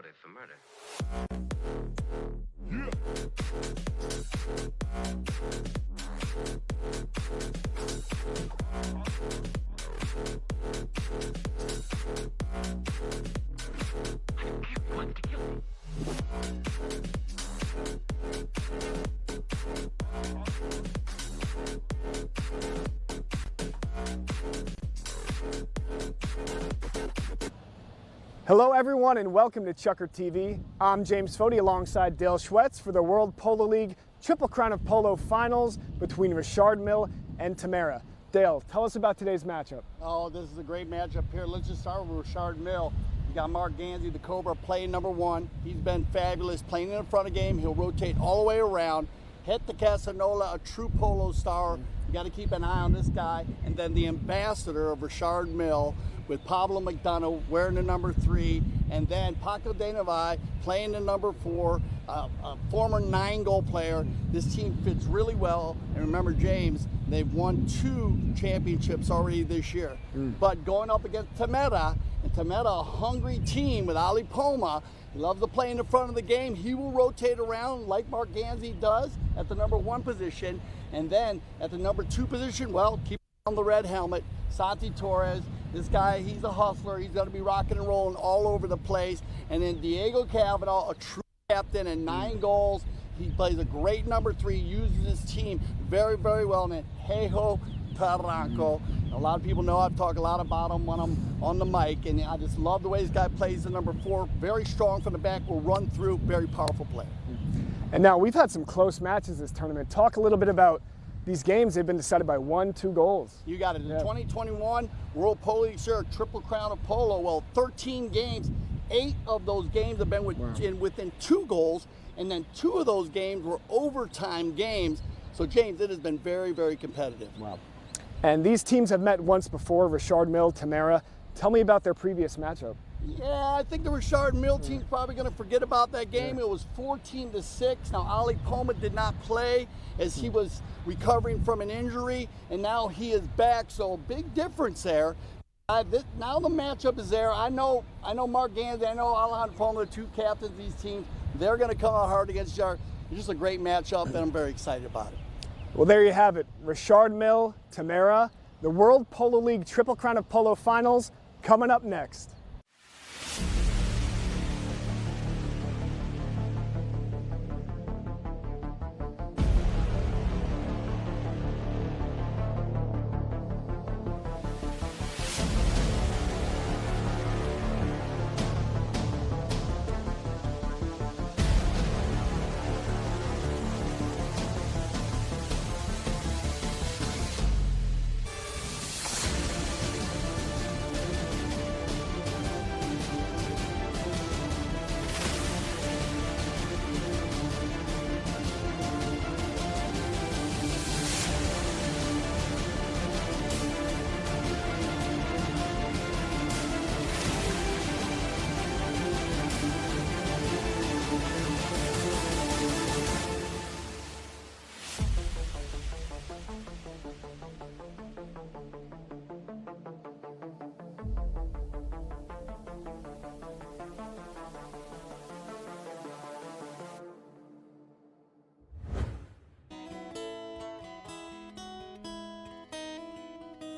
wanted for murder. I want to kill him. Hello everyone and welcome to ChukkerTV. I'm James Fody alongside Dale Schwetz for the World Polo League Triple Crown of Polo Finals between Mille and Tamera. Dale, tell us about today's matchup. Oh, this is a great matchup here. Let's just start with Mille. You got Mark Ganzi, the Cobra, playing number one. He's been fabulous playing in the front of the game. He'll rotate all the way around. Hit the Casanola, a true polo star. You got to keep an eye on this guy. And then the ambassador of Mille with Pablo McDonough wearing the number 3, and then Paco de Navai playing the number 4, a former 9-goal player. This team fits really well, and remember, James, they've won 2 championships already this year. But going up against Tamera, and Tamera, a hungry team with Ali Poma, he loves to play in the front of the game. He will rotate around like Mark Ganzi does at the number 1 position, and then at the number 2 position, well, keep on the red helmet, Santi Torres. This guy, he's a hustler. He's going to be rocking and rolling all over the place. And then Diego Cavanaugh, a true captain and 9 goals. He plays a great number 3, uses his team very, very well. And then Hejo Taranco. A lot of people know I've talked a lot about him when I'm on the mic. And I just love the way this guy plays the number 4. Very strong from the back, will run through, very powerful player. And now we've had some close matches this tournament. Talk a little bit about these games. Have been decided by 1-2 goals. You got it. The 2021 World Polo League Triple Crown of Polo. Well, 13 games. 8 of those games have been within 2 goals, and then 2 of those games were overtime games. So, James, it has been very, very competitive. Wow. And these teams have met once before, Mille, Tamera. Tell me about their previous matchup. Yeah, I think the Mille team's probably going to forget about that game. It was 14-6. Now, Ali Poma did not play as he was recovering from an injury, and now he is back. So, big difference there. Now the matchup is there. I know Mark Ganzi, I know Alejandro Poma, the 2 captains of these teams. They're going to come out hard against each other. It's just a great matchup, and I'm very excited about it. Well, there you have it. Mille, Tamera, the World Polo League Triple Crown of Polo Finals coming up next.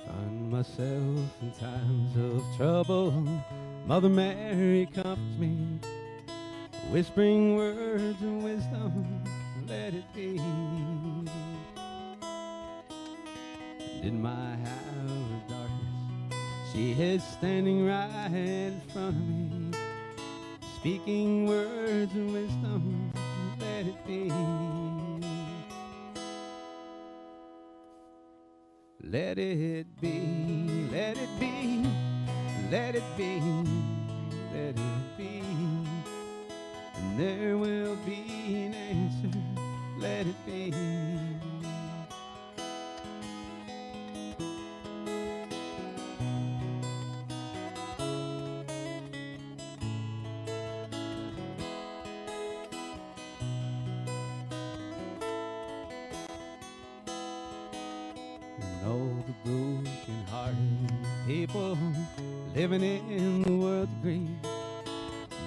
Find myself in times of trouble, Mother Mary comforts me, whispering words of wisdom, let it be. And in my hour of darkness, she is standing right in front of me, speaking words of wisdom, let it be. Let it be, let it be, let it be, let it be. And there will be an answer, let it be. And all the broken-hearted people living in the world of grief,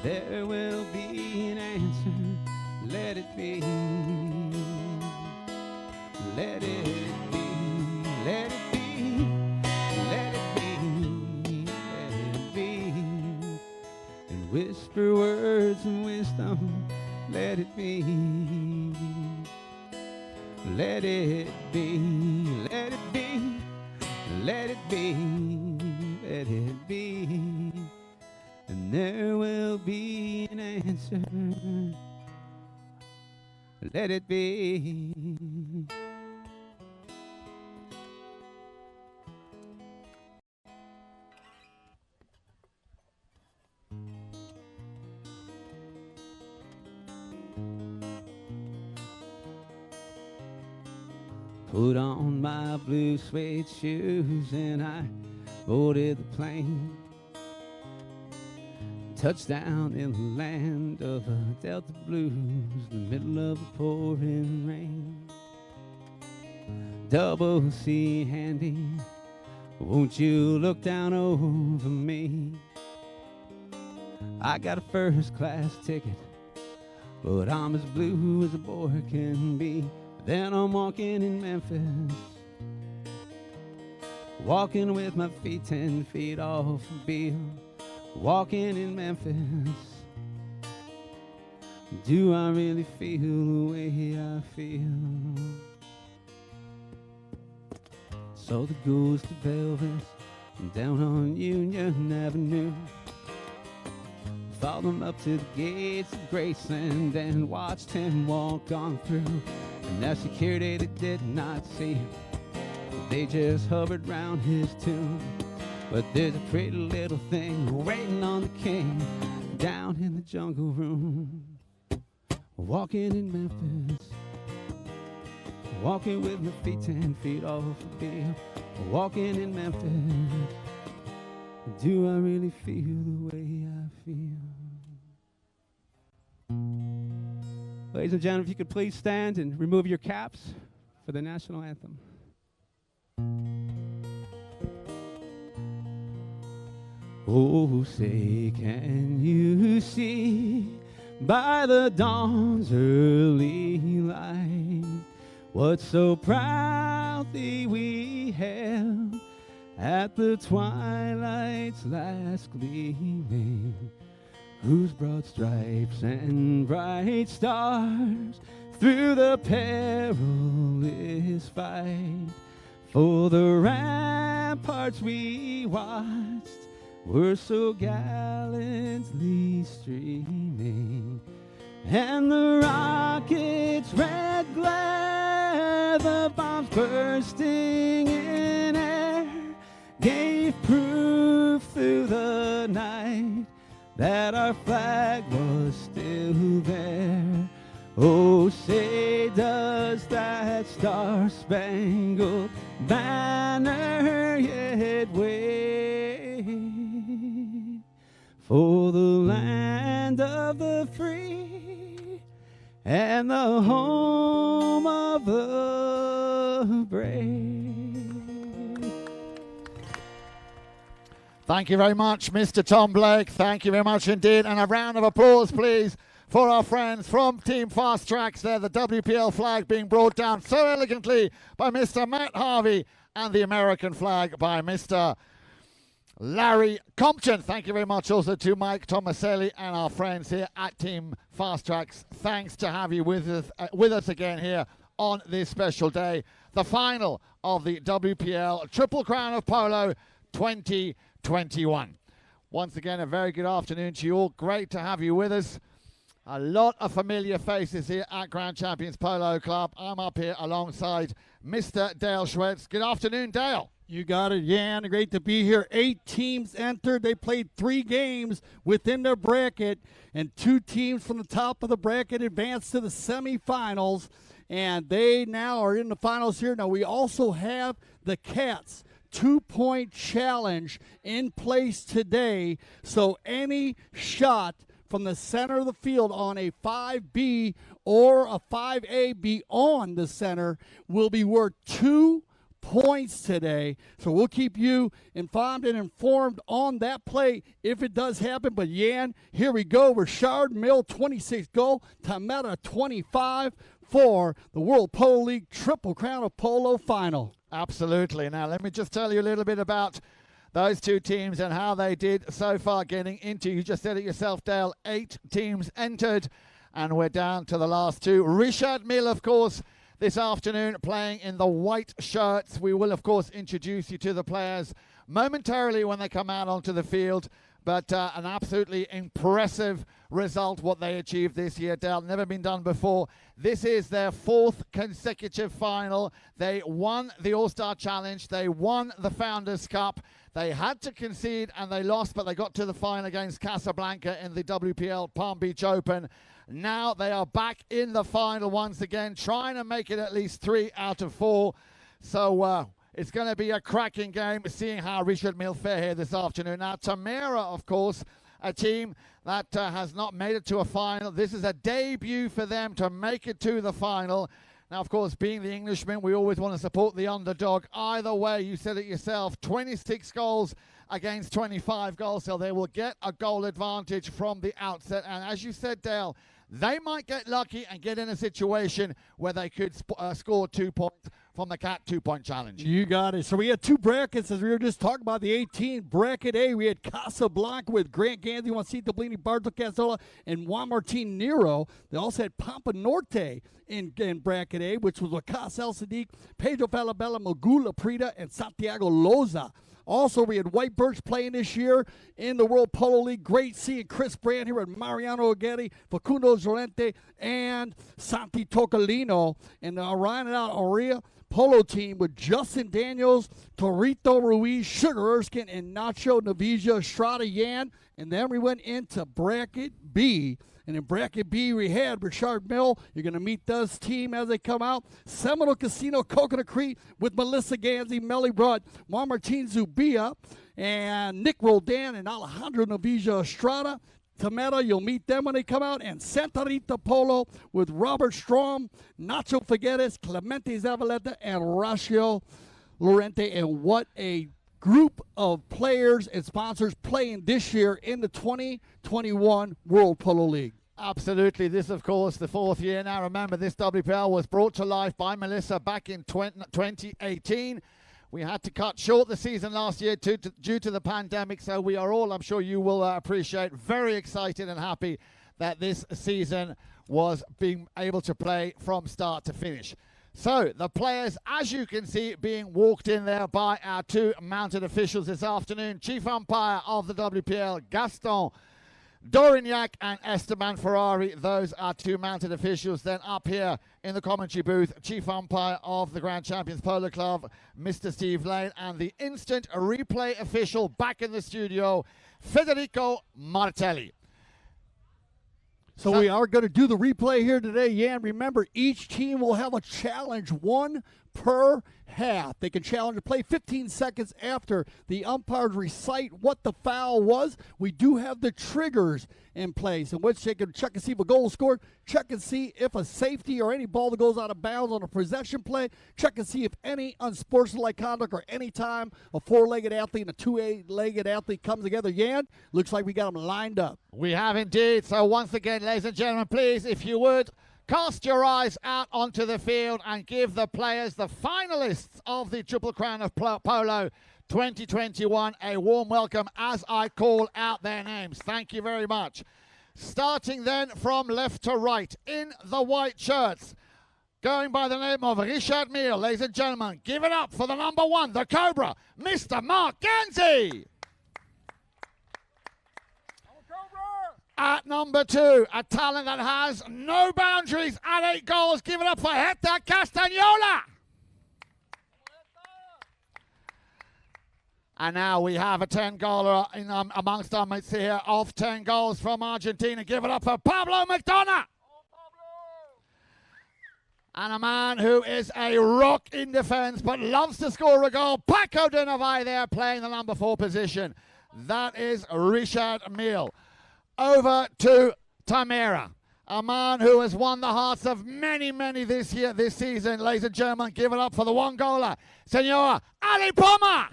there will be an answer. Let it be. Let it be. Let it be. Let it be. Let it be. And whisper words of wisdom. Let it be. Let it be. Let it be. Let it be. Let it be. And there will be an answer. Let it be. Put on my blue suede shoes and I boarded the plane. Touchdown in the land of the Delta Blues, in the middle of the pouring rain. Double C handy, won't you look down over me? I got a first class ticket, but I'm as blue as a boy can be. Then I'm walking in Memphis, walking with my feet 10 feet off the Beale. Walking in Memphis, do I really feel the way I feel? So the ghost of Elvis down on Union Avenue, followed him up to the gates of Graceland and watched him walk on through. And that security they did not see him, they just hovered round his tomb. But there's a pretty little thing waiting on the king down in the jungle room. Walking in Memphis, walking with my feet 10 feet off the Beale. Walking in Memphis, do I really feel the way I feel? Ladies and gentlemen, if you could please stand and remove your caps for the national anthem. Oh, say, can you see by the dawn's early light what so proudly we hailed at the twilight's last gleaming, whose broad stripes and bright stars through the perilous fight for the ramparts we watched were so gallantly streaming, and the rockets' red glare, the bombs bursting in air, gave proof through the night that our flag was still there. Oh, say, does that star-spangled banner yet wave for the land of the free and the home of the brave? Thank you very much, Mr. Tom Blake. Thank you very much indeed. And a round of applause, please, for our friends from Team Fast Tracks there. The WPL flag being brought down so elegantly by Mr. Matt Harvey, and the American flag by Mr. Larry Compton. Thank you very much also to Mike Tomaselli and our friends here at Team Fast Tracks. Thanks to have you with us again here on this special day. The final of the WPL Triple Crown of Polo 2021. Once again, a very good afternoon to you all. Great to have you with us. A lot of familiar faces here at Grand Champions Polo Club. I'm up here alongside Mr. Dale Schwetz. Good afternoon, Dale. You got it, Jan. Great to be here. 8 teams entered. They played 3 games within their bracket, and 2 teams from the top of the bracket advanced to the semifinals, and they now are in the finals here. Now, we also have the Cats 2-point challenge in place today, so any shot from the center of the field on a 5B or a 5A beyond the center will be worth 2 points today. So we'll keep you informed on that play if it does happen. But Yan, here we go. Richard Mille, 26 goal. Tamera, 25 for the World Polo League Triple Crown of Polo final. Absolutely. Now, let me just tell you a little bit about those two teams and how they did so far getting into, you just said it yourself, Dale, 8 teams entered, and we're down to the last 2. Richard Mille, of course, this afternoon playing in the white shirts. We will, of course, introduce you to the players momentarily when they come out onto the field, but an absolutely impressive result what they achieved this year, Dale. Never been done before. This is their 4th consecutive final. They won the All-Star Challenge. They won the Founders Cup. They had to concede and they lost, but they got to the final against Casablanca in the WPL Palm Beach Open. Now they are back in the final once again, trying to make it at least 3 out of 4. So it's going to be a cracking game, seeing how Richard Mille fare here this afternoon. Now, Tamera, of course, a team that has not made it to a final. This is a debut for them to make it to the final. Now, of course, being the Englishman, we always want to support the underdog. Either way, you said it yourself, 26 goals against 25 goals, so they will get a goal advantage from the outset. And as you said, Dale, they might get lucky and get in a situation where they could score 2 points from the CAT 2-point challenge. You got it. So we had 2 brackets, as we were just talking about, the 18. Bracket A, we had Casablanca with Grant Ganzi, Juancito Blini, Barto Casola, and Juan Martin Nero. They also had Pampa Norte in bracket A, which was Wacas El Sadiq, Pedro Falabella, Magula Prida, and Santiago Loza. Also, we had White Birch playing this year in the World Polo League. Great seeing Chris Brand here with Mariano Aguirre, Facundo Llorente, and Santi Tocalino. And rounding out Aurea Polo team with Justin Daniels, Torito Ruiz, Sugar Erskine, and Nacho Navija Estrada Yan. And then we went into bracket B. And in bracket B, we had Richard Mille. You're going to meet this team as they come out. Seminole Casino, Coconut Creek with Melissa Ganzi, Melly Broad, Juan Martin Zubia, and Nick Roldan and Alejandro Navija Estrada. Tamera, you'll meet them when they come out. And Santa Rita Polo with Robert Strom, Nacho Figueres, Clemente Zavaleta, and Horacio Lorente. And what a group of players and sponsors playing this year in the 2021 World Polo League. Absolutely. This, of course, the 4th year. Now, remember, this WPL was brought to life by Melissa back in 2018. We had to cut short the season last year due to the pandemic, so we are all, I'm sure you will appreciate, very excited and happy that this season was being able to play from start to finish. So, the players, as you can see, being walked in there by our 2 mounted officials this afternoon. Chief umpire of the WPL, Gaston Dorignac and Esteban Ferrari. Those are 2 mounted officials. Then up here in the commentary booth, Chief umpire of the Grand Champions Polo Club, Mr. Steve Lane, and the instant replay official back in the studio, Federico Martelli. So we are going to do the replay here today. Yeah, and remember, each team will have a challenge, 1 per half. They can challenge a play 15 seconds after the umpires recite what the foul was. We do have the triggers in place in which they can check and see if a goal is scored, check and see if a safety or any ball that goes out of bounds on a possession play, check and see if any unsportsmanlike conduct or any time a 4-legged athlete and a 2-legged athlete comes together. Yan, looks like we got them lined up. We have indeed. So once again, ladies and gentlemen, please, if you would, cast your eyes out onto the field and give the players, the finalists of the Triple Crown of Polo 2021, a warm welcome as I call out their names. Thank you very much. Starting then from left to right, in the white shirts, going by the name of Richard Mille. Ladies and gentlemen, give it up for the number 1, the Cobra, Mr. Mark Ganzi. At number 2, a talent that has no boundaries at 8 goals. Give it up for Hector Castagnola. And now we have a 10-goaler amongst our mates here of 10 goals from Argentina. Give it up for Pablo McDonough. And a man who is a rock in defense but loves to score a goal, Paco de Navai there playing the number 4 position. That is Richard Mille. Over to Tamera. A man who has won the hearts of many, many this season. Ladies and gentlemen, give it up for the one-goaler, Senor Ali Poma.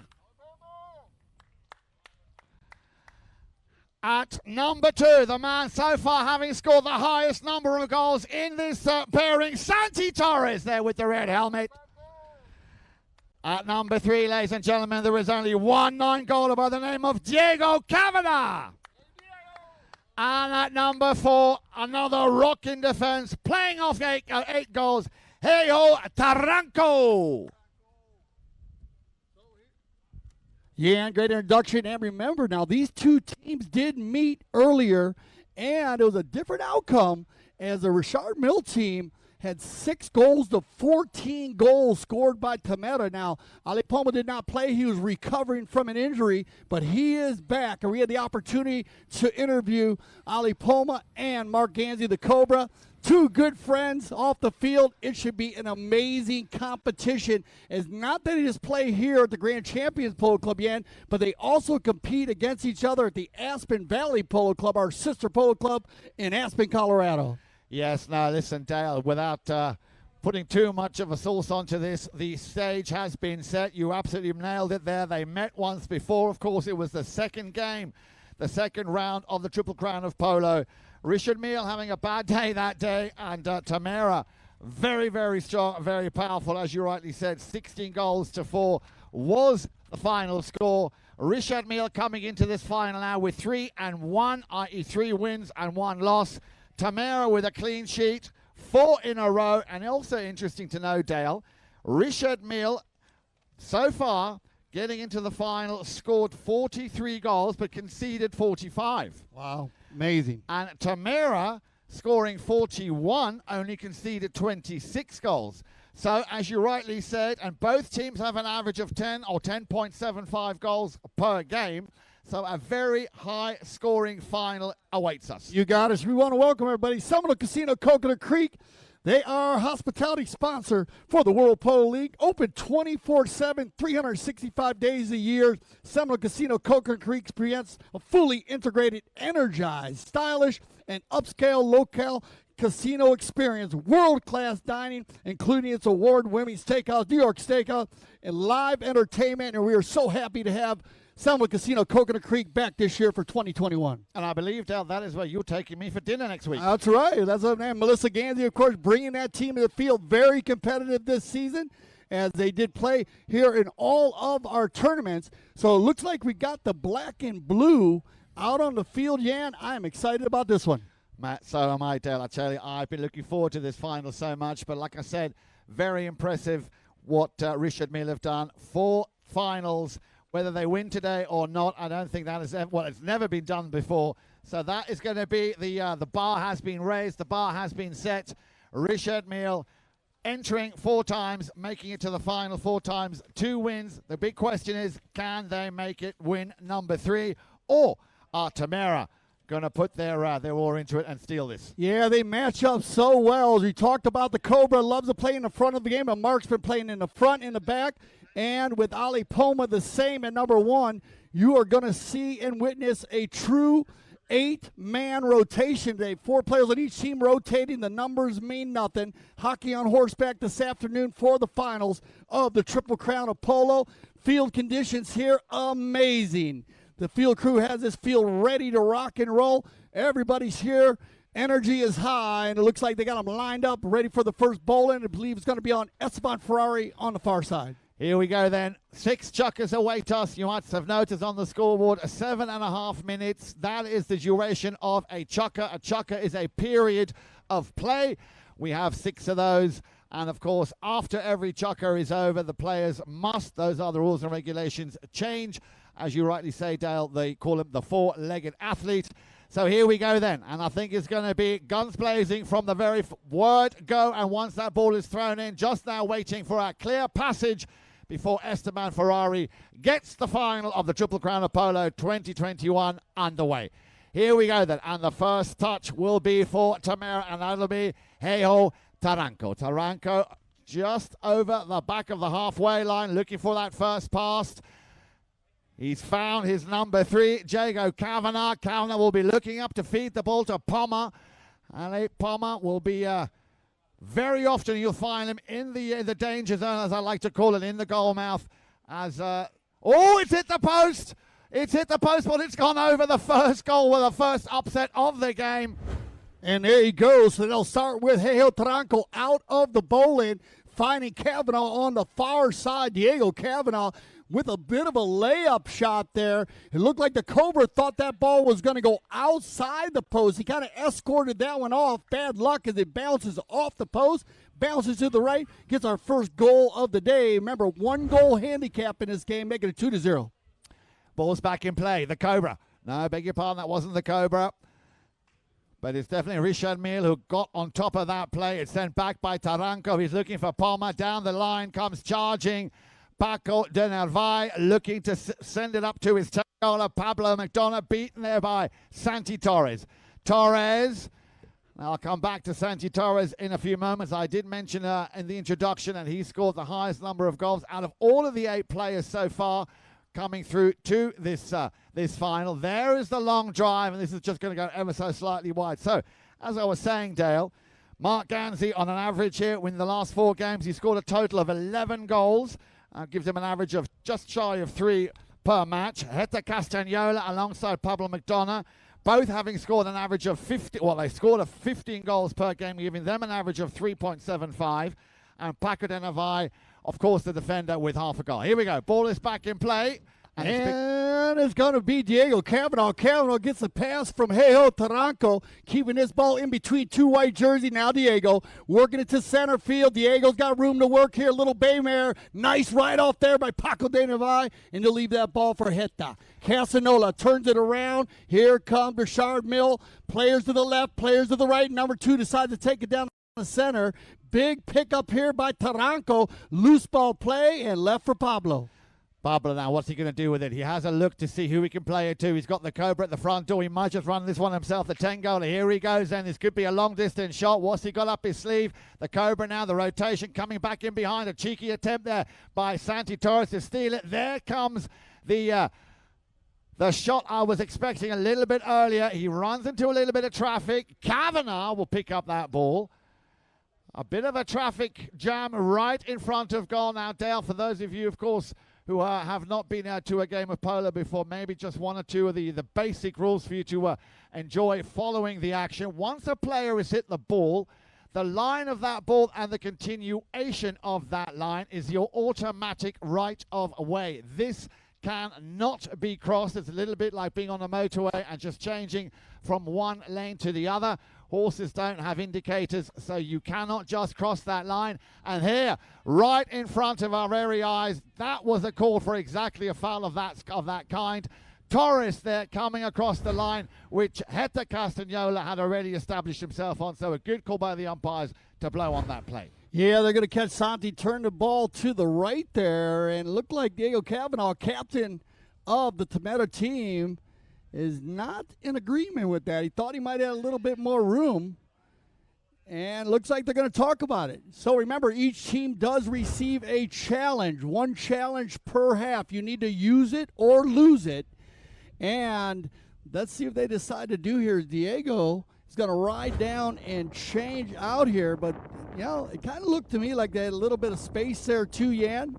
At number 2, the man so far having scored the highest number of goals in this pairing, Santi Torres, there with the red helmet. At number 3, ladies and gentlemen, there is only one 9-goaler by the name of Diego Cavana. And at number 4, another rock in defense, playing off 8 goals, Heyo Taranco. Yeah, great introduction. And remember now, these two teams did meet earlier, and it was a different outcome as the Richard Mille team had 6 goals to 14 goals scored by Tamera. Now, Ali Poma did not play. He was recovering from an injury, but he is back. And we had the opportunity to interview Ali Poma and Mark Ganzi, the Cobra. 2 good friends off the field. It should be an amazing competition. It's not that they just play here at the Grand Champions Polo Club, Yan, but they also compete against each other at the Aspen Valley Polo Club, our sister polo club in Aspen, Colorado. Yes, now listen, Dale, without putting too much of a sauce onto this, the stage has been set. You absolutely nailed it there. They met once before. Of course, it was the second game, the second round of the Triple Crown of Polo. Richard Mille having a bad day that day, and Tamera very, very strong, very powerful, as you rightly said. 16 goals to 4 was the final score. Richard Mille coming into this final now with 3-1, i.e. 3 wins and 1 loss. Tamera with a clean sheet, 4 in a row. And also interesting to know, Dale, Richard Mille so far getting into the final scored 43 goals but conceded 45. Wow. Amazing. And Tamera, scoring 41, only conceded 26 goals. So, as you rightly said, and both teams have an average of 10 or 10.75 goals per game. So, a very high-scoring final awaits us. You got us. We want to welcome everybody. Seminole Casino, Coconut Creek. They are our hospitality sponsor for the World Polo League. Open 24/7, 365 days a year. Seminole Casino, Coconut Creek presents a fully integrated, energized, stylish, and upscale local casino experience. World-class dining, including its award-winning steakhouse, New York Steakhouse, and live entertainment. And we are so happy to have Seminole Casino, Coconut Creek back this year for 2021. And I believe, Dale, that is where you're taking me for dinner next week. That's right. That's her name. Melissa Ganzi, of course, bringing that team to the field. Very competitive this season, as they did play here in all of our tournaments. So it looks like we got the black and blue out on the field, Yan. I am excited about this one. Matt, so am I, Dale. I tell you, I've been looking forward to this final so much. But like I said, very impressive what Richard Mille have done. 4 finals. Whether they win today or not, I don't think that is, well, it's never been done before. So that is going to be the bar has been raised, the bar has been set. Richard Mille entering 4 times, making it to the final 4 times, 2 wins. The big question is, can they make it win number 3, or are Tamera going to put their oar into it and steal this? Yeah, they match up so well. As we talked about, the Cobra loves to play in the front of the game, but Mark's been playing in the front, in the back. And with Ali Poma the same at number 1, you are going to see and witness a true 8-man rotation today. 4 players on each team rotating. The numbers mean nothing. Hockey on horseback this afternoon for the finals of the Triple Crown of Polo. Field conditions here, amazing. The field crew has this field ready to rock and roll. Everybody's here. Energy is high, and it looks like they got them lined up, ready for the first bowling. I believe it's going to be on Esteban Ferrari on the far side. Here we go then. 6 chukkers await us. You might have noticed on the scoreboard, 7.5 minutes. That is the duration of a chukker. A chukker is a period of play. We have 6 of those. And of course, after every chukker is over, the players must, those are the rules and regulations, change. As you rightly say, Dale, they call him the 4-legged athlete. So here we go then, and I think it's going to be guns blazing from the very word go, and once that ball is thrown in, just now waiting for our clear passage before Esteban Ferrari gets the final of the Triple Crown of Polo 2021 underway. Here we go then, and the first touch will be for Tamera, and that'll be Heyo Taranco. Taranco just over the back of the halfway line, looking for that first pass. He's found his number 3, Diego Cavana. Cavana will be looking up to feed the ball to Poma. Ale Palmer will be very often you'll find him in the danger zone, as I like to call it, in the goal mouth. As oh, it's hit the post! It's hit the post, but it's gone over the first goal with the first upset of the game. And there he goes. So they'll start with Taranco out of the bowling, finding Kavanaugh on the far side. Diego Kavanaugh with a bit of a layup shot there. It looked like the Cobra thought that ball was going to go outside the post. He kind of escorted that one off. Bad luck as it bounces off the post, bounces to the right, gets our first goal of the day. Remember, 1 goal handicap in this game, making it 2-0. Ball's back in play. The Cobra. No, beg your pardon, that wasn't the Cobra. But it's definitely Richard Mille who got on top of that play. It's sent back by Taranco. He's looking for Palma. Down the line comes charging Paco de Narvaez, looking to send it up to his tackler, Pablo McDonough, beaten there by Santi Torres. I'll come back to Santi Torres in a few moments. I did mention in the introduction, and he scored the highest number of goals out of all of the 8 players so far coming through to this final. There is the long drive, and this is just going to go ever so slightly wide. So, as I was saying, Dale, Mark Ganzi on an average here, in the last 4 games, he scored a total of 11 goals. Gives him an average of just shy of 3 per match. Heta Castagnola alongside Pablo McDonough, both having scored an average of 50. Well, they scored 15 goals per game, giving them an average of 3.75. And Paco de Narvaez, of course, the defender with half a goal. Here we go. Ball is back in play. And it's going to be Diego Kavanaugh. Kavanaugh gets the pass from Taranco, keeping this ball in between 2 white jerseys. Now Diego working it to center field. Diego's got room to work here. Little Baymare. Nice right off there by Paco de Narvaez. And they'll leave that ball for Heta. Casanola turns it around. Here comes Richard Mille. Players to the left, players to the right. Number 2 decides to take it down the center. Big pickup here by Taranco. Loose ball play and left for Pablo. Pablo now, what's he going to do with it? He has a look to see who he can play it to. He's got the Cobra at the front door. He might just run this one himself, the 10-goaler. Here he goes, and this could be a long-distance shot. What's he got up his sleeve? The Cobra now, the rotation coming back in behind. A cheeky attempt there by Santi Torres to steal it. There comes the shot I was expecting a little bit earlier. He runs into a little bit of traffic. Kavanaugh will pick up that ball. A bit of a traffic jam right in front of goal now, Dale. For those of you, of course, who have not been to a game of polo before, maybe just 1 or 2 of the basic rules for you to enjoy following the action. Once a player has hit the ball, the line of that ball and the continuation of that line is your automatic right of way. This cannot be crossed. It's a little bit like being on a motorway and just changing from one lane to the other. Horses don't have indicators, so you cannot just cross that line. And here, right in front of our very eyes, that was a call for exactly a foul of that kind. Torres there coming across the line, which Heta Castagnola had already established himself on. So a good call by the umpires to blow on that play. Yeah, they're going to catch Santi, turn the ball to the right there, and it looked like Diego Kavanaugh, captain of the Tamera team, is not in agreement with that. He thought he might have a little bit more room, and looks like they're going to talk about it. So remember, each team does receive a challenge, 1 challenge per half. You need to use it or lose it, and let's see if they decide to do here. Diego is going to ride down and change out here, but, you know, it kind of looked to me like they had a little bit of space there too, Yan.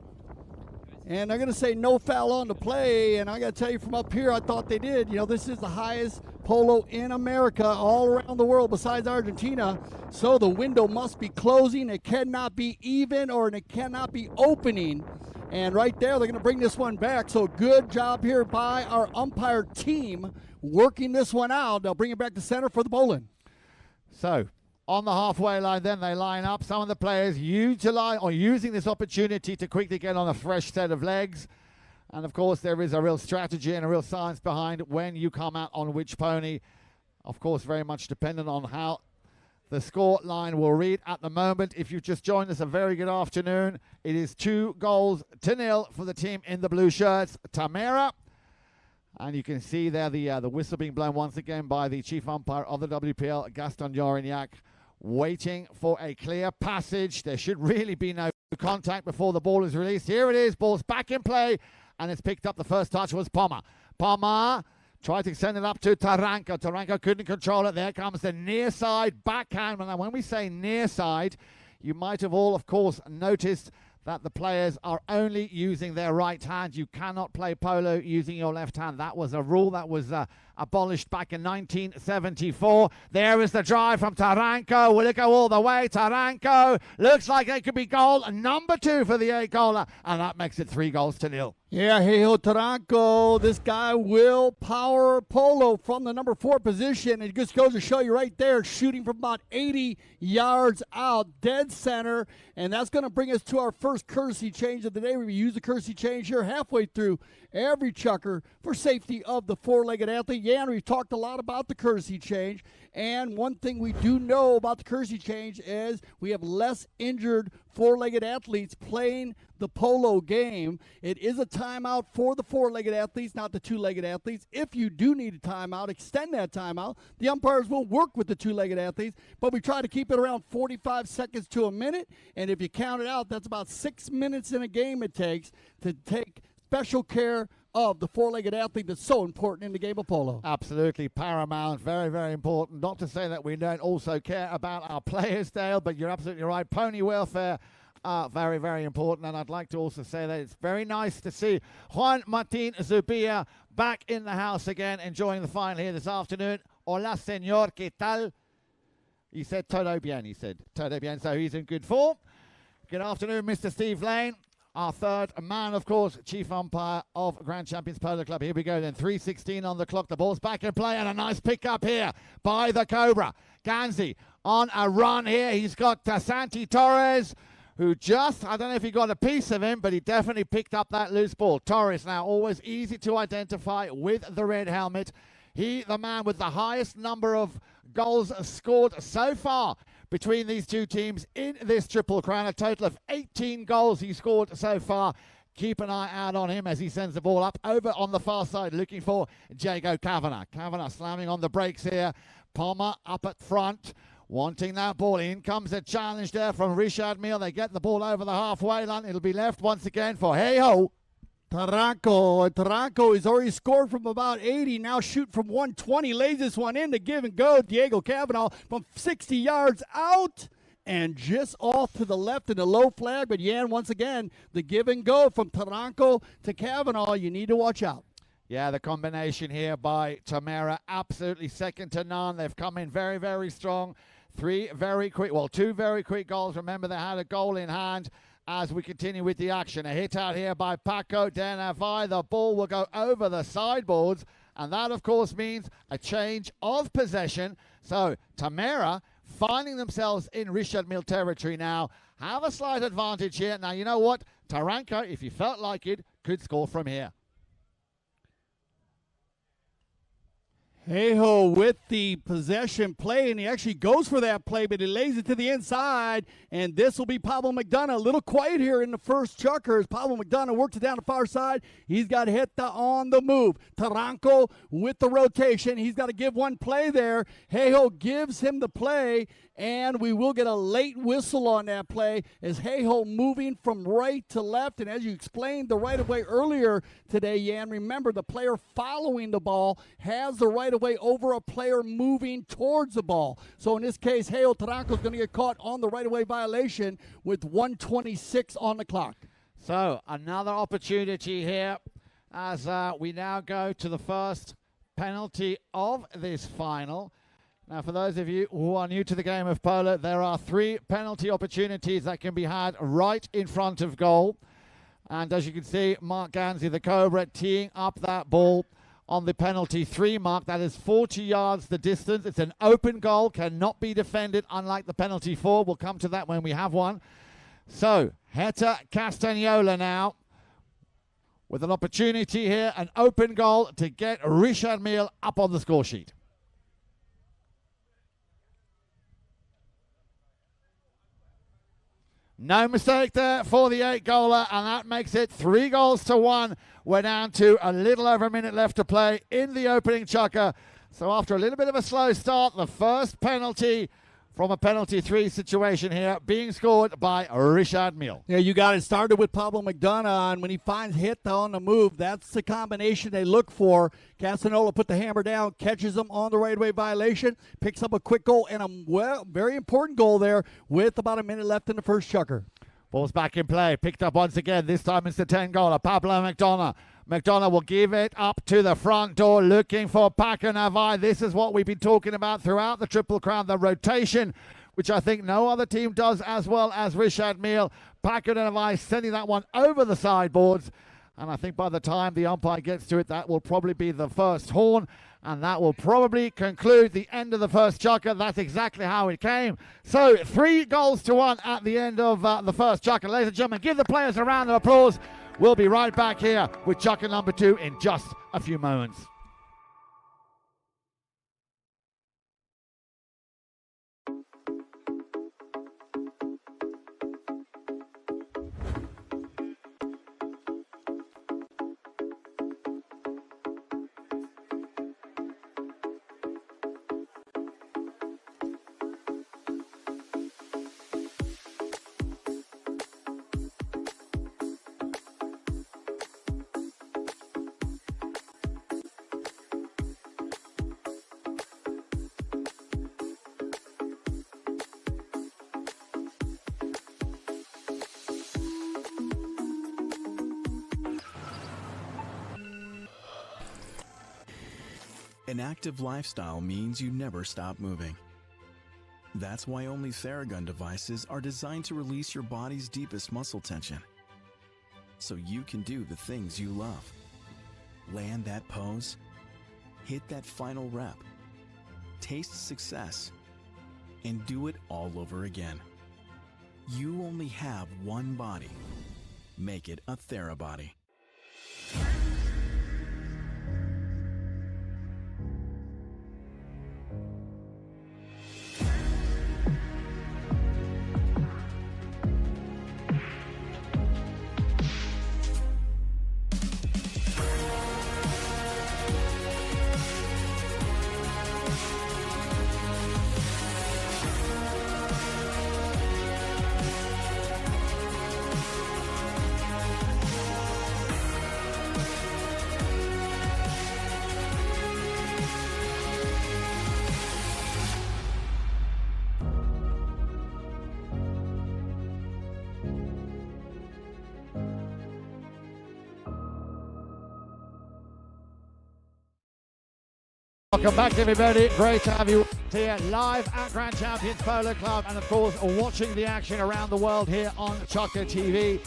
And they're going to say no foul on the play, and I got to tell you from up here, I thought they did. You know, this is the highest polo in America, all around the world besides Argentina, so the window must be closing. It cannot be even, or it cannot be opening. And right there, they're going to bring this one back. So good job here by our umpire team working this one out. They'll bring it back to center for the bowling. So on the halfway line, then they line up. Some of the players using this opportunity to quickly get on a fresh set of legs. And of course, there is a real strategy and a real science behind when you come out on which pony. Of course, very much dependent on how the score line will read at the moment. If you've just joined us, a very good afternoon. It is 2-0 for the team in the blue shirts, Tamera. And you can see there the whistle being blown once again by the chief umpire of the WPL, Gaston Jorignac, waiting for a clear passage. There should really be no contact before the ball is released. Here it is, ball's back in play, and it's picked up. The first touch was Palmer. Palmer Tried to send it up to Taranko. Taranko couldn't control it. There comes the near side backhand. Now, when we say near side, you might have all, of course, noticed that the players are only using their right hand. You cannot play polo using your left hand. That was a rule that was abolished back in 1974. There is the drive from Taranko. Will it go all the way? Taranko looks like it could be goal number 2 for the 8-goaler, and that makes it 3-0. Yeah, Heiho Taranko, this guy will power Polo from the number 4 position. It just goes to show you right there, shooting from about 80 yards out, dead center. And that's going to bring us to our first courtesy change of the day. We use the courtesy change here halfway through every chukker for safety of the four-legged athlete. Yeah, and we've talked a lot about the courtesy change. And one thing we do know about the courtesy change is we have less injured four-legged athletes playing the polo game. It is a timeout for the four-legged athletes, not the two-legged athletes. If you do need a timeout, extend that timeout. The umpires will work with the two-legged athletes, but we try to keep it around 45 seconds to a minute. And if you count it out, that's about 6 minutes in a game it takes to take special care of the four-legged athlete that's so important in the game of polo. Absolutely paramount, very, very important. Not to say that we don't also care about our players, Dale, but you're absolutely right. Pony welfare are very, very important. And I'd like to also say that it's very nice to see Juan Martin Zubia back in the house again, enjoying the final here this afternoon. Hola, señor, ¿qué tal? He said todo bien, todo bien, so he's in good form. Good afternoon, Mr. Steve Lane. Our third man, of course, chief umpire of Grand Champions Polo Club. Here we go then, 3:16 on the clock. The ball's back in play and a nice pick up here by the Cobra. Ganzi on a run here. He's got Santi Torres, who just, I don't know if he got a piece of him, but he definitely picked up that loose ball. Torres now always easy to identify with the red helmet. He, the man with the highest number of goals scored so far between these two teams in this Triple Crown. A total of 18 goals he scored so far. Keep an eye out on him as he sends the ball up over on the far side, looking for Jago Kavanagh. Kavanagh slamming on the brakes here. Palmer up at front, wanting that ball. In comes a challenge there from Richard Mille. They get the ball over the halfway line. It'll be left once again for Heiho Taranko. Taranko has already scored from about 80, now shoot from 120, lays this one in to give and go. Diego Kavanagh from 60 yards out and just off to the left in the low flag. But yeah, once again, the give and go from Taranko to Kavanagh, you need to watch out. Yeah, the combination here by Tamera, absolutely second to none. They've come in very, very strong. Two very quick goals. Remember, they had a goal in hand. As we continue with the action, a hit out here by Paco de Navai. The ball will go over the sideboards, and that, of course, means a change of possession. So Tamera, finding themselves in Richard Mille territory now, have a slight advantage here. Now, you know what? Taranko, if he felt like it, could score from here. Heiho with the possession play, and he actually goes for that play, but he lays it to the inside, and this will be Pablo McDonough. A little quiet here in the first chukker as Pablo McDonough works it down the far side. He's got Heta on the move. Taranko with the rotation. He's got to give one play there. Heiho gives him the play, and we will get a late whistle on that play as Heiho moving from right to left. And as you explained the right-of-way earlier today, Jan, remember the player following the ball has the right-of-way over a player moving towards the ball. So in this case, Heiho Taranko is going to get caught on the right-of-way violation with 1:26 on the clock. So another opportunity here as we now go to the first penalty of this final. Now, for those of you who are new to the game of polo, there are 3 penalty opportunities that can be had right in front of goal. And as you can see, Mark Ganzi, the Cobra, teeing up that ball on the penalty 3 mark. That is 40 yards the distance. It's an open goal, cannot be defended, unlike the penalty 4. We'll come to that when we have one. So, Heta Castagnola now with an opportunity here, an open goal to get Richard Mille up on the score sheet. No mistake there for the 8-goaler, and that makes it 3-1. We're down to a little over a minute left to play in the opening chukker. So after a little bit of a slow start, the first penalty from a penalty 3 situation here, being scored by Richard Mille. Yeah, you got it started with Pablo McDonough, and when he finds hit on the move, that's the combination they look for. Castagnoli put the hammer down, catches him on the right-of-way violation, picks up a quick goal, and a very important goal there with about a minute left in the first chukker. Ball's back in play, picked up once again. This time it's the 10-goaler, Pablo McDonough. McDonough will give it up to the front door, looking for Paco Navai. This is what we've been talking about throughout the Triple Crown, the rotation, which I think no other team does as well as Richard Mille. Paco Navai sending that one over the sideboards. And I think by the time the umpire gets to it, that will probably be the first horn. And that will probably conclude the end of the first chukker. That's exactly how it came. So 3-1 at the end of the first chukker. Ladies and gentlemen, give the players a round of applause. We'll be right back here with chukker number 2 in just a few moments. An active lifestyle means you never stop moving. That's why only Theragun devices are designed to release your body's deepest muscle tension, so you can do the things you love. Land that pose, hit that final rep, taste success, and do it all over again. You only have one body. Make it a TheraBody. Welcome back, everybody. Great to have you here live at Grand Champions Polo Club, and of course watching the action around the world here on ChukkerTV.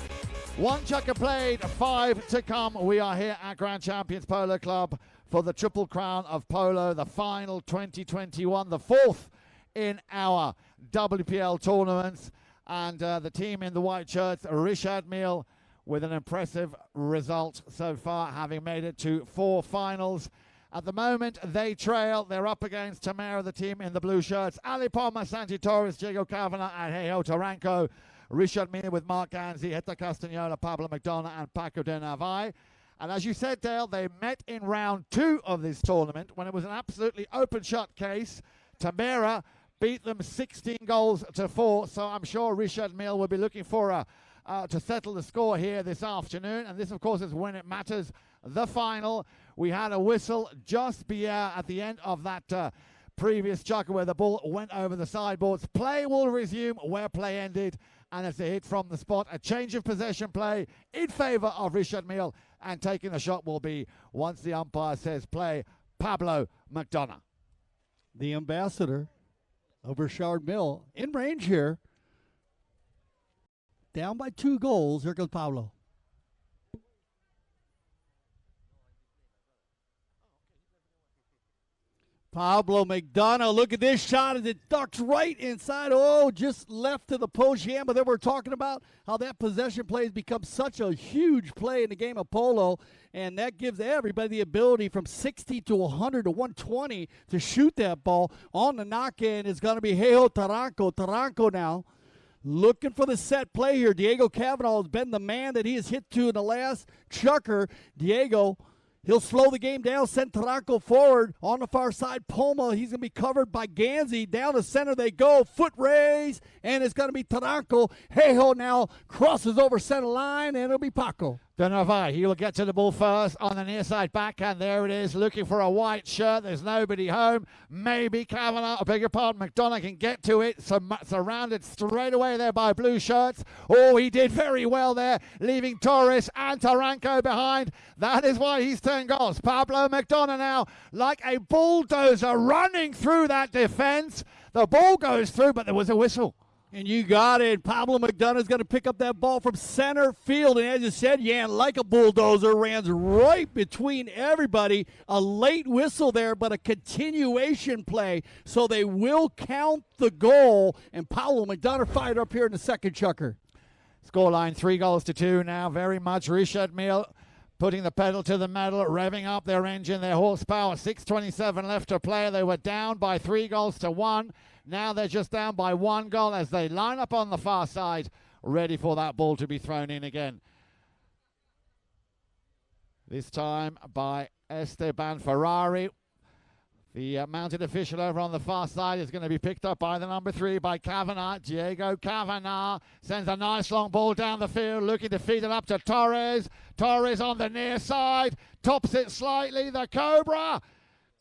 1 chukker played, 5 to come. We are here at Grand Champions Polo Club for the Triple Crown of Polo, the final 2021, the 4th in our WPL tournaments. And the team in the white shirts, Richard Mille, with an impressive result so far, having made it to 4 finals. At the moment, they trail. They're up against Tamera, the team in the blue shirts. Ali Palma, Santi Torres, Diego Kavanagh, and Hejo Taranco. Richard Mille with Mark Ganzi, Hector Castagnoli, Pablo McDonough, and Paco de Navai. And as you said, Dale, they met in round 2 of this tournament when it was an absolutely open-shut case. Tamera beat them 16-4, so I'm sure Richard Mille will be looking for to settle the score here this afternoon. And this, of course, is when it matters, the final. We had a whistle just at the end of that previous chukker where the ball went over the sideboards. Play will resume where play ended, and it's a hit from the spot. A change of possession play in favor of Richard Mille, and taking the shot will be, once the umpire says play, Pablo McDonough. The ambassador of Richard Mille in range here. Down by 2 goals. Here goes Pablo. Pablo McDonough, look at this shot as it ducks right inside. Oh, just left to the post jam. But then we're talking about how that possession play has become such a huge play in the game of polo. And that gives everybody the ability from 60 to 100 to 120 to shoot that ball. On the knock-in is going to be Hejo Taranco. Taranco now looking for the set play here. Diego Kavanagh has been the man that he has hit to in the last chukker. Diego, He'll slow the game down, send Taranco forward. On the far side, Poma, he's going to be covered by Ganzi. Down the center they go. Foot raise, and it's going to be Taranco. Hejo now crosses over center line, and it'll be Paco. Denarvai, he will get to the ball first on the near side backhand. There it is, looking for a white shirt. There's nobody home. Maybe Kavanagh, I beg your pardon, McDonough can get to it. Surrounded straight away there by blue shirts. Oh, he did very well there, leaving Torres and Taranco behind. That is why he's 10 goals. Pablo McDonough now, like a bulldozer, running through that defense. The ball goes through, but there was a whistle. And you got it. Pablo McDonough is going to pick up that ball from center field. And as you said, Jan, like a bulldozer, ran right between everybody. A late whistle there, but a continuation play. So they will count the goal. And Pablo McDonough fired up here in the second, Chucker. Scoreline 3-2 now. Very much Richard Mille putting the pedal to the metal, revving up their engine, their horsepower. 6:27 left to play. They were down by 3-1. Now they're just down by 1 goal as they line up on the far side, ready for that ball to be thrown in again. This time by Esteban Ferrari. The mounted official over on the far side is going to be picked up by the number 3, by Kavanagh. Diego Kavanagh sends a nice long ball down the field, looking to feed it up to Torres. Torres on the near side, tops it slightly. The Cobra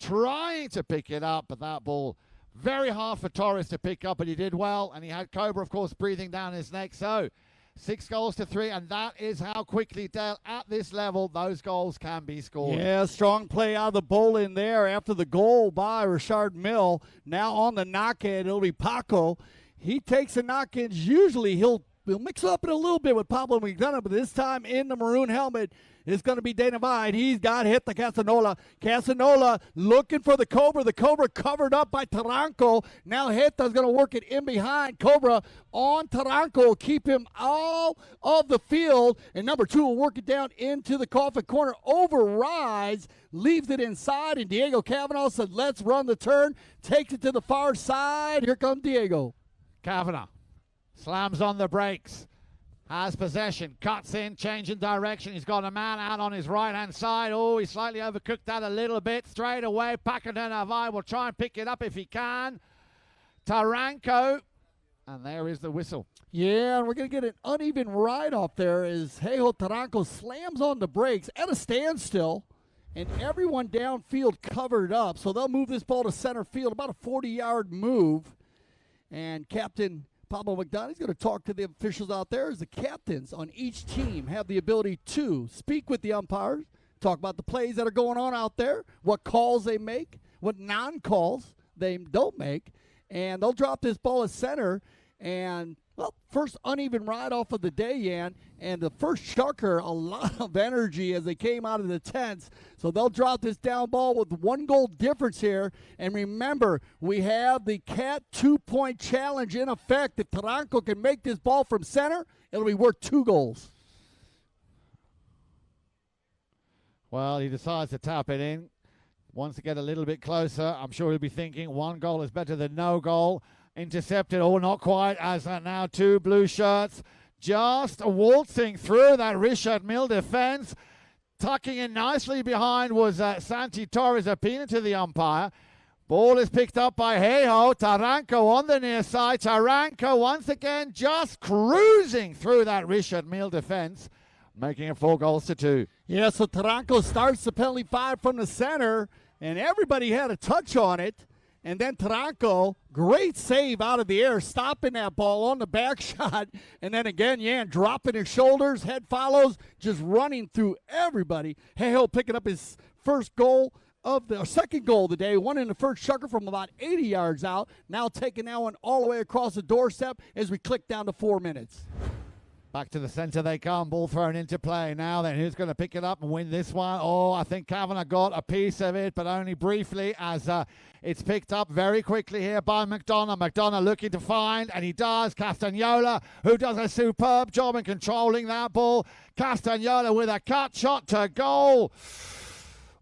trying to pick it up, but that ball very hard for Torres to pick up, but he did well. And he had Cobra, of course, breathing down his neck. So 6-3, and that is how quickly, Dale, at this level, those goals can be scored. Yeah, strong play out of the bowl in there after the goal by Richard Mille. Now on the knock-in, it'll be Paco. He takes the knock-ins. Usually he'll mix up it a little bit with Pablo McDonough, but this time in the maroon helmet is going to be Dana Vide. He's got hit the Casanola. Casanola looking for the Cobra. The Cobra covered up by Taranco. Now Heta's going to work it in behind. Cobra on Taranco. Keep him all of the field. And number 2 will work it down into the coffin corner. Overrides. Leaves it inside. And Diego Kavanagh said, let's run the turn. Takes it to the far side. Here comes Diego. Kavanagh slams on the brakes. Has possession, cuts in, changing direction. He's got a man out on his right-hand side. Oh, he slightly overcooked that a little bit. Straight away, Paco de Narvaez will try and pick it up if he can. Taranco, and there is the whistle. Yeah, and we're going to get an uneven ride off there as Hejo Taranco slams on the brakes at a standstill, and everyone downfield covered up. So they'll move this ball to center field, about a 40-yard move. And Captain Pablo McDonough is going to talk to the officials out there as the captains on each team have the ability to speak with the umpires, talk about the plays that are going on out there, what calls they make, what non-calls they don't make, and they'll drop this ball at center. And, well, first uneven ride off of the day, Jan, and the first Chucker, a lot of energy as they came out of the tents. So they'll drop this down ball with 1 goal difference here. And remember, we have the Cat 2-point challenge in effect. If Taranco can make this ball from center, it'll be worth 2 goals. Well, he decides to tap it in. Wants to get a little bit closer. I'm sure he'll be thinking 1 goal is better than no goal. Intercepted, oh, not quite, as now 2 blue shirts just waltzing through that Richard Mille defense. Tucking in nicely behind was Santi Torres, appealing to the umpire. Ball is picked up by Hejo. Taranco on the near side. Taranco once again just cruising through that Richard Mille defense, making it 4-2. Yeah, so Taranco starts the penalty 5 from the center, and everybody had a touch on it. And then Taranco, great save out of the air, stopping that ball on the back shot. And then again, Jan dropping his shoulders, head follows, just running through everybody. Hejo picking up his first goal of the second goal of the day, one in the first Chucker from about 80 yards out. Now taking that one all the way across the doorstep as we click down to 4 minutes. Back to the center they come. Ball thrown into play. Now then, who's going to pick it up and win this one? Oh, I think Kavanagh got a piece of it, but only briefly, as it's picked up very quickly here by McDonough. McDonough looking to find, and he does. Castagnola, who does a superb job in controlling that ball. Castagnola with a cut shot to goal.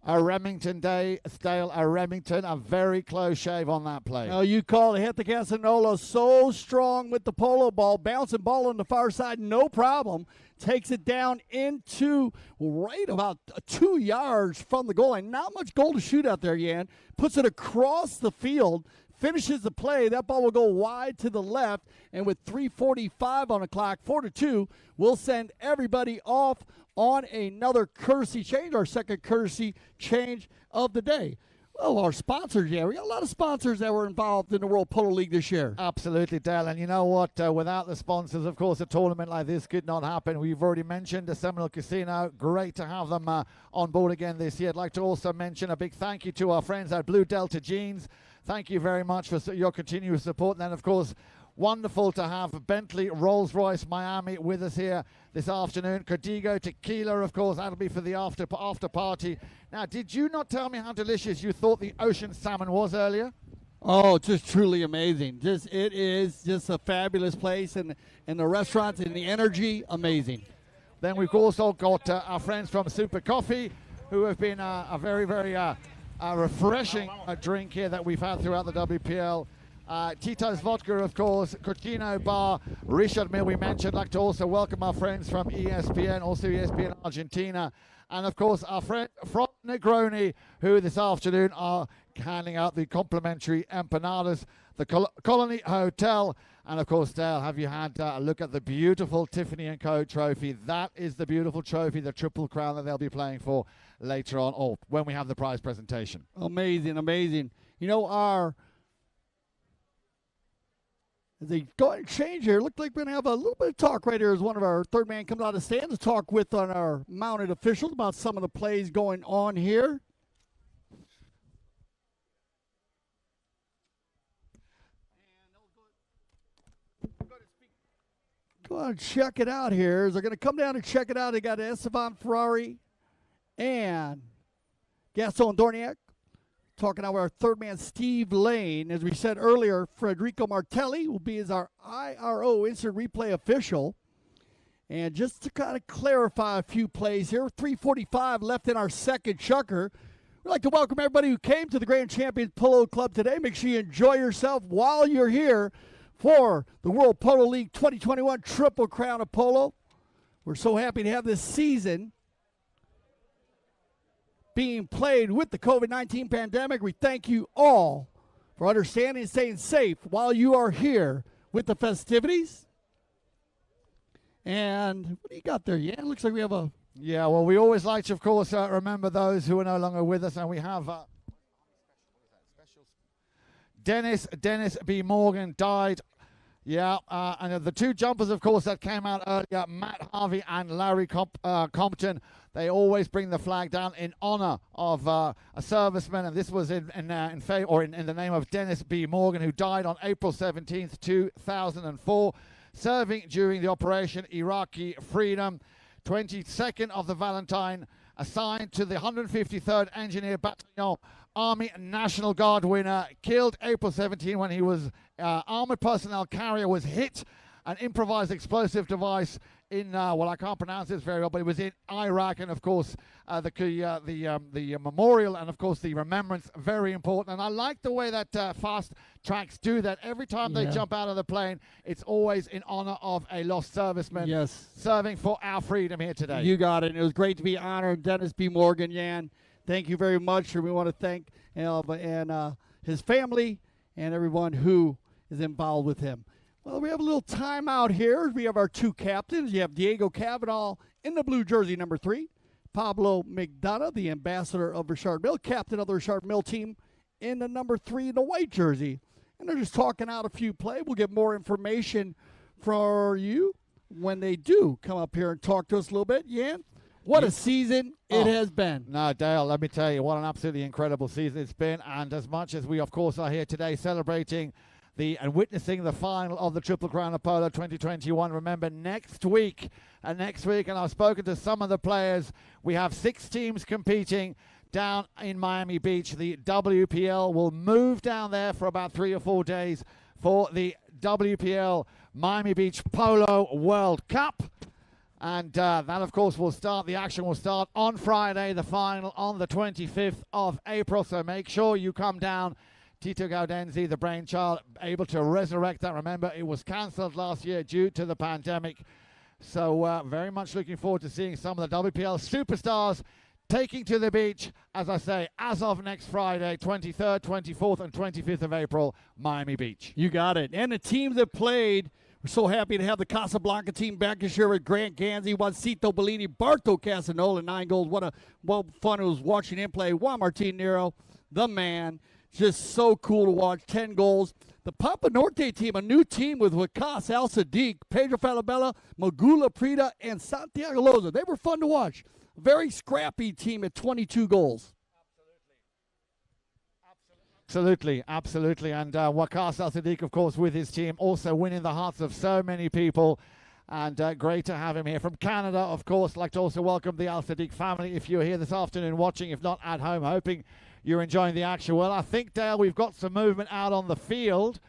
a Remington day, Dale, a Remington, a very close shave on that play. Oh, you call it. Hit the Casanova so strong with the polo ball. Bouncing ball on the far side, no problem. Takes it down into right about 2 yards from the goal line. Not much goal to shoot out there, Yan. Puts it across the field. Finishes the play. That ball will go wide to the left. And with 3:45 on the clock, 4-2, we'll send everybody off on another courtesy change, our second courtesy change of the day. Well, our sponsors, yeah, we got a lot of sponsors that were involved in the World Polo League this year. Absolutely, Dale. And you know what? Without the sponsors, of course, a tournament like this could not happen. We've already mentioned the Seminole Casino. Great to have them on board again this year. I'd like to also mention a big thank you to our friends at Blue Delta Jeans. Thank you very much for your continuous support. And then, of course, wonderful to have Bentley Rolls-Royce Miami with us here this afternoon. Codigo Tequila, of course, that'll be for the after party. Now, did you not tell me how delicious you thought the ocean salmon was earlier? Oh, just truly amazing. It is just a fabulous place, and the restaurants and the energy, amazing. Then we've also got our friends from Super Coffee, who have been a very, very refreshing drink here that we've had throughout the WPL. Tito's Vodka, of course, Cochino Bar, Richard Mille, we mentioned. I'd like to also welcome our friends from ESPN, also ESPN Argentina, and of course our friend from Negroni, who this afternoon are handing out the complimentary empanadas, the Colony Hotel. And of course, Dale, have you had a look at the beautiful Tiffany & Co. trophy? That is the beautiful trophy, the Triple Crown that they'll be playing for later on, or when we have the prize presentation. Amazing, amazing. You know, as they go and change here, look like we're going to have a little bit of talk right here as one of our third man comes out of the stand to talk with on our mounted officials about some of the plays going on here. Go on and check it out here. They're going to come down and check it out. They got Esteban Ferrari and Gaston Dorniak. Talking about our third man, Steve Lane. As we said earlier, Federico Martelli will be as our IRO instant replay official. And just to kind of clarify a few plays here, 3:45 left in our second chukker. We'd like to welcome everybody who came to the Grand Champions Polo Club today. Make sure you enjoy yourself while you're here for the World Polo League 2021 Triple Crown of Polo. We're so happy to have this season being played with the COVID-19 pandemic. We thank you all for understanding and staying safe while you are here with the festivities. And what do you got there? Yeah, it looks like we have a... Yeah, well, we always like to, of course, remember those who are no longer with us. And we have Dennis B. Morgan died. Yeah, and the two jumpers, of course, that came out earlier, Matt Harvey and Larry Compton, they always bring the flag down in honor of a serviceman, and this was in the name of Dennis B. Morgan, who died on April 17th, 2004, serving during the Operation Iraqi Freedom. 22nd of the Valentine, assigned to the 153rd Engineer Battalion, Army National Guard winner, killed April 17 when he was armored personnel carrier was hit an improvised explosive device in well, I can't pronounce this very well, but it was in Iraq, and of course the memorial and of course the remembrance, very important. And I like the way that fast tracks do that. Every time they jump out of the plane, it's always in honor of a lost serviceman serving for our freedom here today. You got it. And it was great to be honored. Dennis B. Morgan, Yan, thank you very much. And we want to thank his family and everyone who is involved with him. Well, we have a little timeout here. We have our two captains. You have Diego Cavanaugh in the blue jersey, number 3. Pablo McDonough, the ambassador of Richard Mille, captain of the Richard Mille team, in the number 3 in the white jersey. And they're just talking out a few plays. We'll get more information for you when they do come up here and talk to us a little bit. Yan, what a season it has been. No, Dale, let me tell you, what an absolutely incredible season it's been. And as much as we, of course, are here today celebrating and witnessing the final of the Triple Crown of Polo 2021. Remember, next week, and I've spoken to some of the players, we have 6 teams competing down in Miami Beach. The WPL will move down there for about 3 or 4 days for the WPL Miami Beach Polo World Cup. And that, of course, will start. The action will start on Friday, the final on the 25th of April. So make sure you come down. Tito Gaudenzi, the brainchild, able to resurrect that. Remember, it was cancelled last year due to the pandemic. So very much looking forward to seeing some of the WPL superstars taking to the beach, as I say, as of next Friday, 23rd, 24th, and 25th of April, Miami Beach. You got it. And the teams that played, we're so happy to have the Casablanca team back this year with Grant Ganzi, Juancito Bellini, Barto Casanola, 9 goals. What fun it was watching him play. Juan Martin Nero, the man. Just so cool to watch, 10 goals. The Papa Norte team, a new team with Wakas Al Sadiq, Pedro Falabella, Magula Prida, and Santiago Loza. They were fun to watch. Very scrappy team at 22 goals. Absolutely. And Wakas Al Sadiq, of course, with his team, also winning the hearts of so many people. And great to have him here from Canada, of course. Like to also welcome the Al Sadiq family if you're here this afternoon watching, if not at home, hoping you're enjoying the action. Well, I think, Dale, we've got some movement out on the field.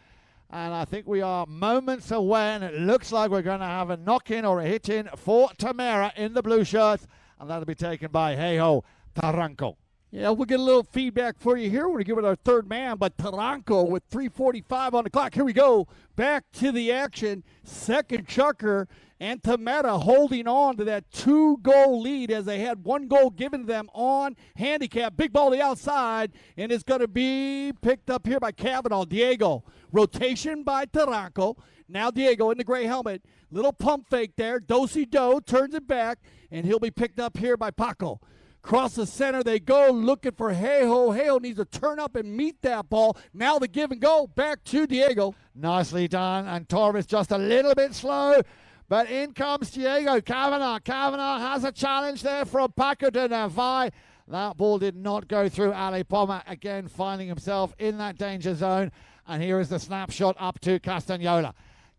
And I think we are moments away, and it looks like we're going to have a knock-in or a hit-in for Tamera in the blue shirts. And that'll be taken by Heiho Taranco. Yeah, we'll get a little feedback for you here. We're going to give it our third man, but Taranco with 3:45 on the clock. Here we go. Back to the action. Second chukker, and Tamera holding on to that 2-goal lead as they had 1 goal given to them on handicap. Big ball to the outside, and it's going to be picked up here by Kavanaugh. Diego. Rotation by Taranco. Now Diego in the gray helmet. Little pump fake there. Do-si-do turns it back, and he'll be picked up here by Paco. Across the center they go, looking for Heiho. Heiho needs to turn up and meet that ball. Now the give and go back to Diego. Nicely done, and Torres just a little bit slow, but in comes Diego. Kavanaugh has a challenge there from Paco de Navai. That ball did not go through Ali Poma, again finding himself in that danger zone. And here is the snapshot up to Castagnola.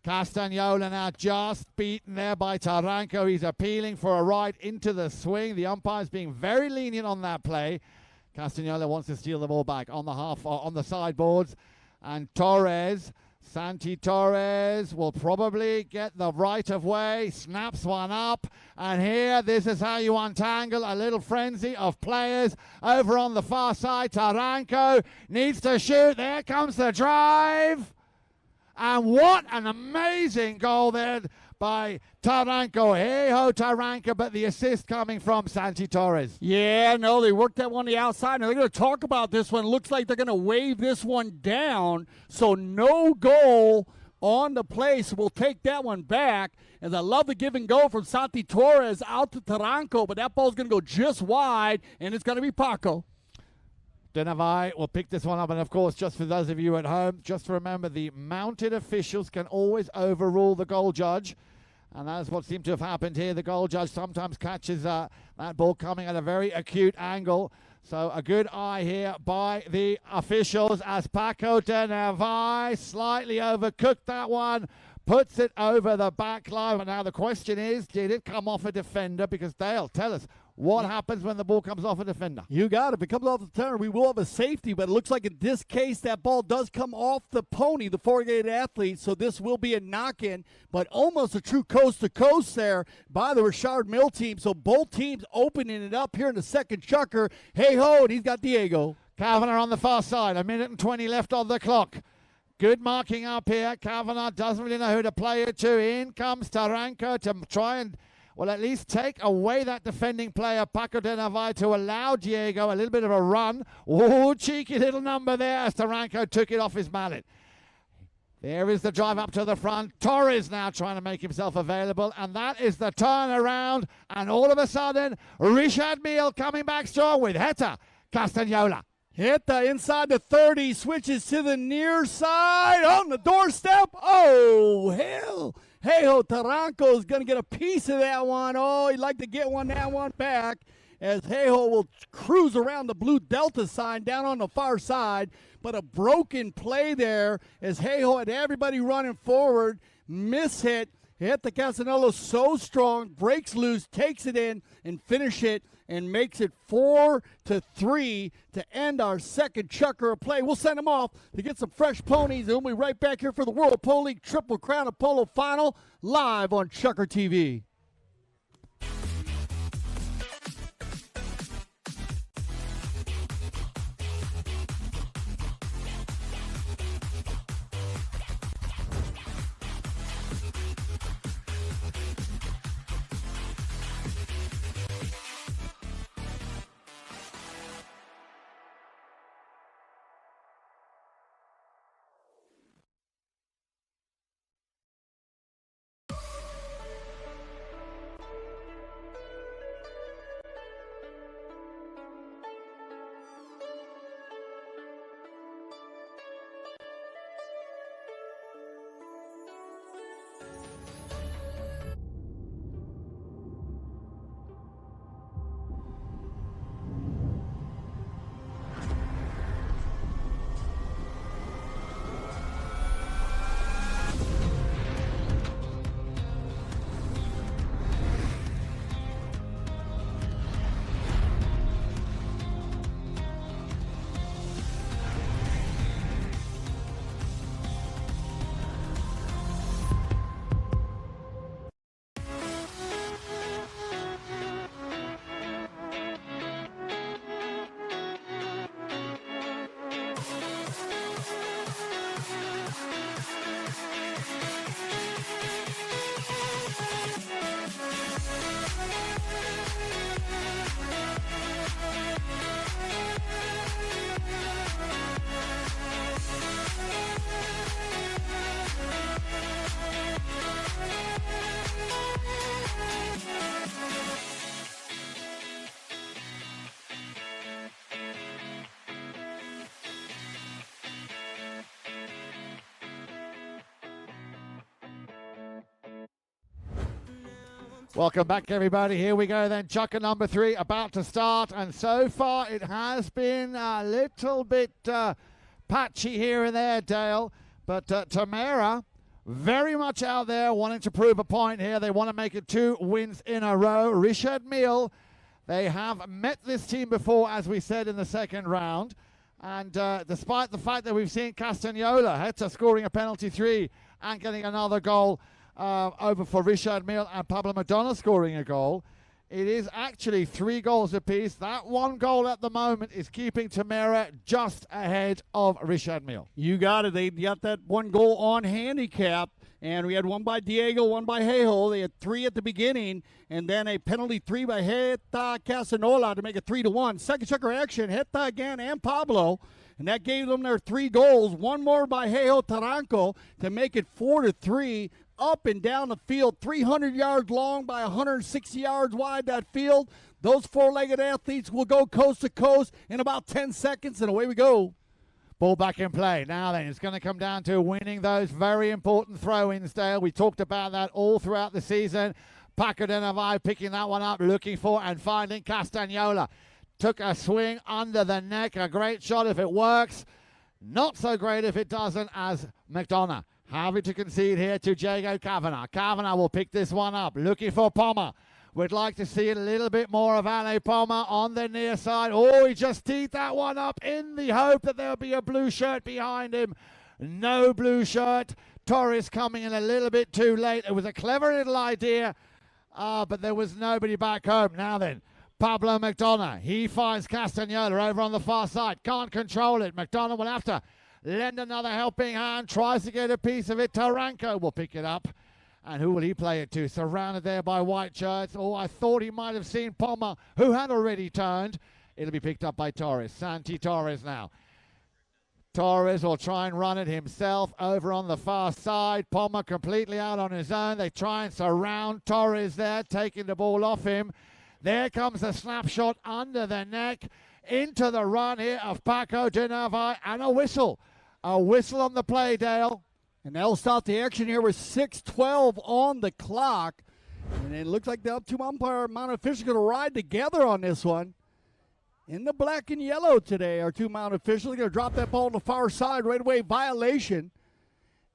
Castagnola now just beaten there by Taranco. He's appealing for a right into the swing. The umpire's being very lenient on that play. Castagnola wants to steal the ball back on the on the sideboards. And Santi Torres will probably get the right of way, snaps one up, and here, this is how you untangle a little frenzy of players over on the far side. Taranco needs to shoot. There comes the drive. And what an amazing goal there by Taranco. Heiho Taranco, but the assist coming from Santi Torres. Yeah, no, they worked that one on the outside. Now they're going to talk about this one. Looks like they're going to wave this one down. So no goal on the play. So we'll take that one back. As I love the give and go from Santi Torres out to Taranco, but that ball's going to go just wide, and it's going to be Paco. Denavai will pick this one up, and of course, just for those of you at home, just remember the mounted officials can always overrule the goal judge, and that's what seemed to have happened here. The goal judge sometimes catches that ball coming at a very acute angle, so a good eye here by the officials as Paco Denavai slightly overcooked that one, puts it over the back line. And now the question is, did it come off a defender? Because Dale, tell us, what happens when the ball comes off a defender? You got it. If it comes off the defender, we will have a safety, but it looks like in this case that ball does come off the pony, the four-gated athlete, so this will be a knock-in, but almost a true coast-to-coast there by the Richard Mille team, so both teams opening it up here in the second chukker. Heiho, and he's got Diego. Kavanaugh on the far side, 1:20 left on the clock. Good marking up here. Kavanaugh doesn't really know who to play it to. In comes Taranco to try and, well, at least take away that defending player, Paco de Navai, to allow Diego a little bit of a run. Oh, cheeky little number there as Taranco took it off his mallet. There is the drive up to the front. Torres now trying to make himself available, and that is the turnaround. And all of a sudden, Richard Mille coming back strong with Heta Castagnola. Heta inside the 30, switches to the near side on the doorstep. Oh, hell. Heiho Taranco is going to get a piece of that one. Oh, he'd like to get that one back as Heiho will cruise around the blue Delta sign down on the far side. But a broken play there as Heiho had everybody running forward. Mishit. Heta Casanello so strong, breaks loose, takes it in, and finish it, and makes it 4-3 to end our second chukker of play. We'll send them off to get some fresh ponies, and we'll be right back here for the World Polo League Triple Crown of Polo Final live on ChukkerTV. Welcome back, everybody. Here we go then. Chukker number 3 about to start. And so far, it has been a little bit patchy here and there, Dale. But Tamera, very much out there wanting to prove a point here. They want to make it 2 wins in a row. Mille, they have met this team before, as we said, in the second round. And despite the fact that we've seen Castagnola, Hector scoring a penalty 3 and getting another goal over for Mille, and Pablo McDonough scoring a goal, it is actually 3 goals apiece. That 1 goal at the moment is keeping Tamera just ahead of Mille. You got it. They got that 1 goal on handicap, and we had 1 by Diego, 1 by Hejo. They had 3 at the beginning, and then a penalty 3 by Hector Castagnola to make it 3-1. Second Chukker action, Hector again and Pablo, and that gave them their 3 goals. 1 more by Hejo Taranco to make it 4-3. Up and down the field, 300 yards long by 160 yards wide, that field. Those 4-legged athletes will go coast to coast in about 10 seconds, and away we go. Ball back in play. Now then, it's going to come down to winning those very important throw-ins, Dale. We talked about that all throughout the season. Paco de Navarre picking that one up, looking for and finding Castagnola. Took a swing under the neck. A great shot if it works. Not so great if it doesn't, as McDonough having to concede here to Diego Kavanagh. Kavanagh will pick this one up, looking for Pommer. We'd like to see a little bit more of Ale Pommer on the near side. Oh, he just teed that one up in the hope that there'll be a blue shirt behind him. No blue shirt. Torres coming in a little bit too late. It was a clever little idea, but there was nobody back home. Now then, Pablo McDonough. He finds Castagnola over on the far side. Can't control it. McDonough will have to lend another helping hand, tries to get a piece of it. Taranco will pick it up. And who will he play it to? Surrounded there by white shirts. Oh, I thought he might have seen Pommer, who had already turned. It'll be picked up by Torres. Santi Torres now. Torres will try and run it himself over on the far side. Pommer completely out on his own. They try and surround Torres there, taking the ball off him. There comes a snapshot under the neck. Into the run here of Paco de Navarre, and a whistle. A whistle on the play, Dale. And they'll stop the action here with 6:12 on the clock. And it looks like the two umpire mounted officials are going to ride together on this one. In the black and yellow today, our 2 mounted officials are going to drop that ball on the far side right away. Violation.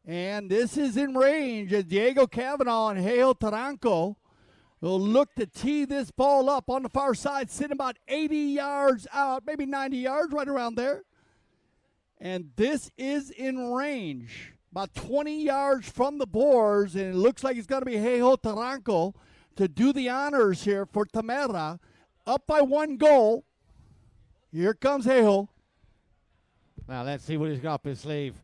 And this is in range as Diego Kavanagh and Hejo Taranco will look to tee this ball up on the far side, sitting about 80 yards out, maybe 90 yards, right around there. And this is in range, about 20 yards from the boards, and it looks like it's going to be Hejo Taranco to do the honors here for Tamera. Up by 1 goal. Here comes Hejo. Now let's see what he's got up his sleeve.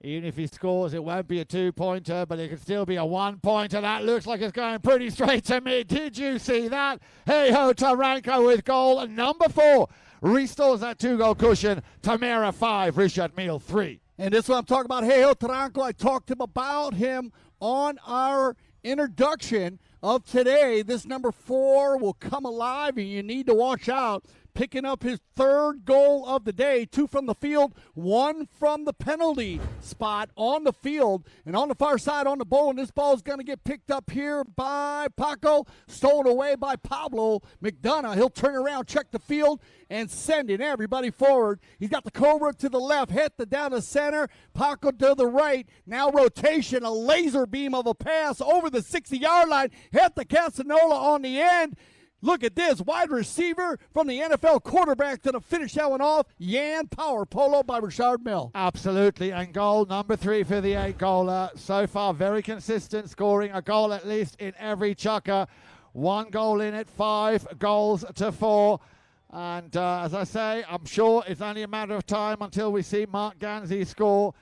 Even if he scores, it won't be a 2-pointer, but it could still be a 1-pointer. That looks like it's going pretty straight to me. Did you see that? Hejo Taranco with goal number 4. Restores that 2-goal cushion. Tamera 5, Mille 3. And this is what I'm talking about, Hejo Taranco. I talked about him on our introduction of today. This number 4 will come alive, and you need to watch out. Picking up his 3rd goal of the day, 2 from the field, 1 from the penalty spot on the field, and on the far side on the ball, and this ball is going to get picked up here by Paco, stolen away by Pablo McDonough. He'll turn around, check the field, and sending everybody forward. He's got the Cobra to the left, Hector down the center, Paco to the right. Now rotation, a laser beam of a pass over the 60-yard line. Hector Castagnola on the end. Look at this, wide receiver from the NFL quarterback to finish that one off. Yan Power, Polo by Mille. Absolutely, and goal number 3 for the 8-goaler. So far, very consistent, scoring a goal at least in every chukker. 1 goal in it, 5 goals to 4. And as I say, I'm sure it's only a matter of time until we see Mark Ganzi score.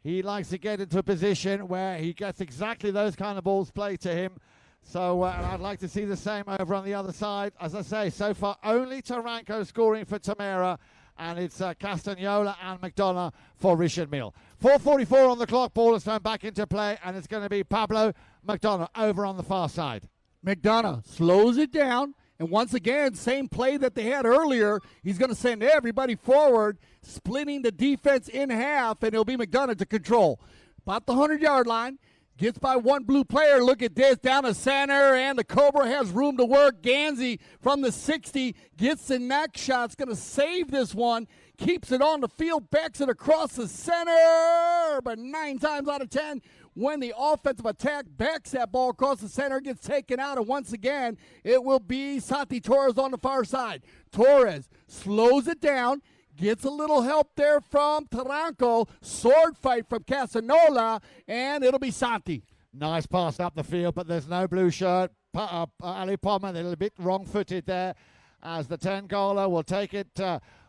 He likes to get into a position where he gets exactly those kind of balls played to him. So and I'd like to see the same over on the other side. As I say, so far only Taranco scoring for Tamera, and it's Castagnola and McDonough for Mille. 4:44 on the clock, ball is thrown back into play, and it's going to be Pablo McDonough over on the far side. McDonough slows it down, and once again, same play that they had earlier. He's going to send everybody forward, splitting the defense in half, and it'll be McDonough to control. About the 100-yard line. Gets by one blue player. Look at this, down the center, and the Cobra has room to work. Gansey from the 60 gets the next shot. It's going to save this one. Keeps it on the field, backs it across the center. But 9 times out of 10, when the offensive attack backs that ball across the center, gets taken out. And once again, it will be Santi Torres on the far side. Torres slows it down. Gets a little help there from Taranco. Sword fight from Casanola, and it'll be Santi. Nice pass up the field, but there's no blue shirt. Ali Palmer, a little bit wrong-footed there, as the 10-goaler will take it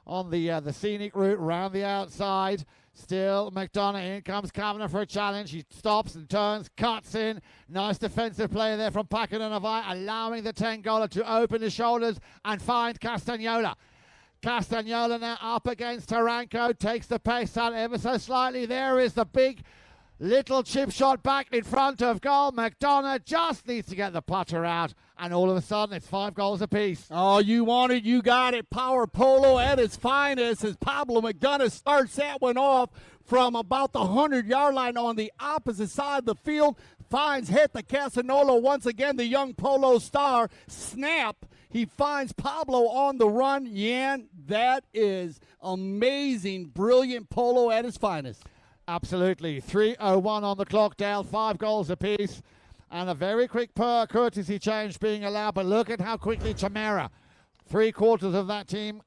on the scenic route around the outside. Still McDonough. In comes Kavanagh for a challenge. He stops and turns, cuts in. Nice defensive play there from Pakinanavai, allowing the 10-goaler to open his shoulders and find Castagnola. Castagnola now up against Taranco, takes the pace out ever so slightly. There is the big little chip shot back in front of goal. McDonough just needs to get the putter out, and all of a sudden it's 5 goals apiece. Oh, you want it, you got it. Power polo at its finest as Pablo McDonough starts that one off from about the 100-yard line on the opposite side of the field. Finds Heta Casanola once again, the young polo star. Snap. He finds Pablo on the run. Yan, that is amazing, brilliant polo at its finest. Absolutely. 3:01 on the clock, Dale. 5 goals apiece. And a very quick courtesy change being allowed. But look at how quickly Tamera, 3/4 of that team,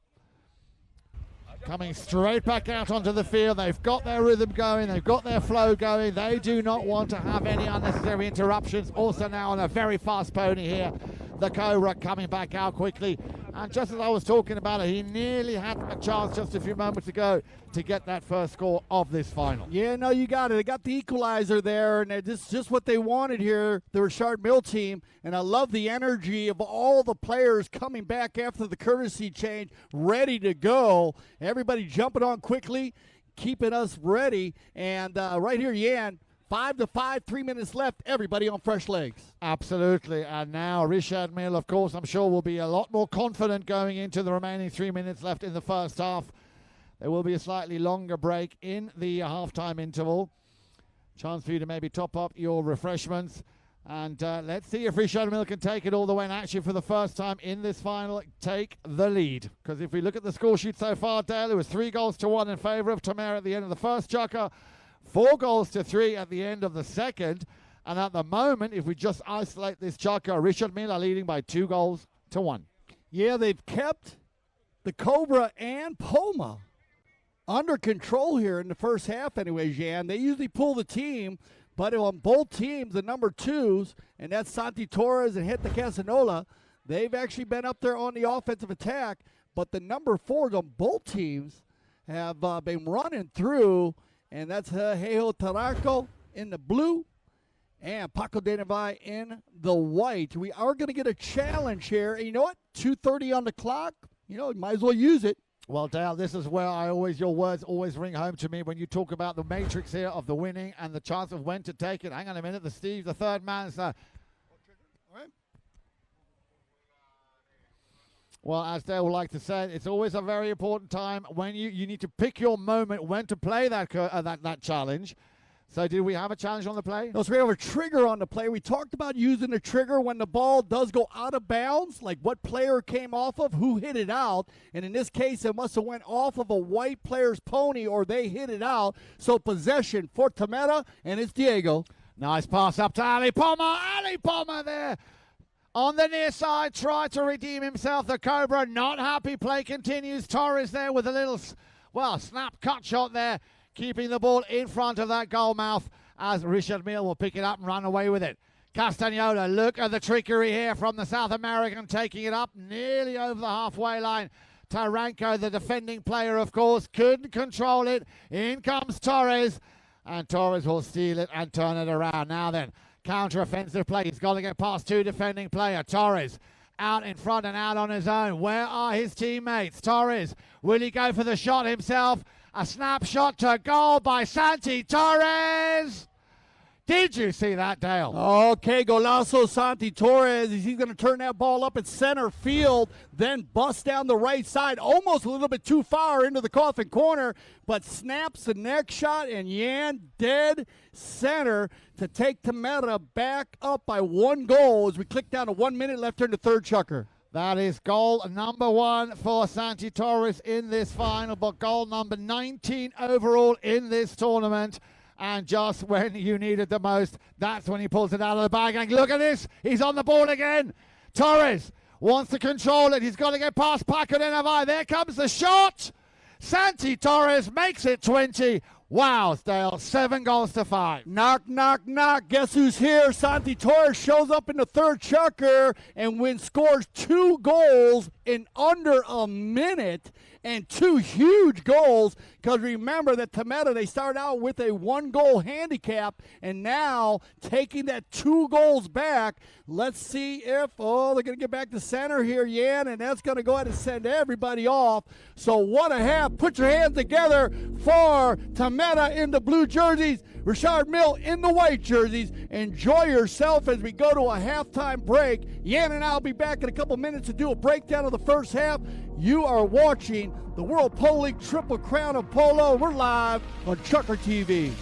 coming straight back out onto the field. They've got their rhythm going. They've got their flow going. They do not want to have any unnecessary interruptions. Also now on a very fast pony here, the Cobra coming back out quickly. And just as I was talking about it, he nearly had a chance just a few moments ago to get that first score of this final. Yeah, no, you got it. They got the equalizer there, and it's just what they wanted here, the Richard Mille team. And I love the energy of all the players coming back after the courtesy change, ready to go. Everybody jumping on quickly, keeping us ready. And right here, Yan, 5-5, 3 minutes left. Everybody on fresh legs. Absolutely. And now Richard Mille, of course, I'm sure will be a lot more confident going into the remaining 3 minutes left in the first half. There will be a slightly longer break in the halftime interval. Chance for you to maybe top up your refreshments. And let's see if Richard Mille can take it all the way and actually for the first time in this final take the lead. Because if we look at the score sheet so far, Dale, it was 3-1 in favour of Tamera at the end of the first chukker. 4-3 at the end of the second. And at the moment, if we just isolate this chukker, Richard Mille are leading by 2-1. Yeah, they've kept the Cobra and Poma under control here in the first half anyway, Jan. They usually pull the team, but on both teams, the number 2s, and that's Santi Torres and Heta Casanola, they've actually been up there on the offensive attack, but the number 4s on both teams have been running through, and that's Hejo Taranco in the blue and Paco de Navai in the white. We are going to get a challenge here. And you know what? 2:30 on the clock. You know, might as well use it. Well, Dale, this is where your words always ring home to me when you talk about the matrix here of the winning and the chance of when to take it. Hang on a minute. The third man is... All right. Well, as Dale would like to say, it's always a very important time when you need to pick your moment when to play that challenge. So did we have a challenge on the play? No, so we have a trigger on the play. We talked about using the trigger when the ball does go out of bounds, like what player came off of, who hit it out. And in this case, it must have went off of a white player's pony or they hit it out. So possession for Tamera, and it's Diego. Nice pass up to Ali Palmer. Ali Palmer there on the near side, tried to redeem himself. The Cobra not happy. Play continues. Torres there with a little, snap cut shot there, keeping the ball in front of that goal mouth as Richard Mille will pick it up and run away with it. Castagnola, look at the trickery here from the South American, taking it up nearly over the halfway line. Taranco, the defending player, of course, couldn't control it. In comes Torres, and Torres will steal it and turn it around. Now then, counter-offensive play. He's got to get past 2 defending player. Torres out in front and out on his own. Where are his teammates? Torres, will he go for the shot himself? A snapshot to goal by Santi Torres. Did you see that, Dale? Okay, Golazo Santi Torres, he's going to turn that ball up at center field, then bust down the right side, almost a little bit too far into the coffin corner, but snaps the next shot, and Yan dead center to take Tamera back up by 1 goal as we click down to 1 minute left here in the third, Chucker. That is goal number 1 for Santi Torres in this final, but goal number 19 overall in this tournament. And just when you need it the most, that's when he pulls it out of the bag. And look at this, he's on the ball again. Torres wants to control it. He's got to get past Paco de Navarre. There comes the shot. Santi Torres makes it 20. Wow, Dale, 7 goals to 5. Knock, knock, knock. Guess who's here? Santi Torres shows up in the third, Chucker, and scores 2 goals in under a minute, and 2 huge goals, because remember that Tamera, they started out with a 1-goal handicap, and now taking that 2 goals back. Let's see if, they're going to get back to center here, Yan, and that's going to go ahead and send everybody off. So what a half. Put your hands together for Tamera in the blue jerseys, Richard Mille in the white jerseys. Enjoy yourself as we go to a halftime break. Yan and I will be back in a couple minutes to do a breakdown of the first half. You are watching the World Polo League Triple Crown of Polo. We're live on ChukkerTV.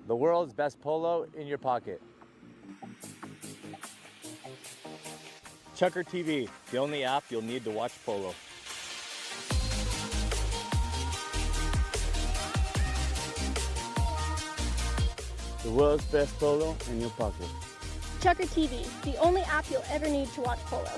The world's best polo in your pocket. ChukkerTV, the only app you'll need to watch polo. The world's best polo in your pocket. ChukkerTV, the only app you'll ever need to watch polo.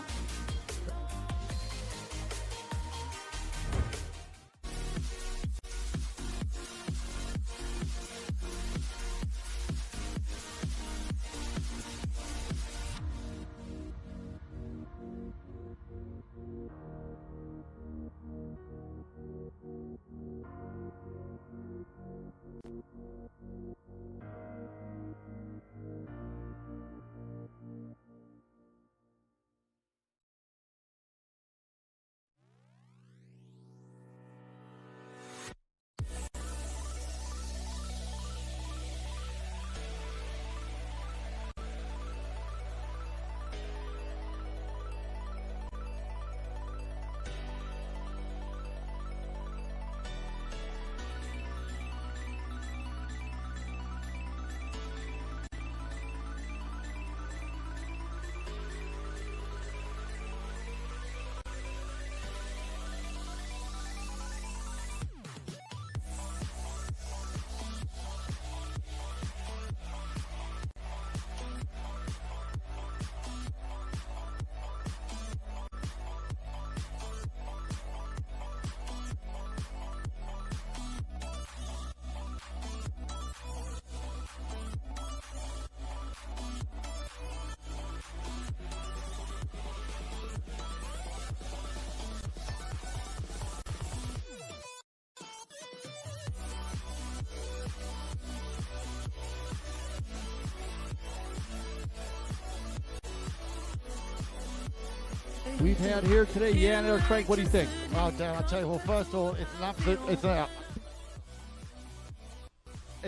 We've had here today, Jan and Frank. What do you think? Well, Dan, I'll tell you, well, first of all, it's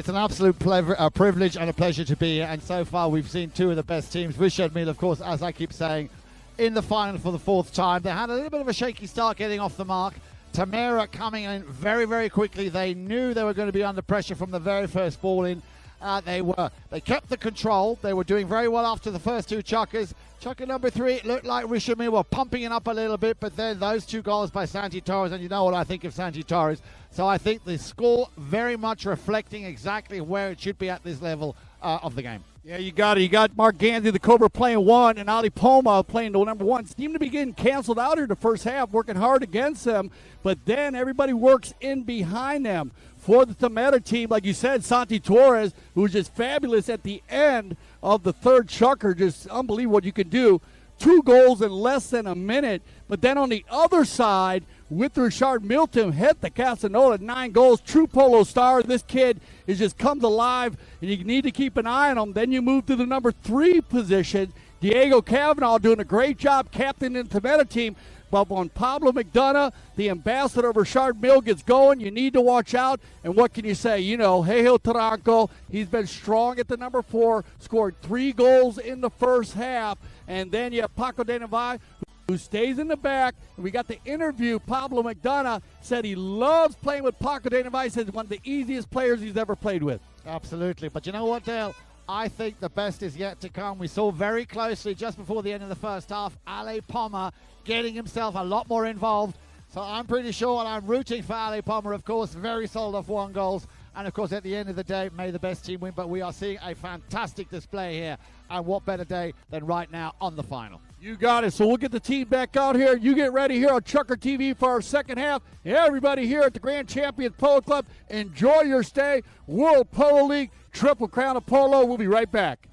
an absolute privilege and a pleasure to be here. And so far, we've seen two of the best teams. With Mille, of course, as I keep saying, in the final for the fourth time. They had a little bit of a shaky start getting off the mark. Tamera coming in very, very quickly. They knew they were going to be under pressure from the very first ball in. They kept the control. They were doing very well after the first two chukkers. Chukker number 3, it looked like Mille were pumping it up a little bit, but then those two goals by Santi Torres, and you know what I think of Santi Torres. So I think the score very much reflecting exactly where it should be at this level of the game. Yeah, you got it. You got Mark Ganzi, the Cobra, playing 1, and Ali Poma playing the number 1. Seemed to be getting canceled out here the first half, working hard against them, but then everybody works in behind them. For the Tamera team, like you said, Santi Torres, who was just fabulous at the end of the third chukker, just unbelievable what you can do. 2 goals in less than a minute. But then on the other side, with Richard Milton, hit the Casanova, 9 goals, true polo star. This kid is just comes alive, and you need to keep an eye on him. Then you move to the number 3 position. Diego Cavanaugh doing a great job captaining the Tamera team. But when Pablo McDonough, the ambassador of Richard Mille, gets going, you need to watch out. And what can you say? You know, Hejo Taranco, he's been strong at the number 4, scored 3 goals in the first half. And then you have Paco de Navai, who stays in the back. And we got the interview. Pablo McDonough said he loves playing with Paco de Navai. He says he's one of the easiest players he's ever played with. Absolutely. But you know what, Dale? I think the best is yet to come. We saw very closely just before the end of the first half, Ale Poma getting himself a lot more involved. So I'm pretty sure, and I'm rooting for Ale Poma, of course, very solid off 1 goals. And, of course, at the end of the day, may the best team win. But we are seeing a fantastic display here. And what better day than right now on the final. You got it. So we'll get the team back out here. You get ready here on ChukkerTV for our second half. Everybody here at the Grand Champions Polo Club, enjoy your stay. World Polo League, Triple Crown of Polo. We'll be right back.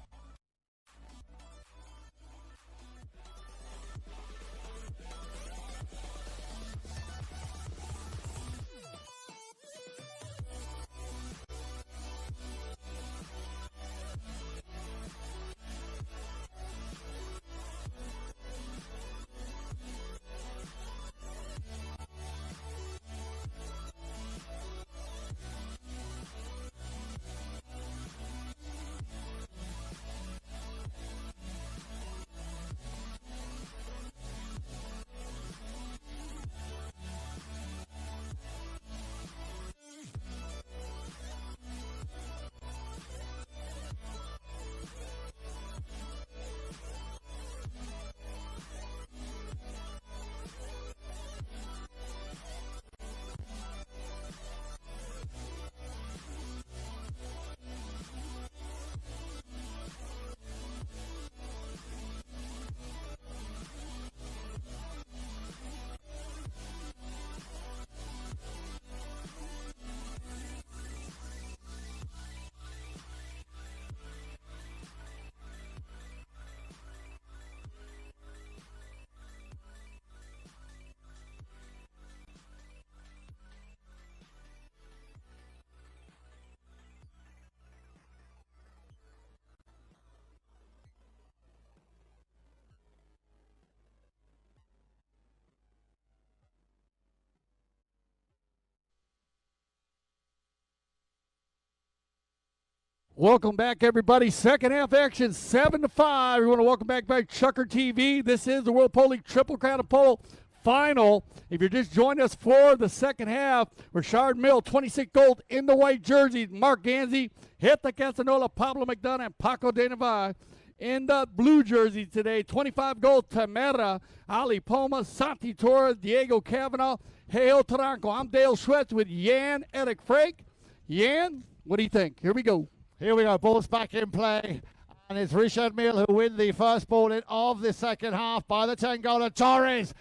Welcome back, everybody. Second half action, 7-5. We want to welcome back ChukkerTV. This is the World Polo League Triple Crown of Polo final. If you're just joining us for the second half, Richard Mille, 26 gold in the white jerseys. Mark Ganzi, Heta Castañola, Pablo McDonough, and Paco de Navarre in the blue jersey today. 25 gold, Tamera, Ali Poma, Santi Torres, Diego Cavanaugh, Heo Taranco. I'm Dale Schwetz with Jan Eric Frank. Jan, what do you think? Here we go. Here we go, ball's back in play. And it's Richard Mille who wins the first ball in of the second half by the 10-goaler. Torres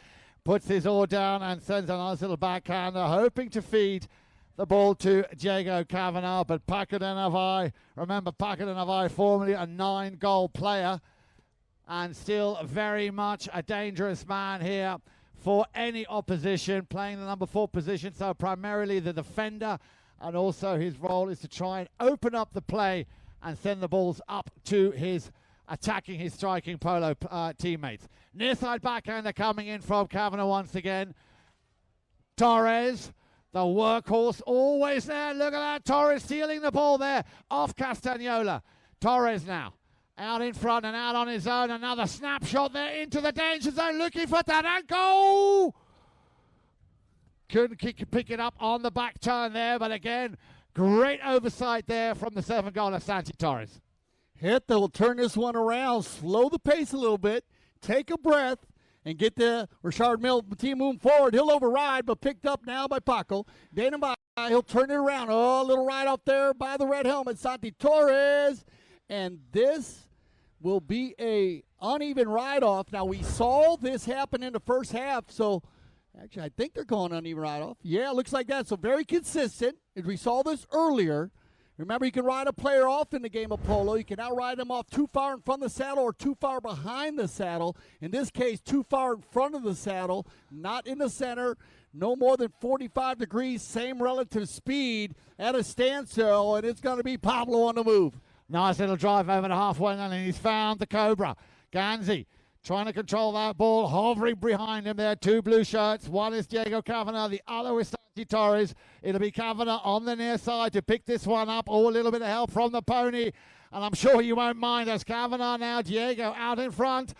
puts his oar down and sends a nice little backhander, hoping to feed the ball to Diego Cavanaugh. But Paco de Navarre, remember Paco de Navarre, formerly a 9-goal player, and still very much a dangerous man here for any opposition, playing the number 4 position, so primarily the defender. And also his role is to try and open up the play and send the balls up to his attacking, his striking Polo teammates. Near side backhander coming in from Cavanaugh once again. Torres, the workhorse, always there. Look at that. Torres stealing the ball there off Castañola. Torres now out in front and out on his own. Another snapshot there into the danger zone, looking for Taranco. Couldn't pick it up on the back turn there, but again, great oversight there from the 7-goaler, Santi Torres. Heta will turn this one around, slow the pace a little bit, take a breath, and get the Richard Mille team moving forward. He'll override, but picked up now by Paco. He'll turn it around. Oh, a little ride up there by the red helmet, Santi Torres. And this will be a uneven ride-off. Now, we saw this happen in the first half, so actually, I think they're calling uneven ride-off. Yeah, it looks like that. So very consistent. As we saw this earlier. Remember, you can ride a player off in the game of polo. You can now ride them off too far in front of the saddle or too far behind the saddle. In this case, too far in front of the saddle, not in the center, no more than 45 degrees, same relative speed at a standstill, and it's going to be Pablo on the move. Nice little drive over the halfway line, and he's found the Cobra. Ganzi trying to control that ball, hovering behind him there. 2 blue shirts. One is Diego Cavanaugh. The other is Santi Torres. It'll be Cavanaugh on the near side to pick this one up. Oh, a little bit of help from the pony. And I'm sure you won't mind as Cavanaugh now. Diego out in front.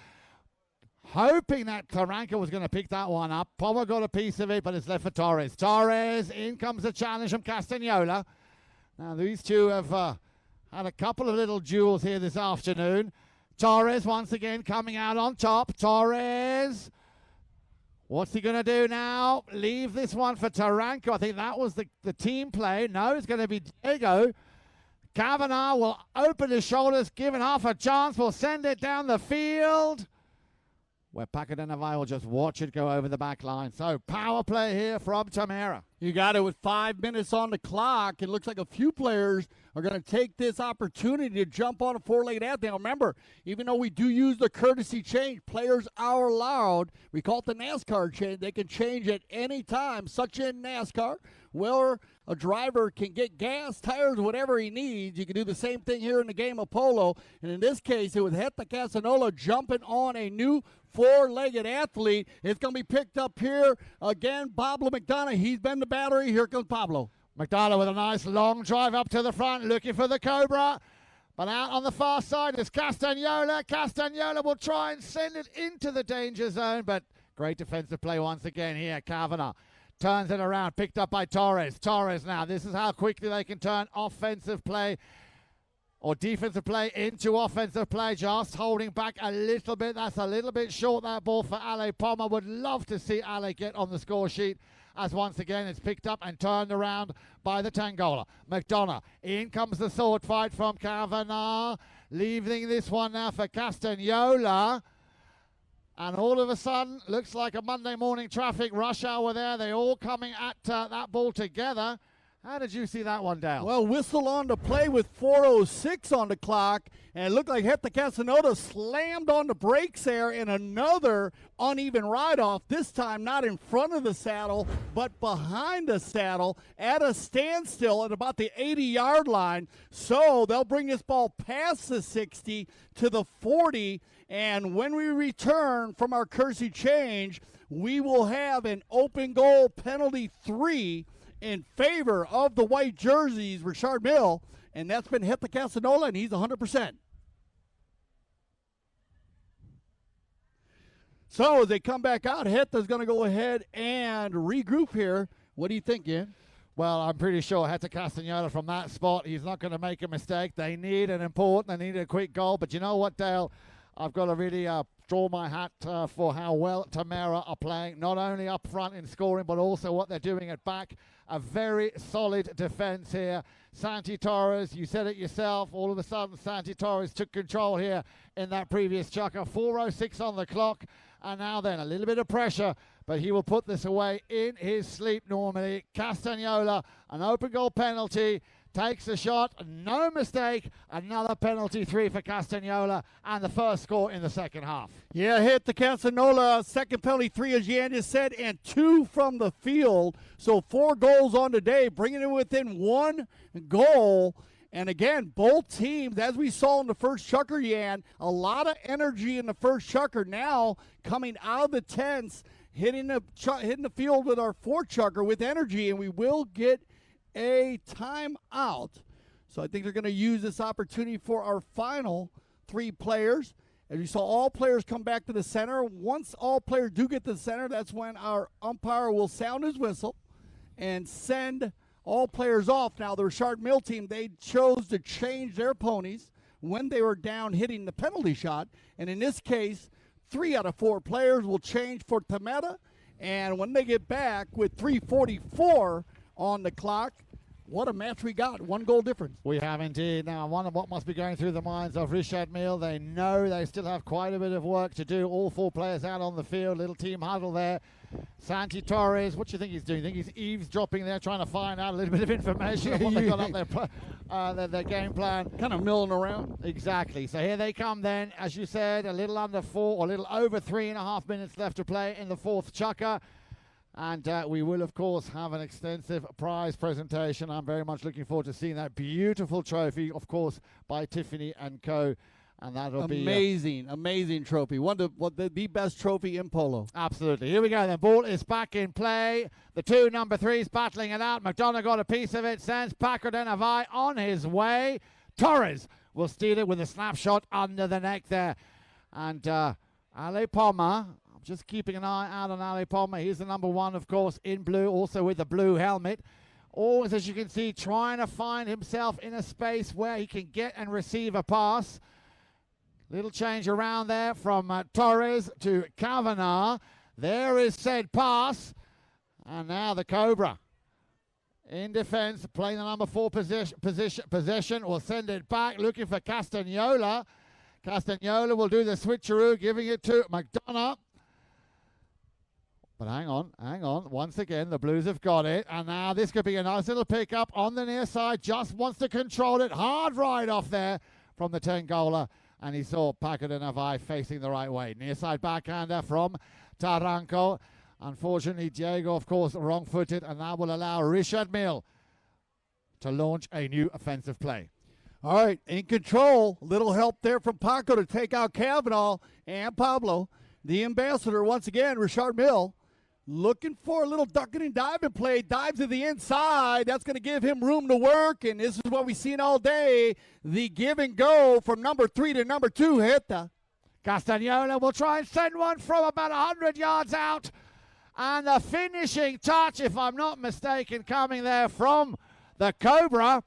Hoping that Taranco was going to pick that one up. Poma got a piece of it, but it's left for Torres. Torres, in comes the challenge from Castañola. Now, these two have had a couple of little duels here this afternoon. Torres once again coming out on top. Torres, what's he going to do now? Leave this one for Taranco. I think that was the team play. No, it's going to be Diego. Cavanaugh will open his shoulders, giving half a chance. Will send it down the field, where Paco de Navarre will just watch it go over the back line. So power play here from Tamera. You got it with 5 minutes on the clock. It looks like a few players are going to take this opportunity to jump on a 4-legged anthem. Now remember, even though we do use the courtesy change, players are allowed. We call it the NASCAR change. They can change at any time, such in NASCAR, where a driver can get gas, tires, whatever he needs. You can do the same thing here in the game of polo. And in this case, it was Heta Castañola jumping on a new 4-legged athlete. It's going to be picked up here again. Pablo McDonough, he's been the battery. Here comes Pablo. McDonough with a nice long drive up to the front, looking for the Cobra. But out on the far side is Castañola. Castañola will try and send it into the danger zone, but great defensive play once again here. Cavanaugh turns it around, picked up by Torres. Torres now, this is how quickly they can turn offensive play or defensive play into offensive play, just holding back a little bit. That's a little bit short, that ball for Ale Poma. Would love to see Ale get on the score sheet, as once again it's picked up and turned around by the 10-goaler. McDonough, in comes the sword fight from Cavanaugh, leaving this one now for Castañola. And all of a sudden, looks like a Monday morning traffic rush hour there. They're all coming at that ball together. How did you see that one, Dale? Well, whistle on the play with 4:06 on the clock, and it looked like Heta Castañola slammed on the brakes there in another uneven ride-off, this time not in front of the saddle, but behind the saddle at a standstill at about the 80-yard line. So they'll bring this ball past the 60 to the 40, and when we return from our courtesy change, we will have an open goal penalty 3 in favor of the white jerseys, Richard Mille, and that's been hit the Castagnolo, and he's 100%. So as they come back out, Heta's going to go ahead and regroup here. What do you think, Ian? Well, I'm pretty sure Heta Castagnolo from that spot, he's not going to make a mistake. They need a quick goal. But you know what, Dale? I've got to really draw my hat for how well Tamera are playing, not only up front in scoring, but also what they're doing at back. A very solid defense here. Santi Torres, you said it yourself, all of a sudden Santi Torres took control here in that previous chukker. 4:06 on the clock. And now then, a little bit of pressure, but he will put this away in his sleep normally. Castagnolo, an open goal penalty, takes the shot, no mistake. Another penalty 3 for Castagnolo, and the first score in the second half. Yeah, hit the Castagnolo, second penalty 3, as Jan just said, and 2 from the field. So 4 goals on today, bringing it within 1 goal. And again, both teams, as we saw in the first chukker, Jan, a lot of energy in the first chukker. Now coming out of the tents, hitting the field with our fourth chukker with energy, and we will get a timeout. So I think they're going to use this opportunity for our final 3 players. As you saw, all players come back to the center. Once all players do get to the center, that's when our umpire will sound his whistle and send all players off. Now, the Richard Mille team, they chose to change their ponies when they were down hitting the penalty shot. And in this case, 3 out of 4 players will change for Tamera. And when they get back with 3:44 on the clock, what a match we got. 1 goal difference. We have indeed. Now, I wonder what must be going through the minds of Richard Mille. They know they still have quite a bit of work to do. All 4 players out on the field. Little team huddle there. Santi Torres, what do you think he's doing? Think he's eavesdropping there, trying to find out a little bit of information on what they've got up their game plan. Kind of milling around. Exactly. So here they come then. As you said, a little under 4, or a little over 3.5 minutes left to play in the fourth chukker. And we will, of course, have an extensive prize presentation. I'm very much looking forward to seeing that beautiful trophy, of course, by Tiffany & Co. And that'll be amazing trophy. The best trophy in polo. Absolutely. Here we go. The ball is back in play. The 2 number 3s battling it out. McDonough got a piece of it. Sends Paco de Navai on his way. Torres will steal it with a snapshot under the neck there. And Ale Palmer, I'm just keeping an eye out on Ale Palmer. He's the number 1, of course, in blue, also with the blue helmet. Always, as you can see, trying to find himself in a space where he can get and receive a pass. Little change around there from Torres to Kavanagh. There is said pass. And now the Cobra in defense, playing the number 4 possession. Will send it back, looking for Castagnolo. Castagnolo will do the switcheroo, giving it to McDonough. But hang on. Once again, the Blues have got it. And now this could be a nice little pickup on the near side. Just wants to control it. Hard ride off there from the 10-goaler. And he saw Paco de Navai facing the right way. Near side backhander from Taranco. Unfortunately, Diego, of course, wrong-footed. And that will allow Richard Mille to launch a new offensive play. All right, in control. Little help there from Paco to take out Kavanagh and Pablo. The ambassador, once again, Richard Mille, looking for a little ducking and diving play. Dives to the inside. That's going to give him room to work, and this is what we've seen all day. The give and go from number 3 to number 2. Heta. Castagnolo will try and send one from about 100 yards out. And the finishing touch, if I'm not mistaken, coming there from the Cobra.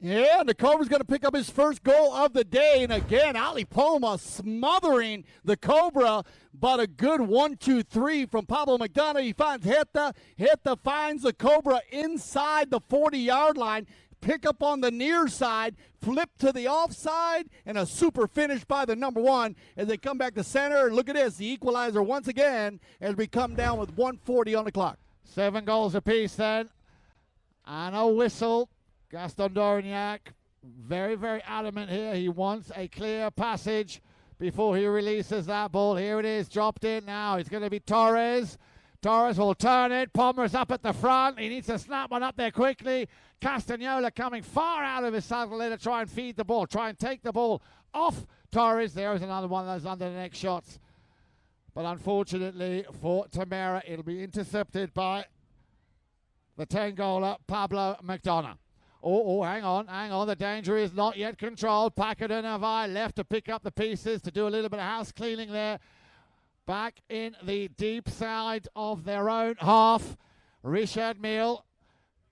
Yeah, the Cobra's going to pick up his first goal of the day. And again, Ali Poma smothering the Cobra. But a good 1-2-3 from Pablo McDonough. He finds Heta. Heta finds the Cobra inside the 40-yard line. Pick up on the near side. Flip to the offside. And a super finish by the number 1 as they come back to center. And look at this, the equalizer once again as we come down with 1:40 on the clock. 7 goals apiece then. And a whistle. Gaston Dorignac, very, very adamant here. He wants a clear passage before he releases that ball. Here it is, dropped in now. It's going to be Torres. Torres will turn it. Palmer's up at the front. He needs to snap one up there quickly. Castagnolo coming far out of his saddle there to try and feed the ball, try and take the ball off Torres. There is another one of those under the neck shots. But unfortunately for Tamera, it'll be intercepted by the 10-goaler, Pablo McDonough. Oh, hang on. The danger is not yet controlled. Packard and Navi left to pick up the pieces, to do a little bit of house cleaning there. Back in the deep side of their own half. Richard Mille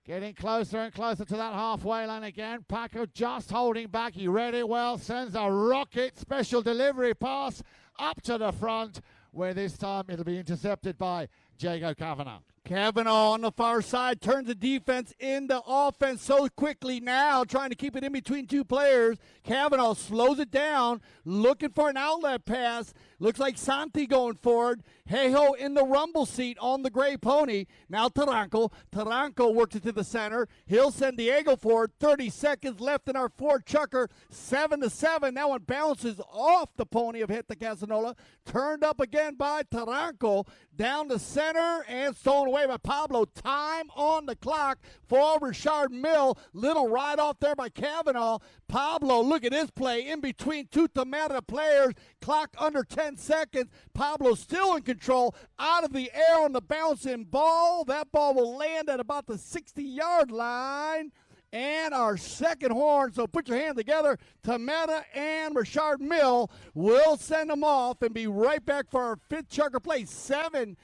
getting closer and closer to that halfway line again. Packard just holding back. He read it well. Sends a rocket special delivery pass up to the front, where this time it'll be intercepted by Jago Kavanagh. Kavanaugh on the far side turns the defense into offense so quickly now, trying to keep it in between two players. Kavanaugh slows it down, looking for an outlet pass. Looks like Santi going forward. Hejo in the rumble seat on the gray pony. Now Taranco. Taranco works it to the center. He'll send Diego forward. 30 seconds left in our Ford Chukker. 7-7. That one bounces off the pony of Hit the Casanova. Turned up again by Taranco. Down the center and stolen away by Pablo. Time on the clock for Richard Mille. Little ride off there by Kavanaugh. Pablo, look at his play in between two Tamera players. Clock under 10 seconds. Pablo still in control. Out of the air on the bouncing ball. That ball will land at about the 60-yard line. And our second horn, so put your hands together. Tamera and Richard Mille will send them off and be right back for our fifth Chukker play. 7-7.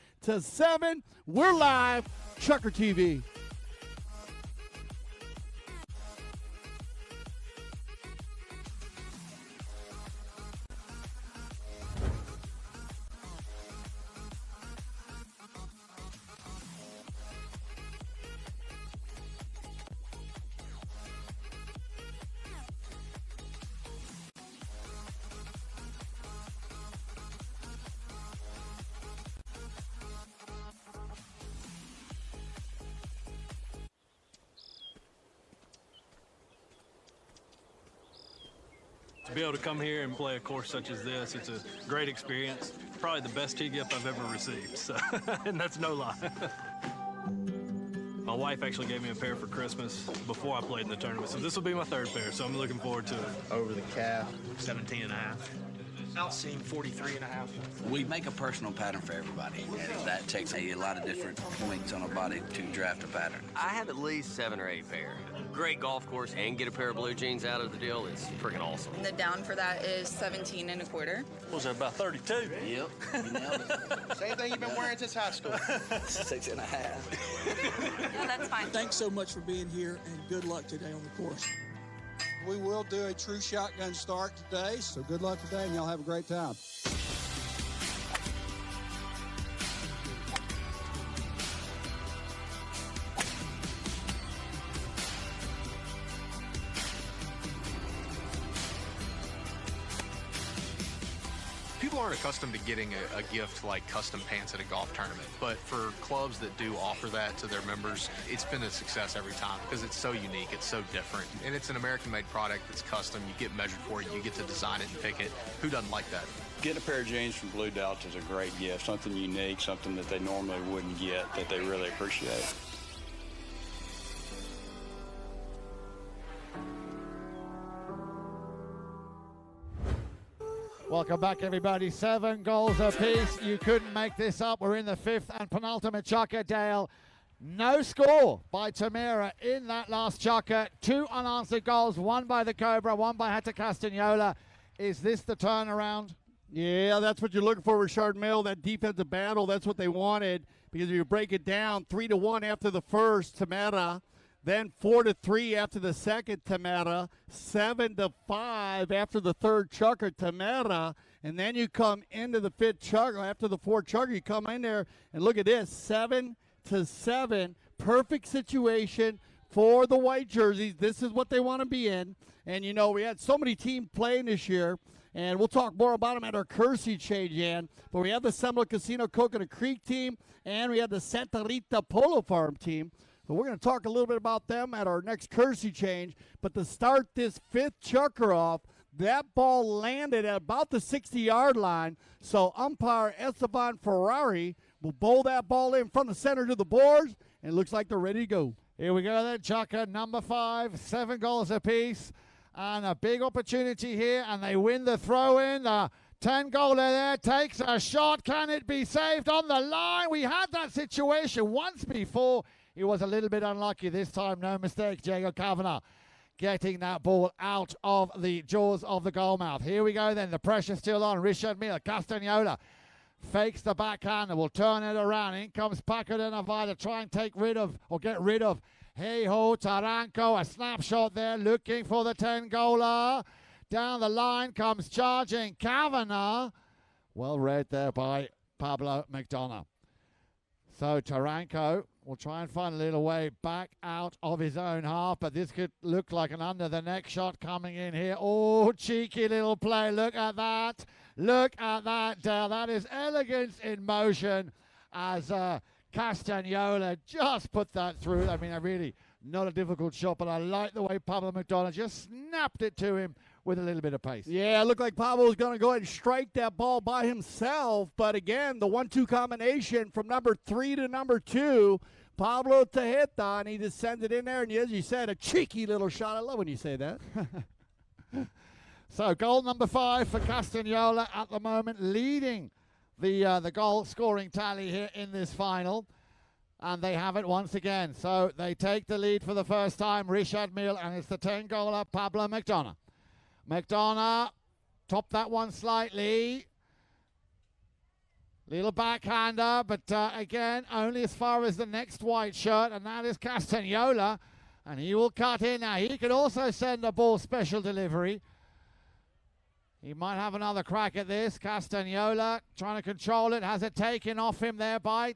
We're live, ChukkerTV. To be able to come here and play a course such as this, it's a great experience. Probably the best tee gift I've ever received, so, and that's no lie. My wife actually gave me a pair for Christmas before I played in the tournament, so this will be my third pair, so I'm looking forward to it. Over the calf, 17 and a half. Outseam 43 and a half. We make a personal pattern for everybody, and that takes a lot of different points on a body to draft a pattern. I have at least 7 or 8 pair. Great golf course, and get a pair of blue jeans out of the deal is freaking awesome. The down for that is 17 1/4. Was that about 32? Yep, you nailed it. Same thing you've been wearing since high school. 6 and a half. No, that's fine. Thanks so much for being here, and good luck today on the course. We will do a true shotgun start today, so good luck today, and y'all have a great time. People aren't accustomed to getting a gift like custom pants at a golf tournament, but for clubs that do offer that to their members, it's been a success every time because it's so unique, it's so different, and it's an American-made product that's custom. You get measured for it, you get to design it and pick it. Who doesn't like that? Getting a pair of jeans from Blue Delta is a great gift, something unique, something that they normally wouldn't get that they really appreciate. Welcome back, everybody. 7 goals apiece. You couldn't make this up. We're in the 5th and penultimate Chukker, Dale. No score by Tamera in that last Chukker. 2 unanswered goals, 1 by the Cobra, 1 by Heta Castagnola. Is this the turnaround? Yeah, that's what you're looking for, Richard Mille. That defensive battle, that's what they wanted. Because if you break it down, 3-1 after the first, Tamera. Then 4-3 after the second, Tamera. 7-5 after the third Chukker, Tamera. And then you come into the 5th Chukker. After the 4th Chukker, you come in there and look at this. 7-7. Perfect situation for the white jerseys. This is what they want to be in. And, you know, we had so many teams playing this year. And we'll talk more about them at our currency change, Jan. But we have the Semla Casino Coconut Creek team. And we have the Santa Rita Polo Farm team. But we're going to talk a little bit about them at our next currency change. But to start this 5th Chukker off, that ball landed at about the 60-yard line. So umpire Esteban Ferrari will bowl that ball in from the center to the boards. And it looks like they're ready to go. Here we go then, Chukker, number 5, 7 goals apiece. And a big opportunity here. And they win the throw-in. 10-goaler there takes a shot. Can it be saved on the line? We had that situation once before. He was a little bit unlucky this time, no mistake. Diego Kavanagh getting that ball out of the jaws of the goal mouth. Here we go then. The pressure still on. Richard Mille, Castagnola fakes the backhand and will turn it around. In comes Paco de Navarra to try and get rid of Hey-ho, Taranco. A snapshot there looking for the 10-goaler. Down the line comes charging Kavanagh. Well read there by Pablo McDonough. So Taranco will try and find a little way back out of his own half, but this could look like an under-the-neck shot coming in here. Oh, cheeky little play. Look at that. Look at that, Dale. That is elegance in motion as Castagnola just put that through. I mean, really not a difficult shot, but I like the way Pablo McDonough just snapped it to him with a little bit of pace. Yeah, it looked like Pablo was going to go ahead and strike that ball by himself. But again, the 1-2 combination from number 3 to number 2, Pablo to hit on. He just sends it in there. And as you said, a cheeky little shot. I love when you say that. So goal number 5 for Castagnola at the moment, leading the goal scoring tally here in this final. And they have it once again. So they take the lead for the first time, Richard Mille, and it's the 10-goaler, Pablo McDonough. McDonough topped that one slightly. Little backhander, but again, only as far as the next white shirt, and that is Castagnola. And he will cut in now. He could also send a ball special delivery. He might have another crack at this. Castagnola trying to control it. Has it taken off him there by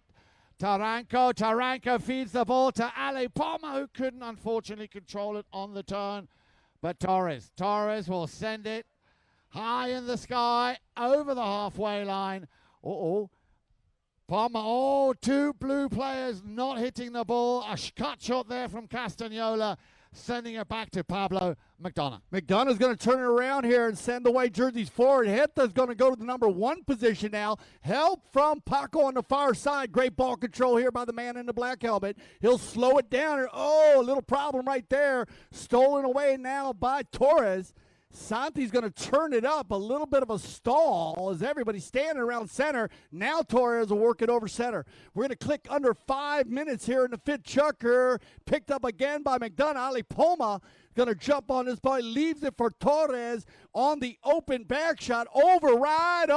Taranco. Taranco feeds the ball to Ale Palma, who couldn't unfortunately control it on the turn. But Torres will send it high in the sky over the halfway line. Palma, two blue players not hitting the ball. A cut shot there from Castagnola, sending it back to Pablo McDonough. McDonough's going to turn it around here and send the white jerseys forward. Heta's going to go to the number 1 position now. Help from Paco on the far side. Great ball control here by the man in the black helmet. He'll slow it down. Oh, a little problem right there. Stolen away now by Torres. Santi's going to turn it up. A little bit of a stall as everybody's standing around center. Now Torres will work it over center. We're going to click under 5 minutes here in the fifth chukker. Picked up again by McDonough. Ali Poma going to jump on this ball. Leaves it for Torres on the open back shot. Override.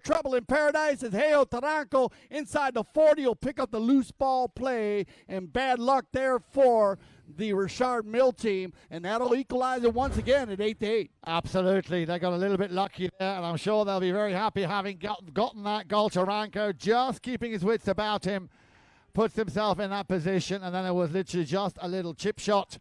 Trouble in paradise as Heo Taranco inside the 40 will pick up the loose ball play. And bad luck there for the Richard Mille team, and that'll equalize it once again at 8-8. Absolutely. They got a little bit lucky there, and I'm sure they'll be very happy having gotten that goal. Taranco just keeping his wits about him, puts himself in that position, and then it was literally just a little chip shot.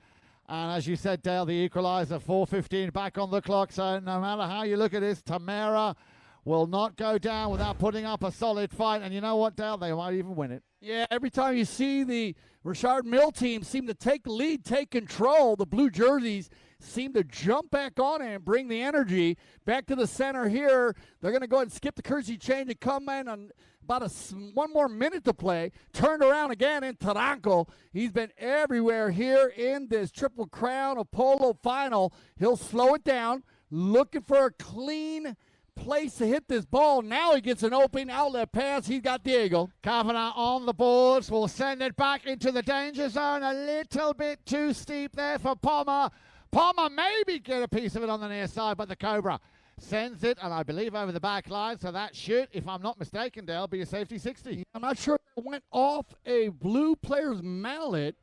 And as you said, Dale, the equalizer, 4:15 back on the clock. So no matter how you look at this, Tamera will not go down without putting up a solid fight. And you know what, Dale? They might even win it. Yeah, every time you see the Richard Mille team seem to take the lead, take control, the blue jerseys seem to jump back on it and bring the energy back to the center here. They're going to go ahead and skip the courtesy change and come in on about one more minute to play. Turned around again in Taranco. He's been everywhere here in this Triple Crown of Polo final. He'll slow it down, looking for a clean place to hit this ball. Now he gets an open outlet pass. He's got Diego. Kavanagh on the boards will send it back into the danger zone. A little bit too steep there for Palma. Palma maybe get a piece of it on the near side, but the Cobra sends it, and I believe over the back line. So that should, if I'm not mistaken, Dale, be a safety 60. I'm not sure if it went off a blue player's mallet.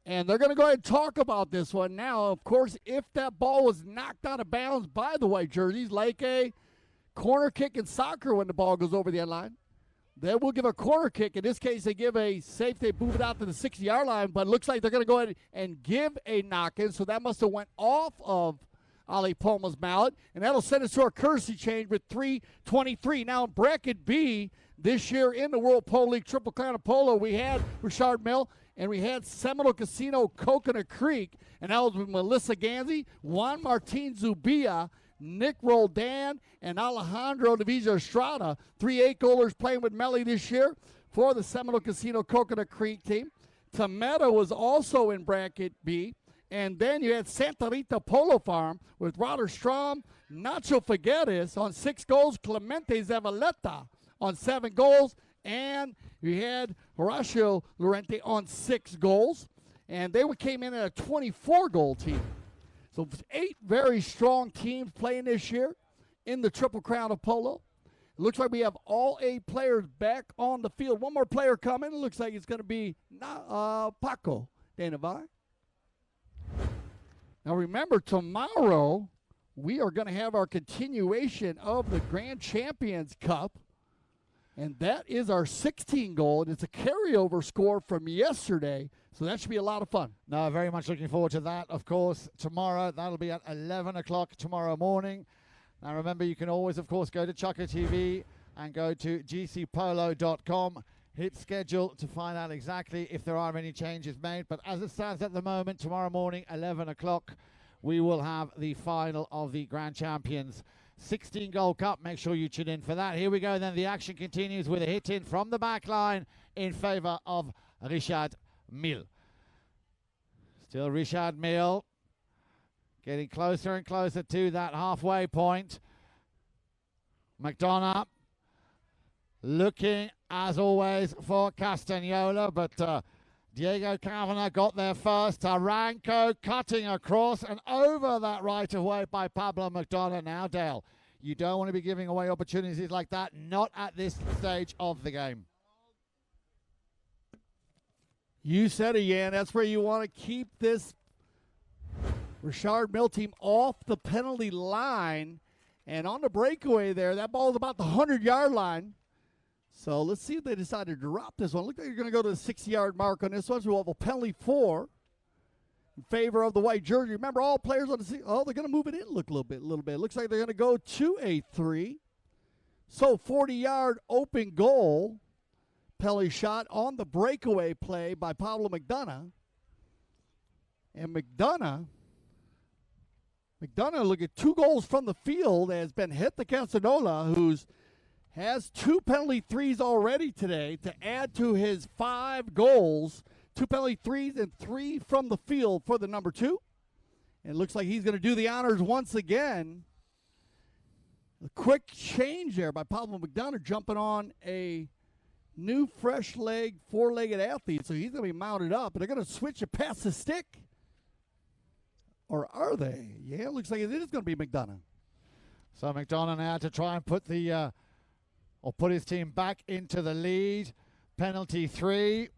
And they're going to go ahead and talk about this one now. Of course, if that ball was knocked out of bounds by the white jerseys, like a corner kick in soccer when the ball goes over the end line, they will give a corner kick. In this case, they give a safe. They move it out to the 60-yard line, but it looks like they're going to go ahead and give a knock-in. So that must have went off of Ali Palma's mallet, and that'll send us to our courtesy change with 3:23. Now in bracket B this year in the World Polo League Triple Crown of Polo, we had Richard Mille, and we had Seminole Casino Coconut Creek, and that was with Melissa Ganzi, Juan Martin Zubia, Nick Roldan, and Alejandro Davija Estrada. 3 8-goalers playing with Melle this year for the Seminole Casino Coconut Creek team. Tamera was also in bracket B. And then you had Santa Rita Polo Farm with Roder Strom, Nacho Figueres on 6 goals, Clemente Zavaleta on 7 goals, and you had Horacio Lorente on 6 goals, and they came in at a 24-goal team. So 8 very strong teams playing this year in the Triple Crown of Polo. It looks like we have all 8 players back on the field. One more player coming. It looks like it's going to be Paco Denavai. Now remember, tomorrow we are going to have our continuation of the Grand Champions Cup, and that is our 16 goal, and it's a carryover score from yesterday, so that should be a lot of fun. No, very much looking forward to that, of course, tomorrow. That'll be at 11 o'clock tomorrow morning. Now remember, you can always, of course, go to ChukkerTV and go to gcpolo.com. Hit schedule to find out exactly if there are any changes made. But as it stands at the moment, tomorrow morning, 11 o'clock, we will have the final of the Grand Champions 16-goal cup. Make sure you tune in for that. Here we go then. The action continues with a hit in from the back line in favor of Richard Mille. Still Richard Mille getting closer and closer to that halfway point. McDonough looking, as always, for Castagnola, but Diego Kavanagh got there first. Taranco cutting across and over that right-of-way by Pablo McDonough. Now, Dale, you don't want to be giving away opportunities like that, not at this stage of the game. You said it, Jan. That's where you want to keep this Richard Mille team off the penalty line. And on the breakaway there, that ball is about the 100-yard line. So let's see if they decide to drop this one. Look like you're going to go to the 60-yard mark on this one. So we'll have a penalty 4 in favor of the white jersey. Remember, all players on the they're going to move it in a little bit. Looks like they're going to go to a 3. So 40-yard open goal. Penalty shot on the breakaway play by Pablo McDonough. And McDonough, look at 2 goals from the field, has been hit the Castagnola, who's has 2 penalty 3s already today to add to his 5 goals. 2 penalty 3s and 3 from the field for the number 2. And it looks like he's going to do the honors once again. A quick change there by Pablo McDonough, jumping on a new fresh leg, 4-legged athlete. So he's going to be mounted up. And they're going to switch it past the stick. Or are they? Yeah, it looks like it is going to be McDonough. So McDonough now to try and put the put his team back into the lead. Penalty 3.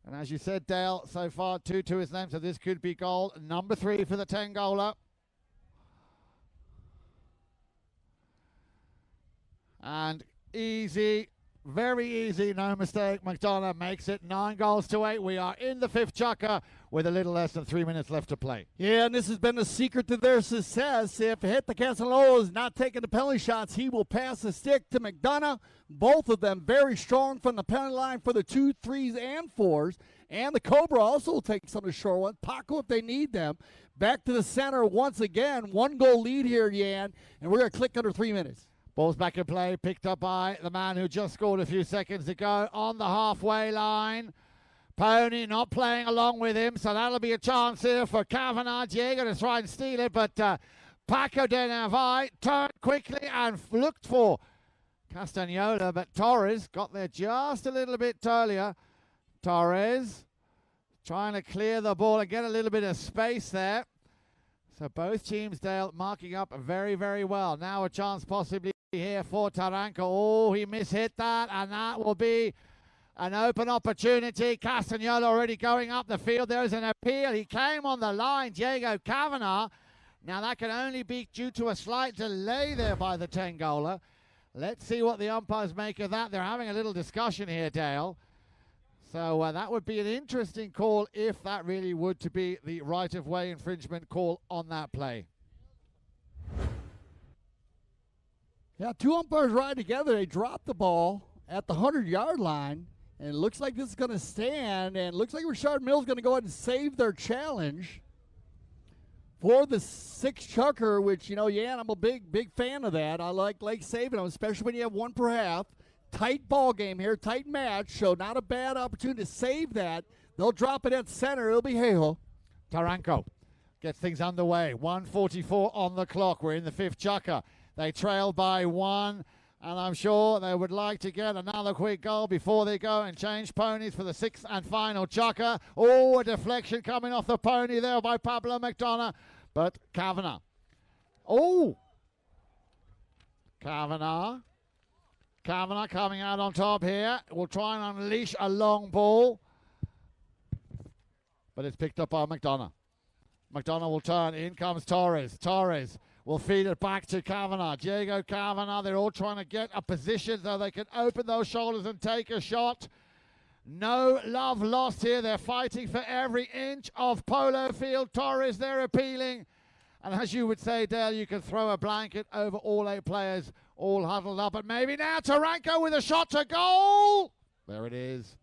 And as you said, Dale, so far 2 to his name, so this could be goal number 3 for the 10-goaler. And easy, very easy, no mistake. McDonough makes it 9 goals to 8. We are in the 5th chukker with a little less than 3 minutes left to play. Yeah, and this has been the secret to their success. If Hit the Casanova is not taking the penalty shots, he will pass the stick to McDonough. Both of them very strong from the penalty line for the 2, 3s, and 4s. And the Cobra also will take some of the short ones. Paco, if they need them. Back to the center once again. 1-goal lead here, Jan, and we're going to click under 3 minutes. Ball's back in play, picked up by the man who just scored a few seconds ago on the halfway line. Pony not playing along with him, so that'll be a chance here for Kavanagh. Diego to try and steal it, but Paco de Navai turned quickly and looked for Castagnola, but Torres got there just a little bit earlier. Torres trying to clear the ball and get a little bit of space there. So both teams, Dale, marking up very, very well. Now a chance possibly here for Taranco. Oh, he mishit that, and that will be an open opportunity. Castagnola already going up the field. There's an appeal. He came on the line, Diego Kavanagh. Now that can only be due to a slight delay there by the 10-goaler. Let's see what the umpires make of that. They're having a little discussion here, Dale. So that would be an interesting call if that really would to be the right-of-way infringement call on that play. Yeah, 2 umpires ride together. They drop the ball at the 100-yard line, and it looks like this is going to stand, and it looks like Richard Mille's going to go ahead and save their challenge for the 6 chukker, which, you know, yeah, I'm a big fan of that. I like saving them, especially when you have 1 per half. Tight ball game here, tight match, so not a bad opportunity to save that. They'll drop it at center. It'll be hey-ho. Taranco gets things underway. 1:44 on the clock. We're in the 5th chukker. They trail by 1. And I'm sure they would like to get another quick goal before they go and change ponies for the sixth and final chukker. Oh, a deflection coming off the pony there by Pablo McDonough. But Kavanagh. Oh! Kavanagh coming out on top here. Will try and unleash a long ball. But it's picked up by McDonough. McDonough will turn. In comes Torres. Torres will feed it back to Kavanagh. Diego Kavanagh. They're all trying to get a position so they can open those shoulders and take a shot. No love lost here. They're fighting for every inch of Polo field. Torres, they're appealing. And as you would say, Dale, you can throw a blanket over all 8 players, all huddled up. But maybe now Taranko with a shot to goal. There it is.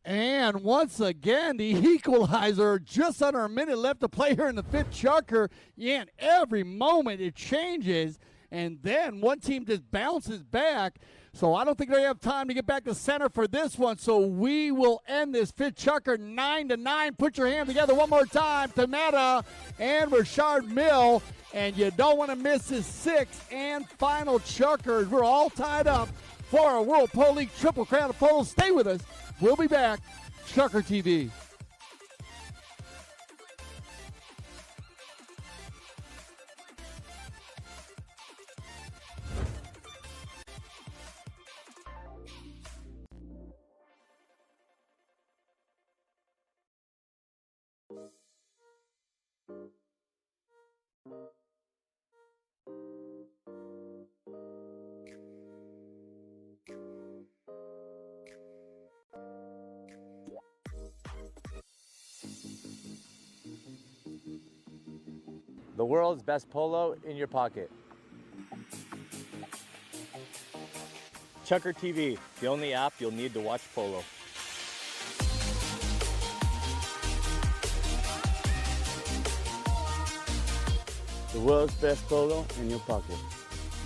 And once again, the equalizer, just under a minute left to play here in the 5th chukker. Yeah, and every moment it changes, and then one team just bounces back. So I don't think they have time to get back to center for this one. So we will end this 5th chukker 9-9. Put your hand together one more time. Tamera and Richard Mille. And you don't want to miss this 6th and final chukker. We're all tied up for our World Polo League Triple Crown of Polo. Stay with us. We'll be back. ChukkerTV. The world's best polo in your pocket. ChukkerTV, the only app you'll need to watch polo. The world's best polo in your pocket.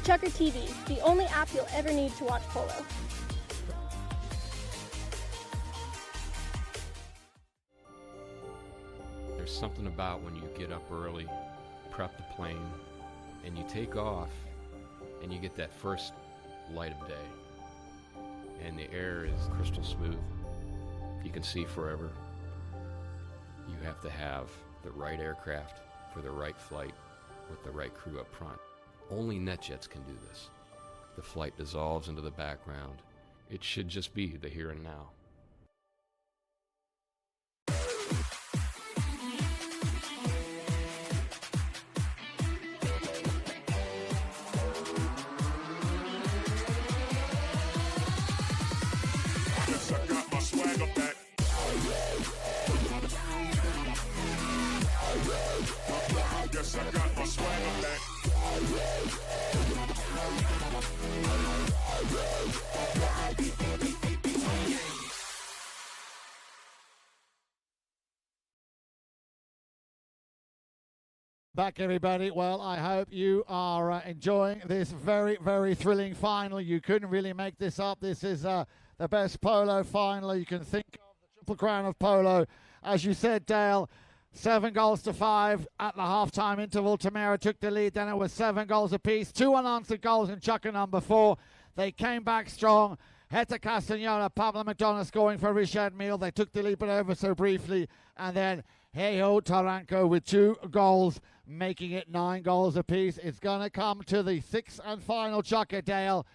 ChukkerTV, the only app you'll ever need to watch polo. There's something about when you get up early, prep the plane, and you take off, and you get that first light of day. And the air is crystal smooth. You can see forever. You have to have the right aircraft for the right flight with the right crew up front. Only NetJets can do this. The flight dissolves into the background. It should just be the here and now. Yes, I got my swagger back. Back, everybody. Well, I hope you are enjoying this very, very thrilling final. You couldn't really make this up. This is the best polo final you can think of, the Triple Crown of Polo. As you said, Dale, 7-5 at the halftime interval. Tamera took the lead. Then it was 7 goals apiece. 2 unanswered goals in chukker number 4. They came back strong. Hector Castagnola, Pablo McDonough scoring for Richard Mille. They took the lead, but ever so briefly. And then Heyo Taranko with 2 goals, making it 9 goals apiece. It's going to come to the 6th and final chukker, Dale.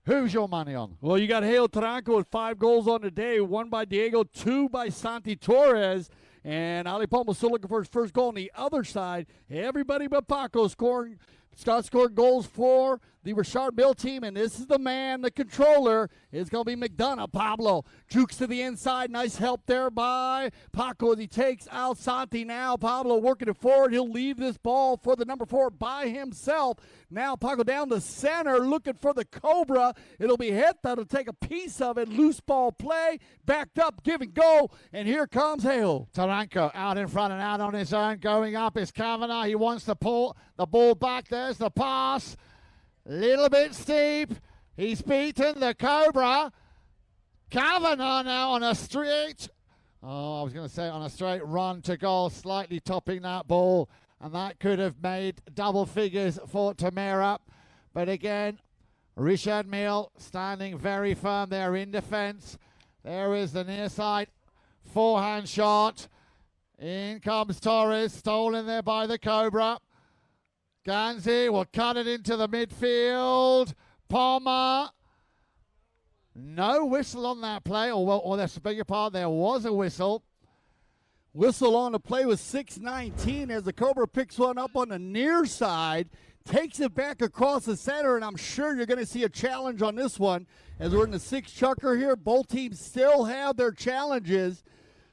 Who's your money on? Well, you got Heyo Taranko with 5 goals on the day. 1 by Diego, 2 by Santi Torres. And Ali Palma still looking for his first goal on the other side. Everybody but Paco scoring. Scott scored goals for the Richard Mille team, and this is the man, the controller. It's going to be McDonough. Pablo jukes to the inside. Nice help there by Paco as he takes out Santi now. Pablo working it forward. He'll leave this ball for the number 4 by himself. Now Paco down the center looking for the Cobra. It'll be Heta to take a piece of it. Loose ball play. Backed up, give and go. And here comes Hale. Taranko out in front and out on his own. Going up is Kavanagh. He wants to pull the ball back. There's the pass. Little bit steep. He's beaten the Cobra. Kavanagh now on a straight, on a straight run to goal, slightly topping that ball. And that could have made double figures for Tamera. But again, Richard Mille standing very firm there in defense. There is the near side forehand shot. In comes Torres, stolen there by the Cobra. Ganzi will cut it into the midfield. Palmer. No whistle on that play, or that's a bigger part, there was a whistle. Whistle on the play with 6:19 as the Cobra picks one up on the near side, takes it back across the center, and I'm sure you're going to see a challenge on this one. As we're in the 6 chukker here, both teams still have their challenges,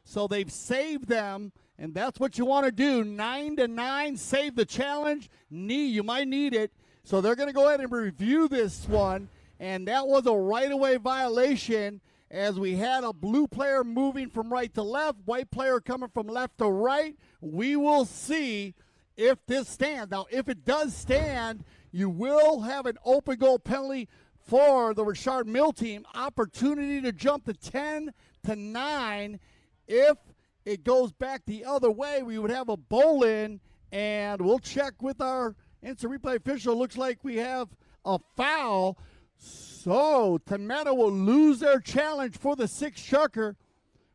so they've saved them, and that's what you want to do. 9-9, save the challenge. You might need it, so they're going to go ahead and review this one, and that was a right-of-way violation as we had a blue player moving from right to left, white player coming from left to right. We will see if this stands. Now, if it does stand, you will have an open goal penalty for the Richard Mille team. Opportunity to jump to 10-9. If it goes back the other way, we would have a bowl in, and we'll check with our instant replay official. Looks like we have a foul. So Tamera will lose their challenge for the 6 chukker.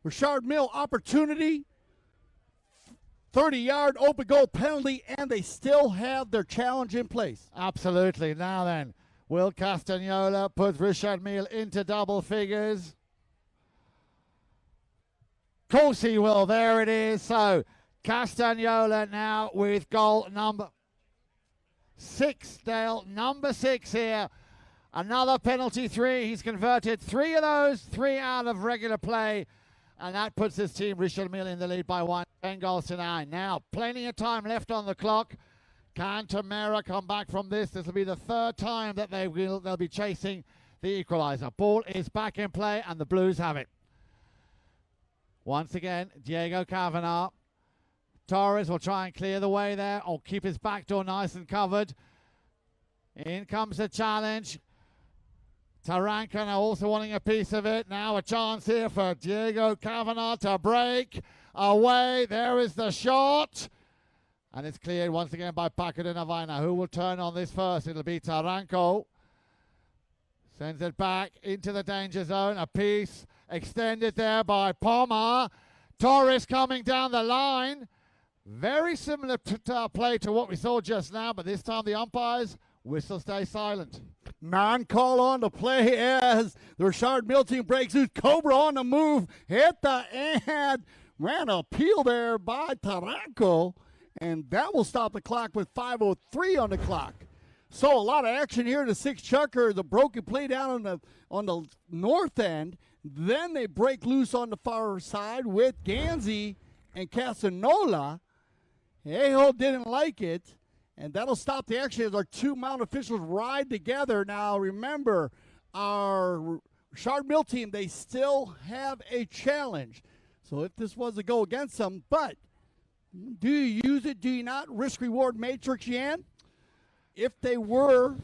Richard Mille opportunity, 30-yard open goal penalty, and they still have their challenge in place. Absolutely. Now then, will Castagnola put Richard Mille into double figures? Of course he will. There it is. So Castagnola now with goal number 6, Dale. Number 6 here. Another penalty 3. He's converted 3 of those, 3 out of regular play. And that puts his team, Richard Mille, in the lead by 1, 10-9. Now, plenty of time left on the clock. Can Tamera come back from this? This will be the 3rd time that they'll be chasing the equalizer. Ball is back in play, and the Blues have it. Once again, Diego Kavanagh. Torres will try and clear the way there, or keep his back door nice and covered. In comes the challenge. Taranka now also wanting a piece of it. Now a chance here for Diego Kavanagh to break away. There is the shot. And it's cleared once again by Paco de Navaina. Who will turn on this first? It'll be Taranko. Sends it back into the danger zone. A piece extended there by Palmer. Torres coming down the line. Very similar play to what we saw just now, but this time the umpires whistle stay silent. Non-call on the play as the Richard Mille team breaks loose. Cobra on the move. Hit the and ran a peel there by Taranko. And that will stop the clock with 5:03 on the clock. So a lot of action here in the 6 chukker. The broken play down on the north end. Then they break loose on the far side with Ganzi and Casanola. Aho didn't like it. And that'll stop the action as our 2 mount officials ride together. Now, remember, our Richard Mille team, they still have a challenge. So if this was a go against them, but do you use it? Do you not? Risk-reward matrix, Yan? If they were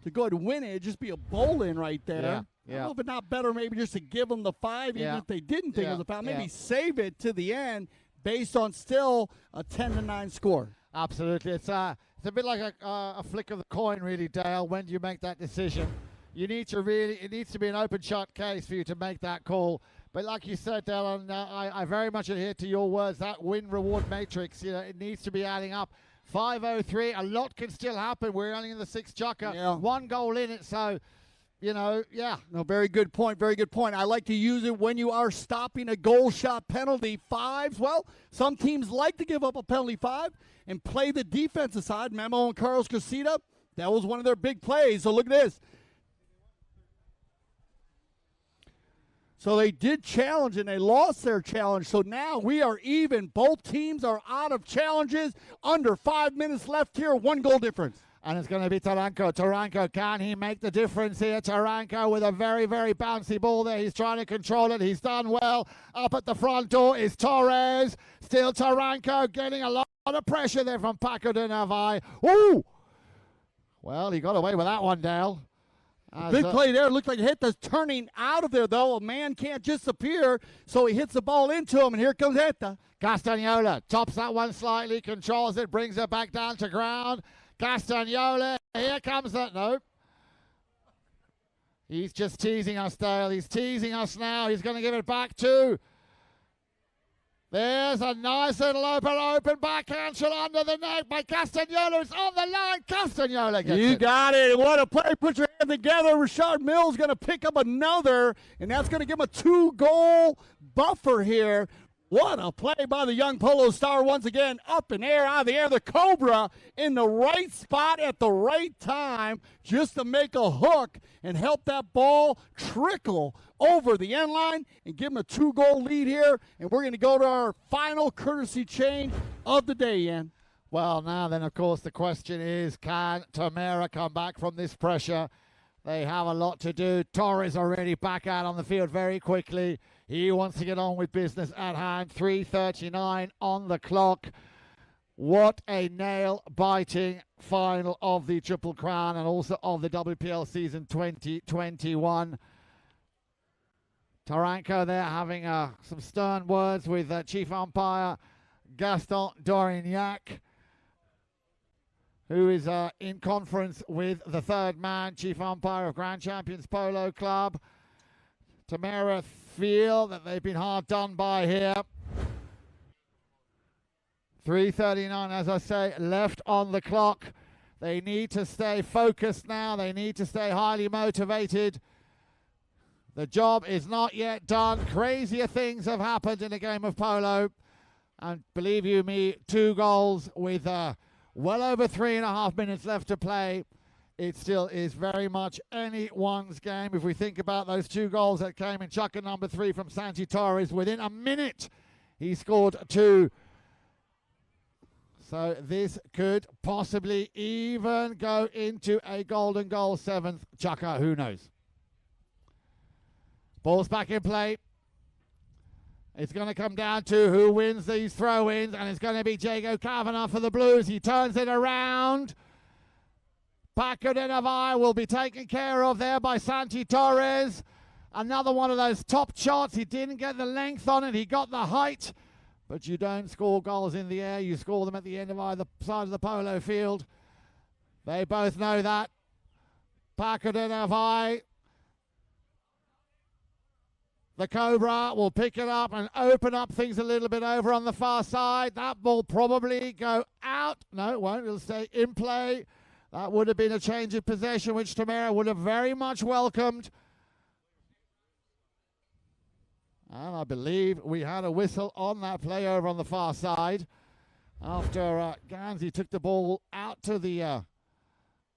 to go ahead and win it, it'd just be a bowl-in right there. Yeah. I don't know if it's not better maybe just to give them the 5, even if they didn't think it was a foul. Maybe save it to the end based on still a 10-9 score. Absolutely. It's a bit like a flick of the coin, really, Dale. When do you make that decision? You need to it needs to be an open shot case for you to make that call. But like you said, Dale, and I very much adhere to your words, that win-reward matrix, it needs to be adding up. 5:03, a lot can still happen. We're only in the 6 chukker. Yeah. 1 goal in it, so, No, very good point. Very good point. I like to use it when you are stopping a goal shot penalty. 5s, well, some teams like to give up a penalty 5 and play the defensive side. Memo and Carlos Casita, that was one of their big plays. So look at this. So they did challenge, and they lost their challenge. So now we are even. Both teams are out of challenges. Under 5 minutes left here, 1 goal difference. And it's going to be Taranko. Taranko, can he make the difference here? Taranko with a very, very bouncy ball there. He's trying to control it. He's done well. Up at the front door is Torres. Still Taranko getting a lot of pressure there from Paco de Navai. Ooh! Well, he got away with that one, Dale. Big play there. Looked like Heta's turning out of there, though. A man can't disappear, so he hits the ball into him, and here comes Heta. Castagnola tops that one slightly, controls it, brings it back down to ground. Castagnola, here comes that. No. He's just teasing us, Dale. He's teasing us now. He's going to give it back to. There's a nice little open backhand shot under the neck by Castagnola. It's on the line. Castagnola gets it. You got it. What a play. Put your hand together. Richard Mille's going to pick up another, and that's going to give him a 2-goal buffer here. What a play by the young Polo star once again. Up in air, out of the air. The Cobra in the right spot at the right time just to make a hook and help that ball trickle over the end line and give him a 2-goal lead here. And we're going to go to our final courtesy change of the day, Ian. Well, now then, of course, the question is, can Tamera come back from this pressure? They have a lot to do. Torres already back out on the field very quickly. He wants to get on with business at hand. 3:39 on the clock. What a nail-biting final of the Triple Crown and also of the WPL season 2021. Taranko there having some stern words with Chief Umpire Gaston Dorignac, who is in conference with the third man, Chief Umpire of Grand Champions Polo Club. Tamera feel that they've been hard done by here. 3:39, as I say, left on the clock. They need to stay focused now. They need to stay highly motivated. The job is not yet done. Crazier things have happened in a game of polo. And believe you me, 2 goals with well over 3.5 minutes left to play. It still is very much anyone's game. If we think about those 2 goals that came in chukker number 3 from Santi Torres, within a minute he scored 2. So this could possibly even go into a golden goal 7th chukker. Who knows? Ball's back in play. It's going to come down to who wins these throw-ins, and it's going to be Diego Kavanagh for the Blues. He turns it around. Paco de Navarre will be taken care of there by Santi Torres. Another one of those top shots. He didn't get the length on it. He got the height. But you don't score goals in the air. You score them at the end of either side of the polo field. They both know that. Paco de Navarre. The Cobra will pick it up and open up things a little bit over on the far side. That ball probably go out. No, it won't. It'll stay in play. That would have been a change of possession, which Tamera would have very much welcomed. And I believe we had a whistle on that play over on the far side. After Ganzi took the ball out to the...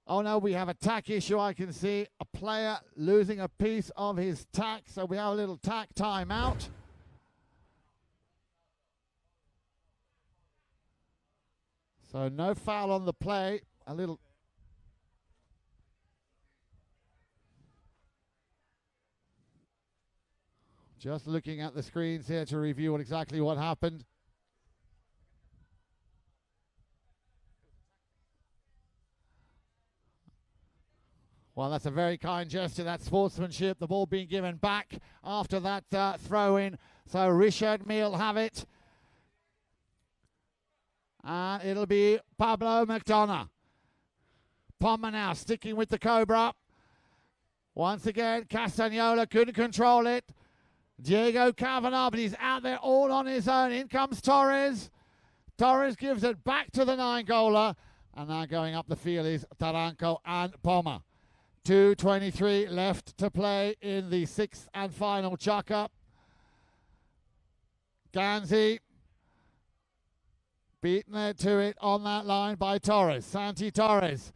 oh no, we have a tack issue. I can see a player losing a piece of his tack. So we have a little tack timeout. So no foul on the play. A little... Just looking at the screens here to review exactly what happened. Well, that's a very kind gesture, that sportsmanship. The ball being given back after that throw-in. So Richard Mille have it. And it'll be Pablo McDonough. Palmer now sticking with the Cobra. Once again, Castagnola couldn't control it. Diego Kavanagh, but he's out there all on his own. In comes Torres. Torres gives it back to the 9-goaler. And now going up the field is Taranko and Palmer. 2:23 left to play in the 6th and final chukker. Ganzi beaten to it on that line by Torres. Santi Torres.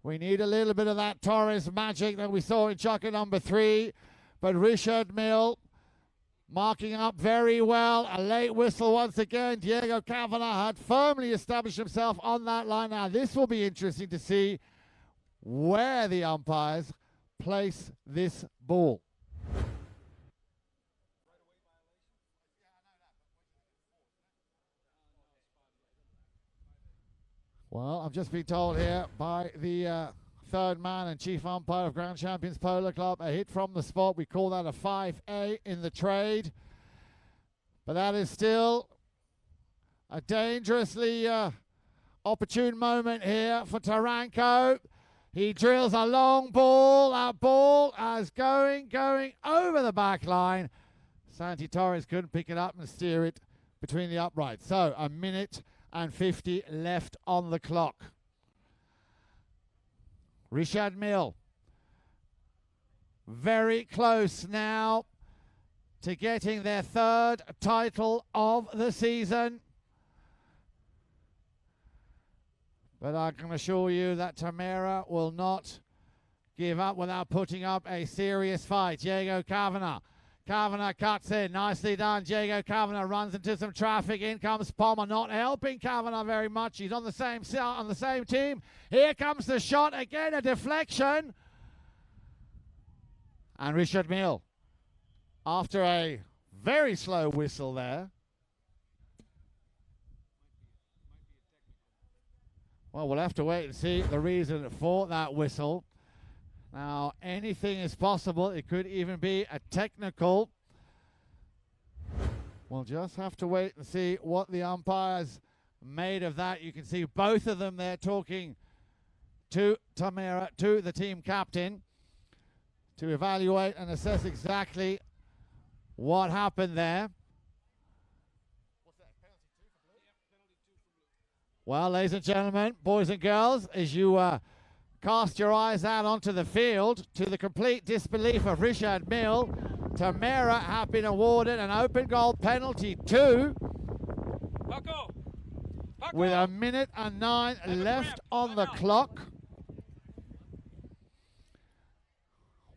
We need a little bit of that Torres magic that we saw in chukker number 3. But Richard Mille marking up very well. A late whistle once again. Diego Kavanagh had firmly established himself on that line. Now this will be interesting to see where the umpires place this ball. Well, I've just been told here by the third man and chief umpire of Grand Champions Polo Club, a hit from the spot. We call that a 5A in the trade. But that is still a dangerously opportune moment here for Taranko. He drills a long ball. That ball is going over the back line. Santi Torres couldn't pick it up and steer it between the uprights. So a minute and 50 left on the clock. Richard Mille very close now to getting their third title of the season. But I can assure you that Tamera will not give up without putting up a serious fight. Diego Kavanagh. Kavanagh cuts in. Nicely done. Diego Kavanagh runs into some traffic. In comes Palmer, not helping Kavanagh very much. He's on the same team. Here comes the shot. Again, a deflection. And Richard Mille, after a very slow whistle there. Well, we'll have to wait and see the reason for that whistle. Now, anything is possible. It could even be a technical. We'll just have to wait and see what the umpires made of that. You can see both of them there talking to Tamera, to the team captain, to evaluate and assess exactly what happened there. Well, ladies and gentlemen, boys and girls, as you cast your eyes out onto the field, to the complete disbelief of Richard Mille, Tamera have been awarded an open goal penalty too, with a minute and 9 left on the clock.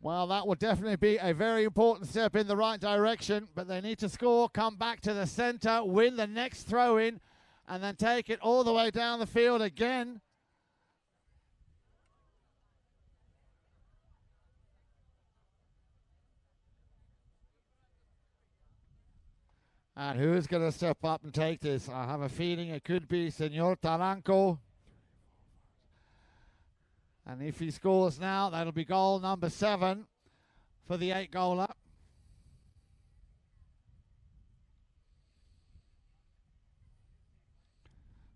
Well, that will definitely be a very important step in the right direction, but they need to score, come back to the center, win the next throw-in, and then take it all the way down the field again. And who's going to step up and take this? I have a feeling it could be Senor Taranco. And if he scores now, that'll be goal number 7 for the 8-goaler.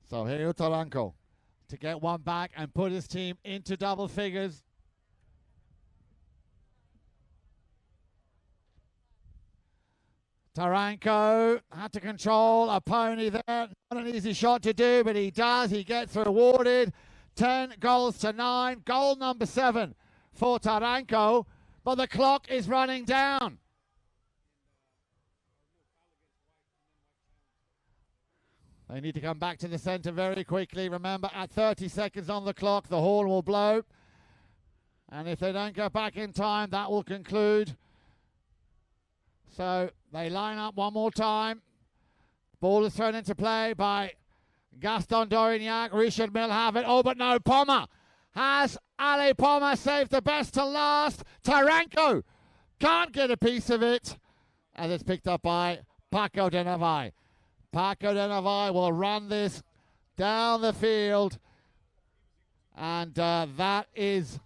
So here Taranco to get one back and put his team into double figures. Taranco had to control a pony there. Not an easy shot to do, but he does. He gets rewarded. 10 goals to 9. Goal number 7 for Taranco. But the clock is running down. They need to come back to the center very quickly. Remember, at 30 seconds on the clock, the horn will blow. And if they don't go back in time, that will conclude. So they line up one more time. Ball is thrown into play by Gaston Dorignac. Richard Mille have it. Oh, but no, Palmer. Has Ali Palmer saved the best to last? Taranco can't get a piece of it. And it's picked up by Paco de Navai. Paco de Navai will run this down the field. And that is,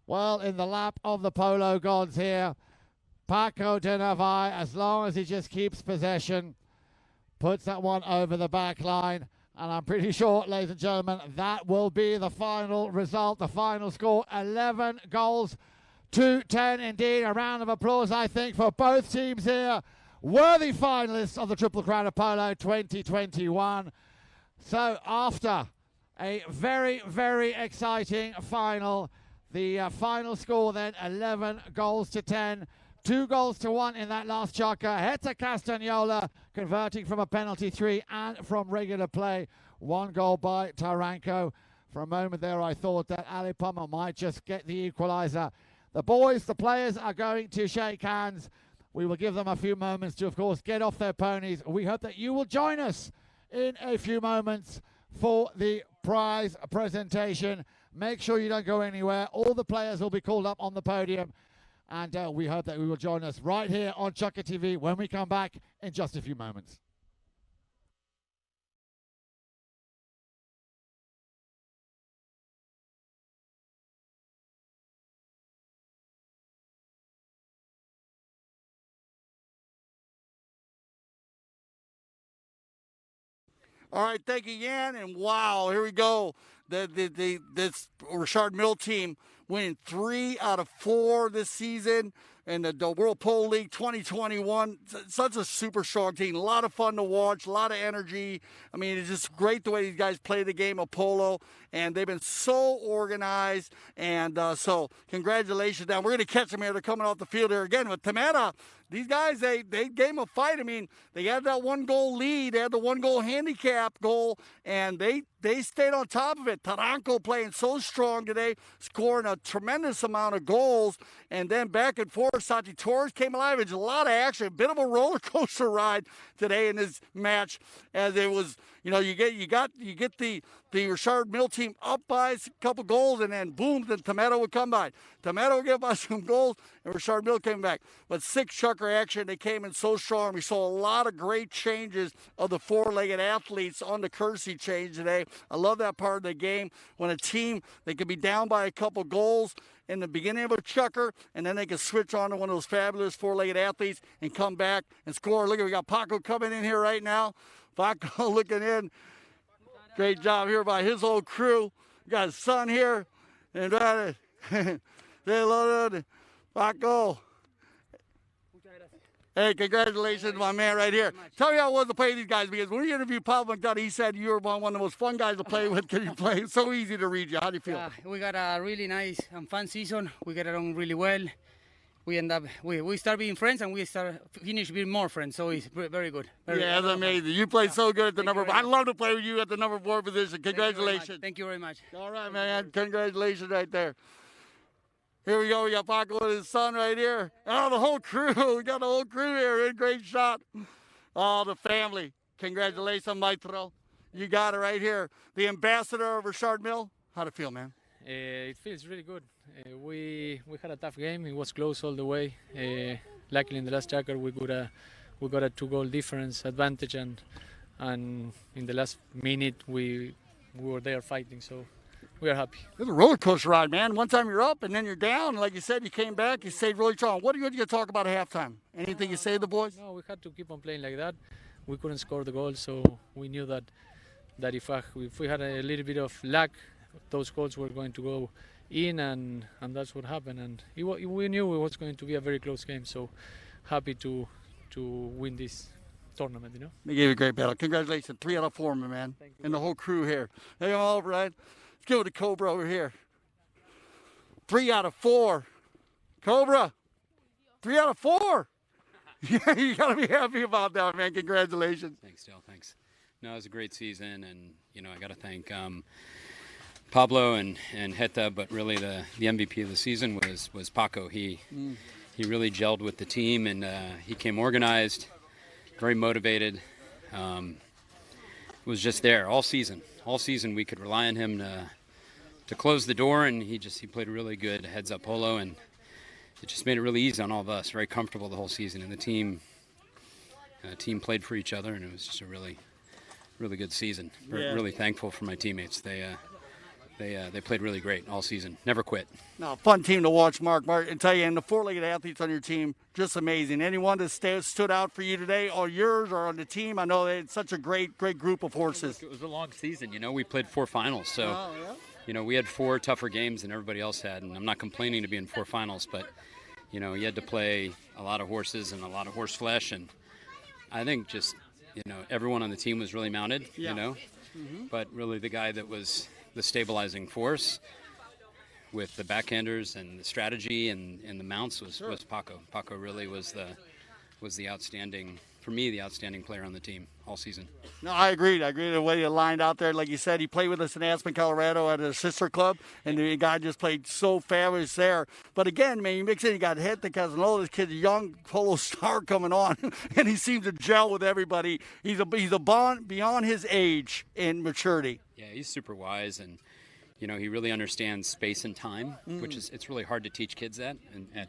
well, in the lap of the Polo gods here. Paco de Navai, as long as he just keeps possession, puts that one over the back line. And I'm pretty sure, ladies and gentlemen, that will be the final result, the final score. 11 goals to 10. Indeed, a round of applause, I think, for both teams here. Worthy finalists of the Triple Crown of Polo 2021. So after a very, very exciting final, the final score then, 11 goals to 10. 2 goals to 1 in that last chukker. Hector Castagnola converting from a penalty 3 and from regular play. 1 goal by Taranco. For a moment there, I thought that Ali Palmer might just get the equalizer. The boys, the players, are going to shake hands. We will give them a few moments to, of course, get off their ponies. We hope that you will join us in a few moments for the prize presentation. Make sure you don't go anywhere. All the players will be called up on the podium. And we hope that we will join us right here on ChukkerTV when we come back in just a few moments. All right, thank you, Yan. And wow, here we go. This Richard Mille team winning 3 out of 4 this season in the World Polo League 2021. Such a super strong team. A lot of fun to watch, a lot of energy. I mean, it's just great the way these guys play the game of polo, and they've been so organized. And so congratulations. Now, we're going to catch them here. They're coming off the field here again with Tamera. These guys, they gave them a fight. I mean, they had that 1-goal lead. They had the 1-goal handicap goal, and they stayed on top of it. Taranco playing so strong today, scoring a tremendous amount of goals, and then back and forth. Sati Torres came alive. It's a lot of action, a bit of a roller coaster ride today in this match, as it was. You know, you get the Richard Mille team up by a couple goals, and then boom, then Tamera would come by. Tamera would get by some goals, and Richard Mille came back. But 6 chucker action, they came in so strong. We saw a lot of great changes of the 4-legged athletes on the courtesy change today. I love that part of the game. When a team, they could be down by a couple goals in the beginning of a chucker, and then they can switch on to one of those fabulous 4-legged athletes and come back and score. Look, we got Paco coming in here right now. Paco looking in. Great job here by his whole crew. We got his son here. And say hello to Paco. Hey, congratulations, my man right here. Tell me how it was to play these guys, because when we interviewed Pablo McDonough, he said you were one of the most fun guys to play with. Can you play? It's so easy to read you. How do you feel? We got a really nice and fun season. We get along really well. We end up, we start being friends, and we finish being more friends. So it's very good. Yeah, that's amazing. You played so good at the number. I love to play with you at the number 4 position. Congratulations. Thank you very much. All right, man. Congratulations right there. Here we go. We got Paco and his son right here. Oh, the whole crew. We got the whole crew here. Great shot. Oh, the family. Congratulations, Maestro. You got it right here. The ambassador of Richard Mille. How'd it feel, man? It feels really good. We had a tough game. It was close all the way. Luckily, in the last chucker, we got a 2-goal difference advantage, and in the last minute, we were there fighting. So we are happy. It's a roller coaster ride, man. One time you're up, and then you're down. Like you said, you came back. You stayed really strong. What are you going to talk about at halftime? Anything you say to the boys? No, we had to keep on playing like that. We couldn't score the goal, so we knew that if we had a little bit of luck, those goals were going to go in, and that's what happened. And we knew it was going to be a very close game, so happy to win this tournament, you know. They gave you a great battle. Congratulations. 3 out of 4, my man. Thank you. And the whole crew here. Hey, all right. Let's go to Cobra over here. 3 out of 4. Cobra. 3 out of 4. Yeah, you got to be happy about that, man. Congratulations. Thanks, Dale. Thanks. No, it was a great season, and, you know, I got to thank Pablo and Heta, but really the MVP of the season was Paco. He really gelled with the team, and he came organized, very motivated. Was just there all season. All season we could rely on him to close the door, and he played really good heads-up polo, and it just made it really easy on all of us. Very comfortable the whole season, and the team played for each other, and it was just a really good season. Yeah. Really thankful for my teammates. They played really great all season. Never quit. No, fun team to watch, Mark. And tell you, and the 4-legged athletes on your team, just amazing. Anyone that stood out for you today, or yours, or on the team? I know it's such a great group of horses. It was a long season. You know, we played 4 finals, so yeah. You know, we had 4 tougher games than everybody else had, and I'm not complaining to be in 4 finals, but you know, you had to play a lot of horses and a lot of horse flesh, and I think just, you know, everyone on the team was really mounted. Yeah. You know, but really the guy that was the stabilizing force with the backhanders and the strategy and the mounts was Paco. Paco really was the outstanding, for me, the outstanding player on the team all season. No, I agree the way he lined out there. Like you said, he played with us in Aspen, Colorado at a sister club, and the guy just played so fabulous there. But again, man, you mix in, you got Heta Casanova, this kid's a young polo star coming on, and he seems to gel with everybody. He's a bond beyond his age and maturity. Yeah, he's super wise, and you know, he really understands space and time, which is, it's really hard to teach kids that, and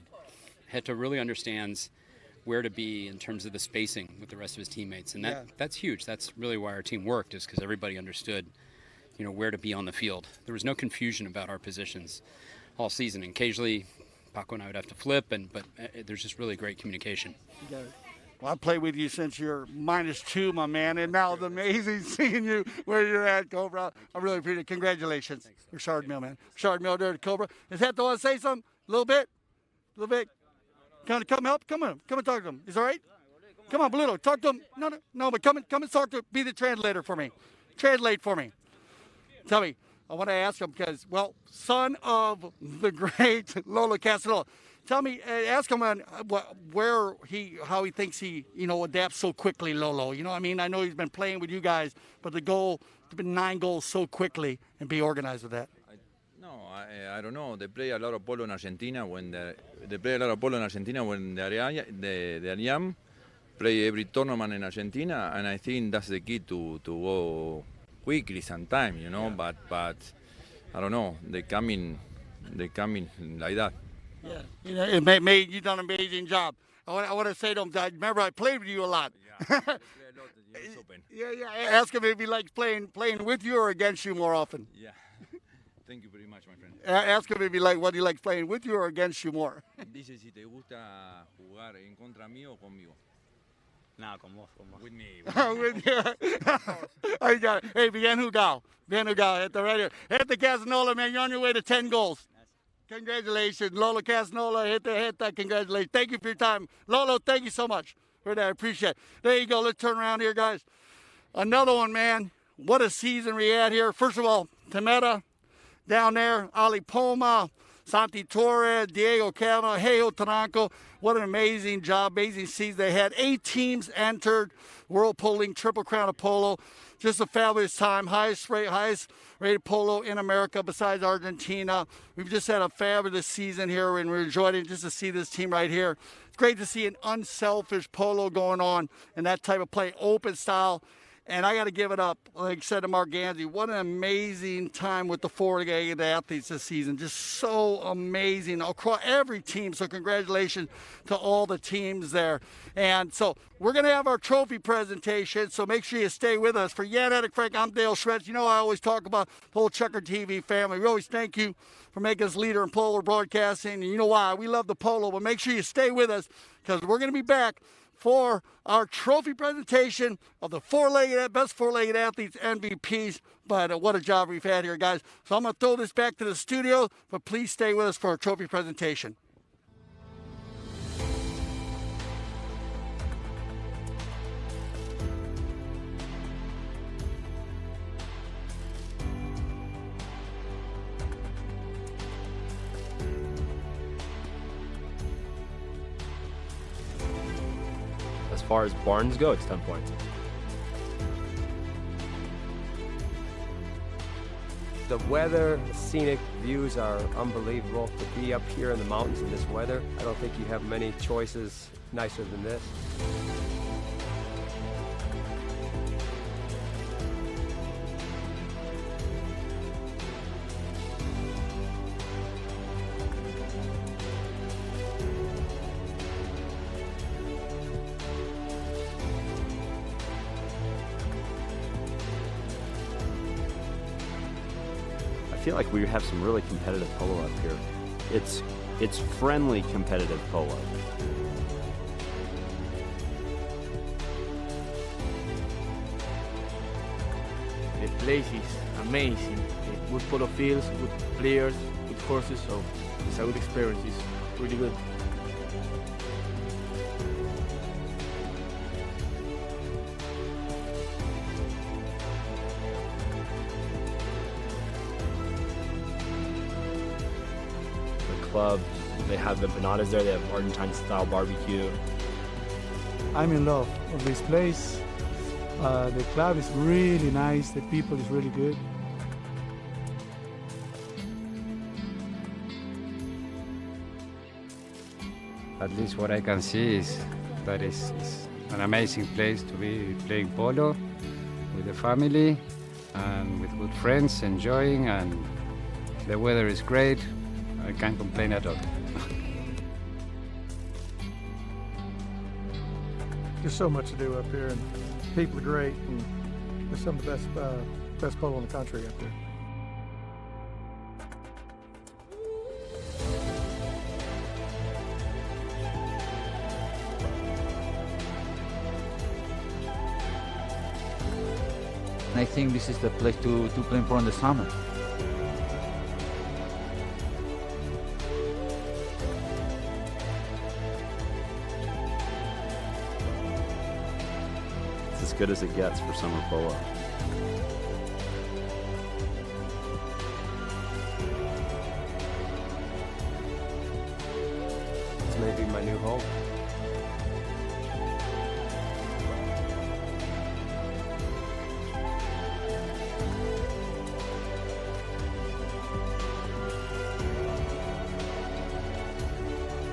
Heta really understands where to be in terms of the spacing with the rest of his teammates, and that's huge. That's really why our team worked, is because everybody understood, you know, where to be on the field. There was no confusion about our positions all season, and occasionally Paco and I would have to flip, but there's just really great communication. Well, I've played with you since you're -2, my man, and now it's amazing seeing you where you're at, Cobra. I really appreciate it. Congratulations. Richard Mille, man. Richard Mille there at Cobra. Is that the one to say something? A little bit? A little bit? Come help? Come on. Come and talk to him. Is all right? Come on, Bluto. Talk to him. No, but come and talk to him. Be the translator for me. Translate for me. Tell me. I want to ask him because, well, son of the great Lolo Casanova. Tell me, ask him on how he thinks he, adapts so quickly, Lolo. You know what I mean? I know he's been playing with you guys, but the goal, there's been 9 goals so quickly, and be organized with that. I don't know. They play a lot of polo in Argentina when the Ariam play every tournament in Argentina, and I think that's the key to go quickly sometimes, But I don't know. They come in like that. Yeah, you've done an amazing job. I want to say to him, remember I played with you a lot. Yeah. Ask him if he likes playing with you or against you more often. Yeah. Thank you very much, my friend. Ask him if he likes playing with you or against you more. Dice si te gusta jugar en contra mío o conmigo. No, con vos. With me. With you. Oh, you got it. Hey, bien jugado at the radio. Hit the Casanova, man. You're on your way to 10 goals. Congratulations, Lolo Casanova. Hit that. Congratulations. Thank you for your time. Lolo, thank you so much for that. I appreciate it. There you go. Let's turn around here, guys. Another one, man. What a season we had here. First of all, Tamera down there, Ali Poma, Santi Torres, Diego Cava, Hejo Taranco. What an amazing job, amazing season they had. 8 teams entered World Polo League, Triple Crown of Polo. Just a fabulous time, highest rated polo in America besides Argentina. We've just had a fabulous season here, and we're enjoying it just to see this team right here. It's great to see an unselfish polo going on and that type of play, open style. And I got to give it up, like I said to Mark Ganzi, what an amazing time with the 4-legged athletes this season. Just so amazing across every team. So congratulations to all the teams there. And so we're going to have our trophy presentation, so make sure you stay with us. For Jan Eddick, Frank, I'm Dale Schretz. You know I always talk about the whole ChukkerTV family. We always thank you for making us leader in polo broadcasting. And you know why? We love the polo, but make sure you stay with us because we're going to be back for our trophy presentation of the best four-legged athletes, MVPs. But what a job we've had here, guys. So I'm going to throw this back to the studio, but please stay with us for our trophy presentation. As far as barns go, it's 10 points. The weather, scenic views are unbelievable. To be up here in the mountains in this weather, I don't think you have many choices nicer than this. I feel like we have some really competitive polo up here. It's friendly competitive polo. The place is amazing. Good polo fields, good players, good horses, so it's a good experience. It's really good. Club, they have empanadas there, they have Argentine style barbecue. I'm in love with this place. The club is really nice, the people is really good. At least what I can see is that it's an amazing place to be playing polo with the family and with good friends, enjoying, and the weather is great. I can't complain at all. There's so much to do up here, and people are great, and there's some of the best polo in the country up there. And I think this is the place to play for in the summer. It's as good as it gets for summer polo. It's maybe my new home.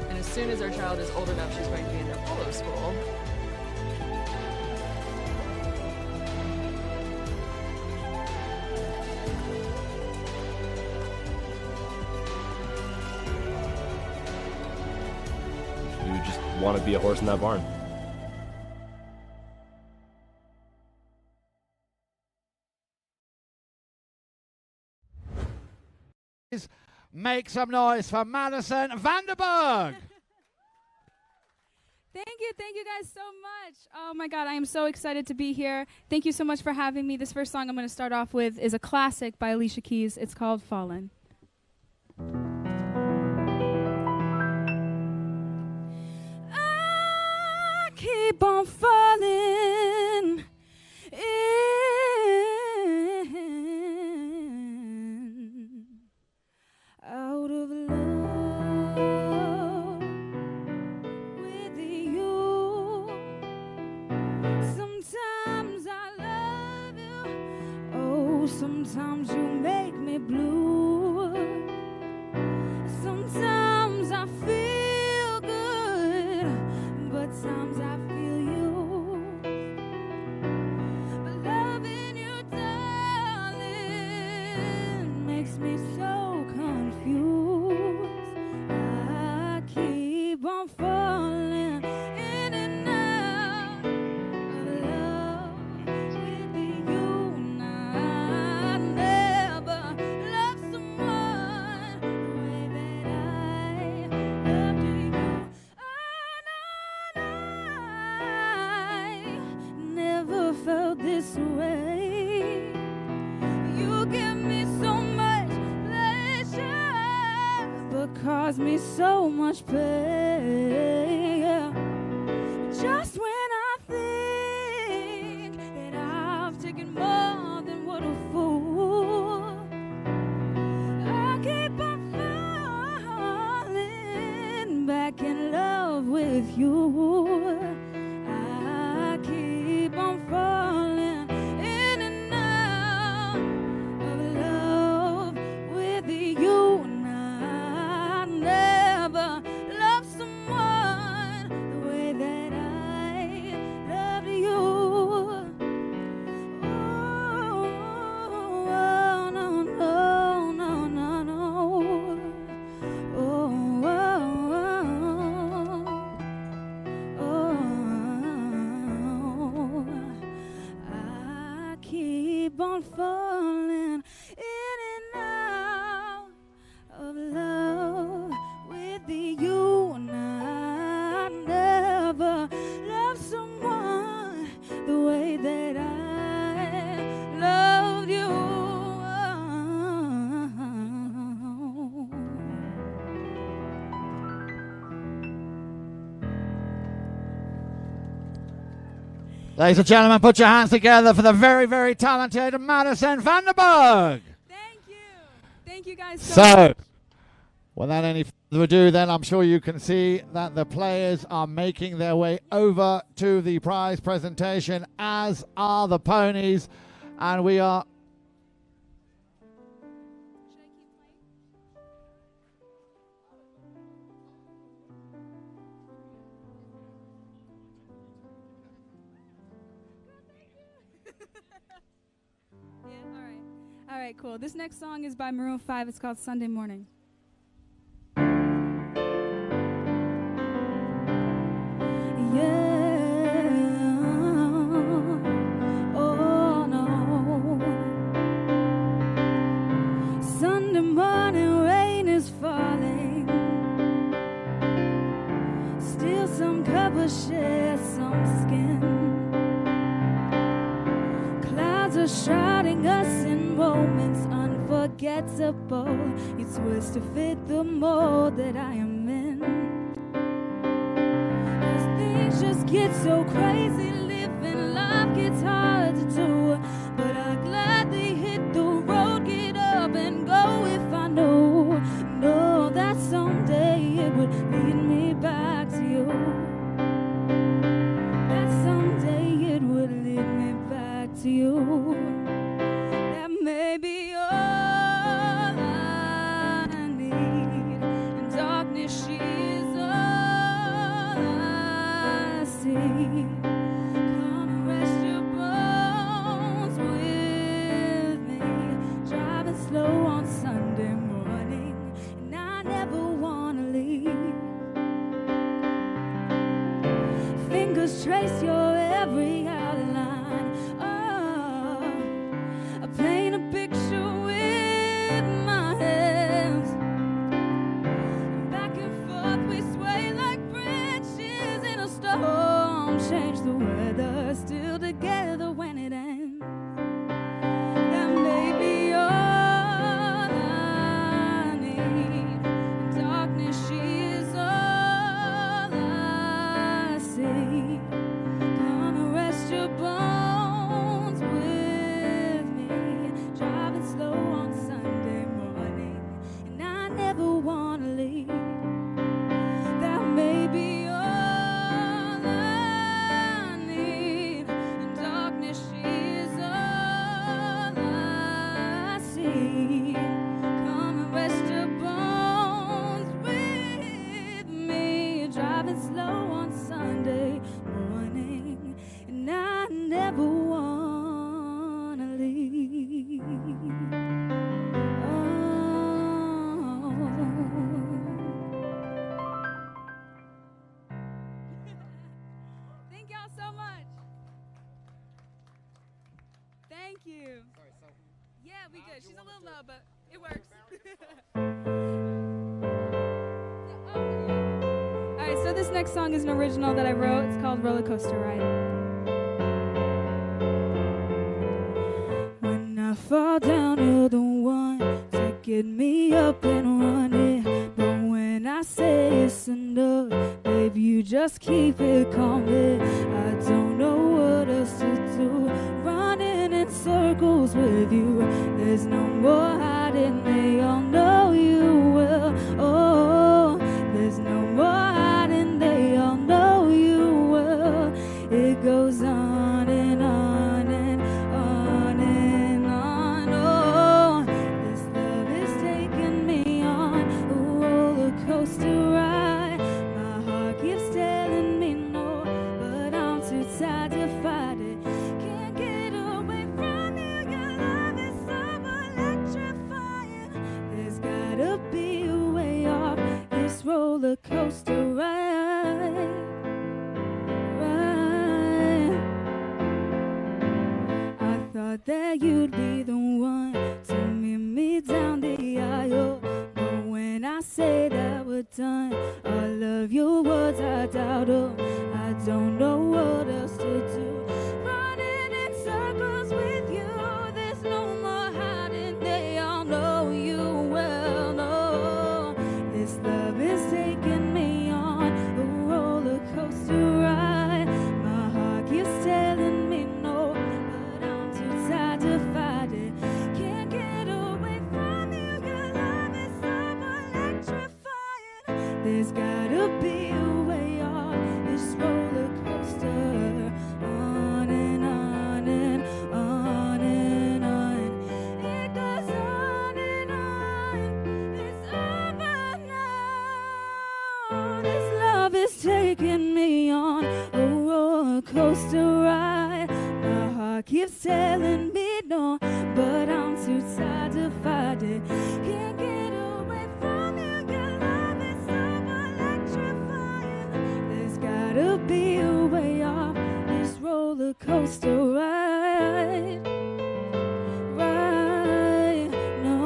And as soon as our child is old enough, she's going to be in their polo school. You just want to be a horse in that barn. Make some noise for Madison VanDenburg. Thank you guys so much. Oh my God, I am so excited to be here. Thank you so much for having me. This first song I'm going to start off with is a classic by Alicia Keys. It's called Fallen. I keep on falling out of love with you. Sometimes I love you, oh, sometimes you make me blue. Sometimes I feel good, but sometimes I feel used. But loving you, darling, makes me so confused. I keep on falling in and out of love with you. Now I never loved someone the way that I loved you. Oh, no, I never felt this way. You give me so much pleasure, but cause me so much pain. Just when I think that I've taken more than what a fool, I keep on falling back in love with you. I keep on falling in and out of love with you. Now I never loved someone the way that I love you. Oh, no, no, no, no, no. Oh, I keep on falling in and out of love with you. Now I never loved someone the way that I loved you. Ladies and gentlemen, put your hands together for the very, very talented Madison VanDenburg. Thank you guys so So, much. without any further ado, then I'm sure you can see that the players are making their way over to the prize presentation, as are the ponies, and we are. All right, cool. This next song is by Maroon 5. It's called Sunday Morning. Oh no. Sunday morning rain is falling. Still some covers share some skin. Clouds are shining. unforgettable. You twist to fit the mold that I am in. 'Cause things just get so crazy, living life gets hard to do. But I gladly hit the road, get up and go if I know that someday it would lead me back to you. That someday it would lead me back to you. That may be all I need. In darkness she is all I see. Come and rest your bones with me. Driving slow on Sunday morning, and I never wanna leave. Fingers trace your every outline. Oh, I paint a picture with my hands. Back and forth we sway like branches in a storm. Change the weather, still together when it ends. That may be all I need. In darkness she is all I see. Come and rest your bones with me. Driving slow on Sunday morning, and I never wanna leave. That may be all I need. In darkness she is all I see. Come and rest your bones with me. Driving slow on Sunday morning, and I never wanna leave. Thank y'all so much. Thank you. Yeah, we good. She's a little low, but it works. All right, so this next song is an original that I wrote. It's called Roller Coaster Ride. When I fall down, you're the one to get me up and running. But when I say it's enough, babe, you just keep it coming. I don't know what else to do. Running in circles with you. There's no more hiding. They all know you will. Oh, there's no more hiding. They all know you will. It goes on and on and on and on. Oh, this love is taking me on a roller coaster ride. My heart keeps telling me no, but I'm too tired to fight it. Can't get away from you. Your love is so electrifying. There's gotta be a way off this roller coaster ride. I thought that you'd be the one to meet me down the aisle. But when I say that we're done, all of your words I doubt 'em. I don't know what else to do. Running in circles with you. There's no more hiding. They all know you well. No, this love is taking me on a roller coaster ride. My heart keeps telling me no, but I'm too tired to fight it. Can't get away from you. Your love is so electrifying. There's gotta be a way off this roller coaster. On and on and on and on. It goes on and on. It's over now. This love is taking me on a roller coaster ride. My heart keeps telling me no, but I'm too tired to fight it. Can't get away from you. Your love is so electrifying. There's gotta be a way off this roller coaster ride. Right, no,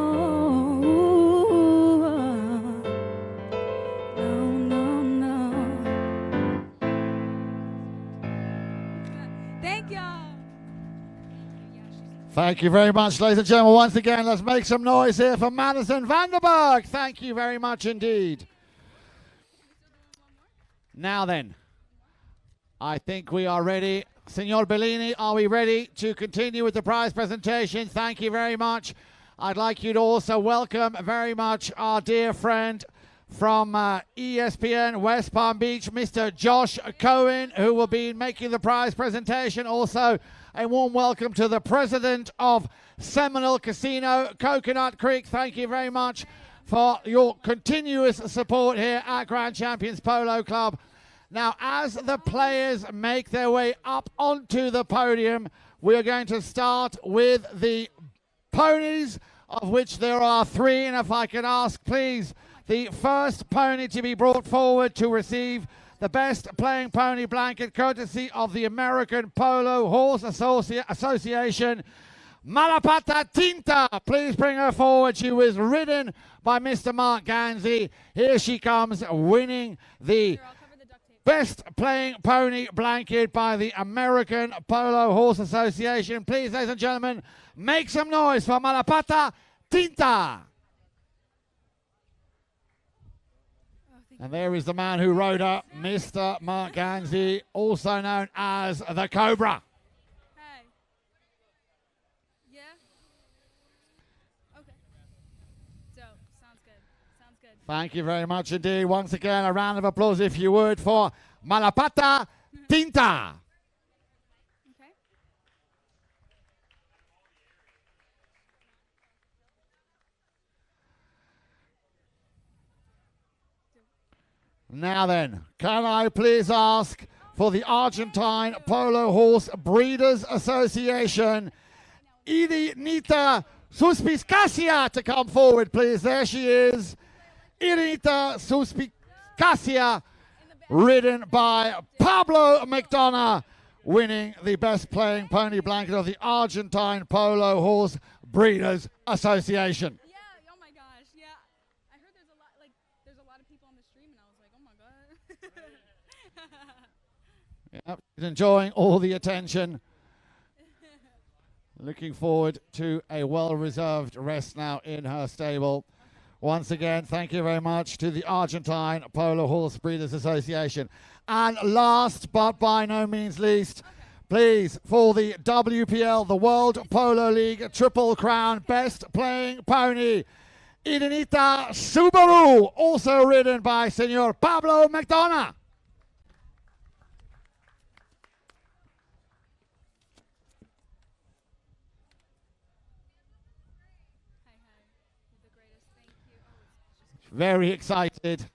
no, no, no. Thank y'all. Thank you very much, ladies and gentlemen. Once again, let's make some noise here for Madison VanDenburg. Thank you very much indeed. Now then, I think we are ready. Signor Bellini, are we ready to continue with the prize presentation? Thank you very much. I'd like you to also welcome very much our dear friend from ESPN West Palm Beach, Mr. Josh Cohen, who will be making the prize presentation. Also, a warm welcome to the president of Seminole Casino, Coconut Creek. Thank you very much for your continuous support here at Grand Champions Polo Club. Now, as the players make their way up onto the podium, we are going to start with the ponies, of which there are 3. And if I can ask, please, the first pony to be brought forward to receive the best playing pony blanket, courtesy of the American Polo Horse Association, Malapata Tinta. Please bring her forward. She was ridden by Mr. Mark Ganzi. Here she comes, winning the best playing pony blanket by the American Polo Horse Association. Please, ladies and gentlemen, make some noise for Malapata Tinta. And there is the man who rode up, Mr. Mark Ganzi, also known as the Cobra. Hey. Yeah? Okay. So, sounds good. Sounds good. Thank you very much indeed. Once again, a round of applause, if you would, for Malapata Tinta. Okay. Now then, can I please ask for the Argentine Polo Horse Breeders Association, Irinita Suspicacia, to come forward, please. There she is, Irinita Suspicacia, ridden by Pablo McDonough, winning the best playing pony blanket of the Argentine Polo Horse Breeders Association. Yep, she's enjoying all the attention. Looking forward to a well-reserved rest now in her stable. Once again, thank you very much to the Argentine Polo Horse Breeders Association. And last but by no means least, please, for the WPL, the World Polo League Triple Crown Best Playing Pony, Irinita Subaru, also ridden by Senor Pablo McDonough. Very excited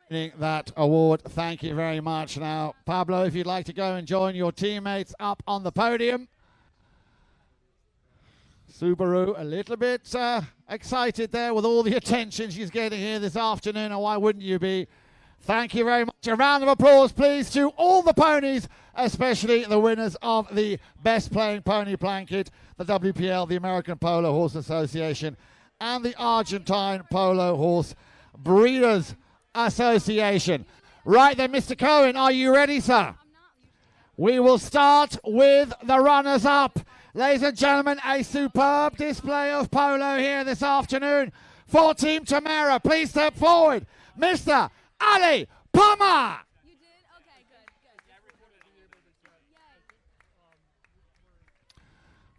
winning that award. Thank you very much. Now, Pablo, if you'd like to go and join your teammates up on the podium. Subaru a little bit excited there with all the attention she's getting here this afternoon, and why wouldn't you be? Thank you very much. A round of applause, please, to all the ponies, especially the winners of the Best Playing Pony Blanket, the WPL, the American Polo Horse Association, and the Argentine Polo Horse Breeders Association. Right then, Mr. Cohen, are you ready, sir? We will start with the runners-up. Ladies and gentlemen, a superb display of polo here this afternoon for Team Tamera. Please step forward, Mr. Ali Palmer.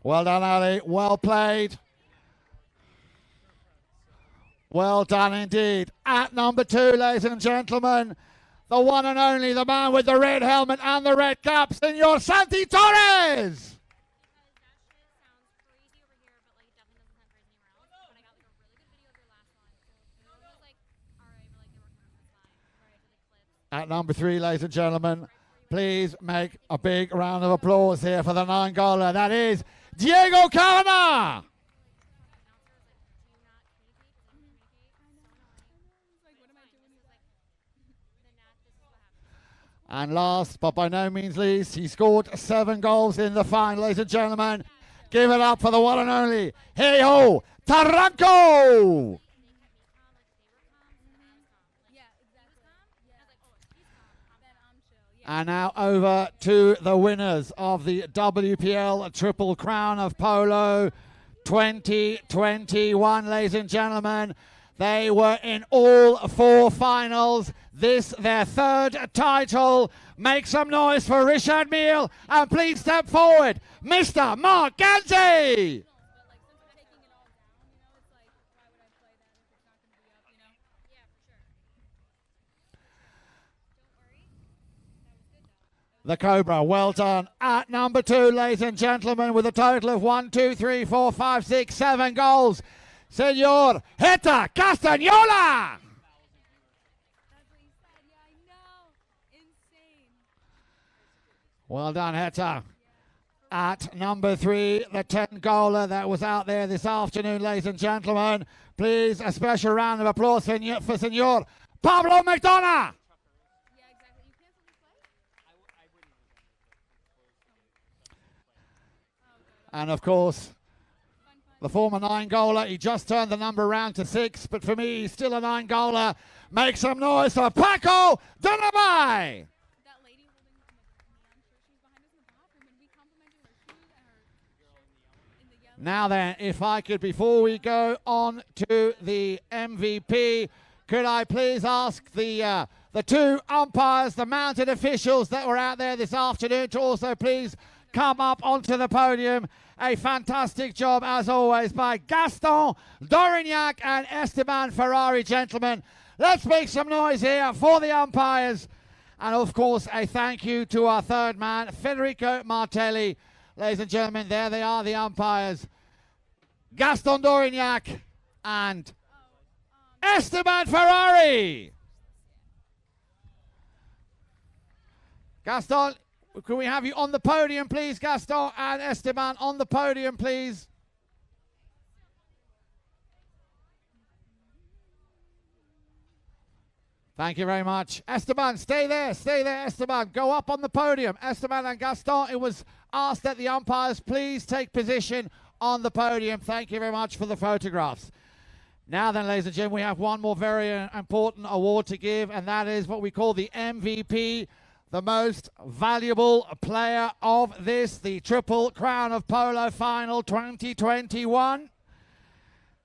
Well done, Ali. Well played. Well done indeed. At number 2, ladies and gentlemen, the one and only, the man with the red helmet and the red cap, Senor Santi Torres. At number 3, ladies and gentlemen, please make a big round of applause here for the 9-goaler. That is Diego Carana. And last, but by no means least, he scored 7 goals in the final, ladies and gentlemen. Give it up for the one and only Hey-Ho Taranco. And now over to the winners of the WPL Triple Crown of Polo 2021, ladies and gentlemen. They were in all 4 finals. This their 3rd title. Make some noise for Richard Mille, and please step forward, Mr. Mark Ganzi. The Cobra, well done. At number 2, ladies and gentlemen, with a total of 1, 2, 3, 4, 5, 6, 7 goals, Senor Heta Castagnola. Well done, Heta. At number 3, the 10-goaler that was out there this afternoon, ladies and gentlemen. Please, a special round of applause for Senor Pablo McDonough. And of course, the former 9-goaler, he just turned the number around to 6, but for me, he's still a 9-goaler. Make some noise for Paco Donabay. Now then, if I could, before we go on to the MVP, could I please ask the 2 umpires, the mounted officials that were out there this afternoon, to also please come up onto the podium. A fantastic job, as always, by Gaston Dorignac and Esteban Ferrari, gentlemen. Let's make some noise here for the umpires. And, of course, a thank you to our 3rd man, Federico Martelli. Ladies and gentlemen, there they are, the umpires. Gaston Dorignac and Esteban Ferrari. Gaston, can we have you on the podium, please, Gaston, and Esteban on the podium, please? Thank you very much. Esteban, stay there, Esteban. Go up on the podium. Esteban and Gaston, it was asked that the umpires please take position on the podium. Thank you very much for the photographs. Now then, ladies and gentlemen, we have one more very important award to give, and that is what we call the MVP, the most valuable player of the Triple Crown of Polo Final 2021.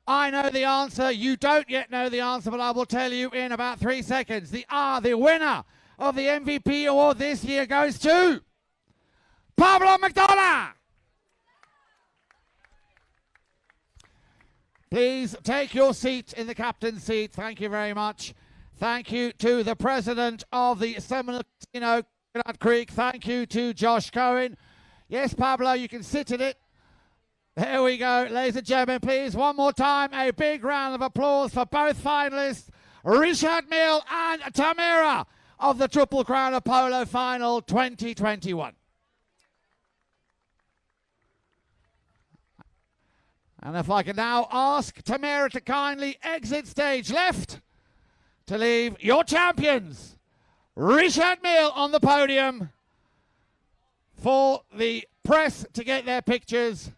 I know the answer. You don't yet know the answer, but I will tell you in about 3 seconds. The winner of the MVP award this year goes to Pablo McDonough. Please take your seat in the captain's seat. Thank you very much. Thank you to the president of the Seminole Casino, Coconut Creek. Thank you to Josh Cohen. Yes, Pablo, you can sit in it. There we go. Ladies and gentlemen, please, one more time, a big round of applause for both finalists, Richard Mille and Tamera of the Triple Crown of Polo Final 2021. And if I can now ask Tamera to kindly exit stage left to leave your champions, Richard Mille on the podium for the press to get their pictures.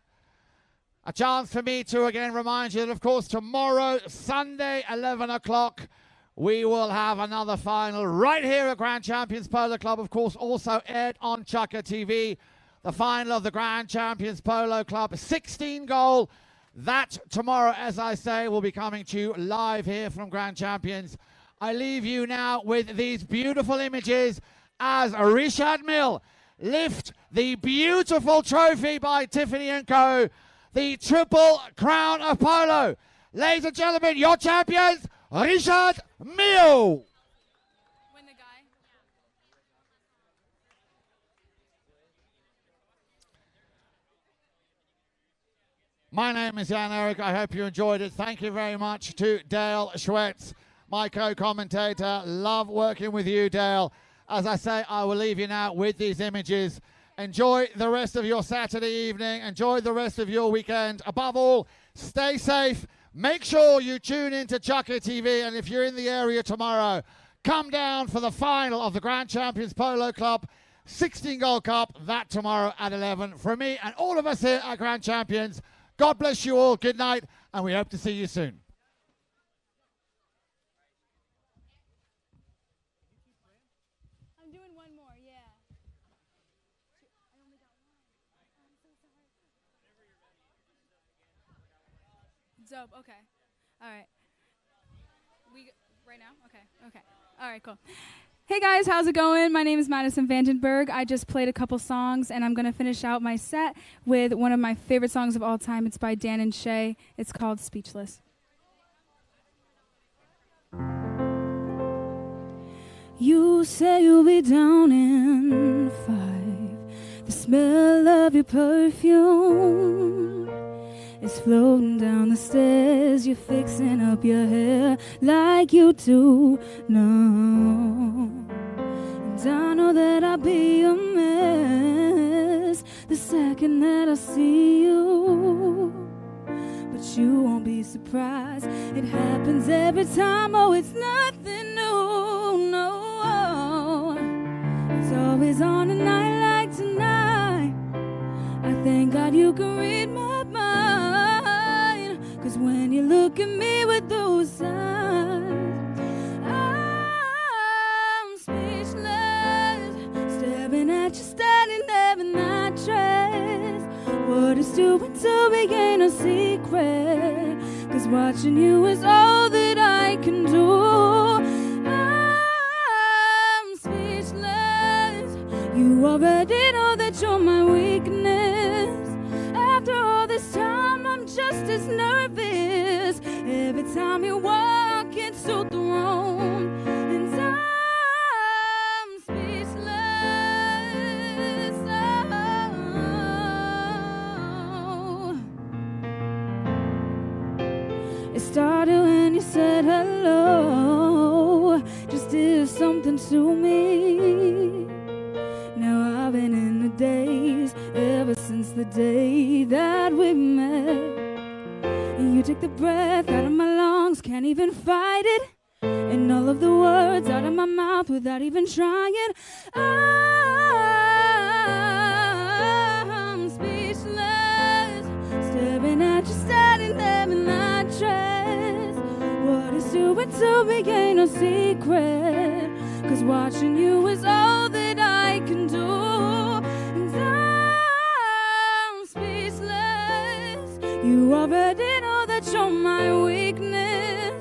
A chance for me to again remind you that, of course, tomorrow, Sunday, 11 o'clock, we will have another final right here at Grand Champions Polo Club. Of course, also aired on ChukkerTV. The final of the Grand Champions Polo Club, 16 goal. That tomorrow, as I say, will be coming to you live here from Grand Champions. I leave you now with these beautiful images as Richard Mille lift the beautiful trophy by Tiffany & Co., the Triple Crown of Polo. Ladies and gentlemen, your champions, Richard Mille. My name is Jan Eric. I hope you enjoyed it. Thank you very much to Dale Schwetz, my co-commentator. Love working with you, Dale. As I say, I will leave you now with these images. Enjoy the rest of your Saturday evening. Enjoy the rest of your weekend. Above all, stay safe. Make sure you tune into ChukkerTV. And if you're in the area tomorrow, come down for the final of the Grand Champions Polo Club 16 Gold Cup. That tomorrow at 11. From me and all of us here at Grand Champions, God bless you all. Good night. And we hope to see you soon. I'm doing one more, yeah. Dope. Okay. All right. Right now? Okay. All right, cool. Hey guys, how's it going? My name is Madison VanDenburg. I just played a couple songs, and I'm going to finish out my set with one of my favorite songs of all time. It's by Dan and Shay. It's called Speechless. You say you'll be down in 5. The smell of your perfume is floating down the stairs. You're fixing up your hair like you do now. And I know that I'll be a mess the second that I see you. But you won't be surprised. It happens every time. Oh, it's nothing new, no. It's always on a night like tonight. I thank God you can read my mind. 'Cause when you look at me with those eyes, I'm speechless. Staring at you, standing there in that dress. What it's doing to me ain't a secret. 'Cause watching you is all that I can do. I'm speechless. You already know that you're my weakness. After all this time, I'm just as nervous every time you walk into the room. And I'm speechless. Oh. It started when you said hello. Just did something to me. Now I've been in the daze ever since the day that we met. And you took the breath out of my lungs, can't even fight it. And all of the words out of my mouth without even trying. I'm speechless. Staring at you, standing there in that dress. What it's doing to me ain't no secret. 'Cause watching you is all that I can do. And I'm speechless. You already know that you're my weakness.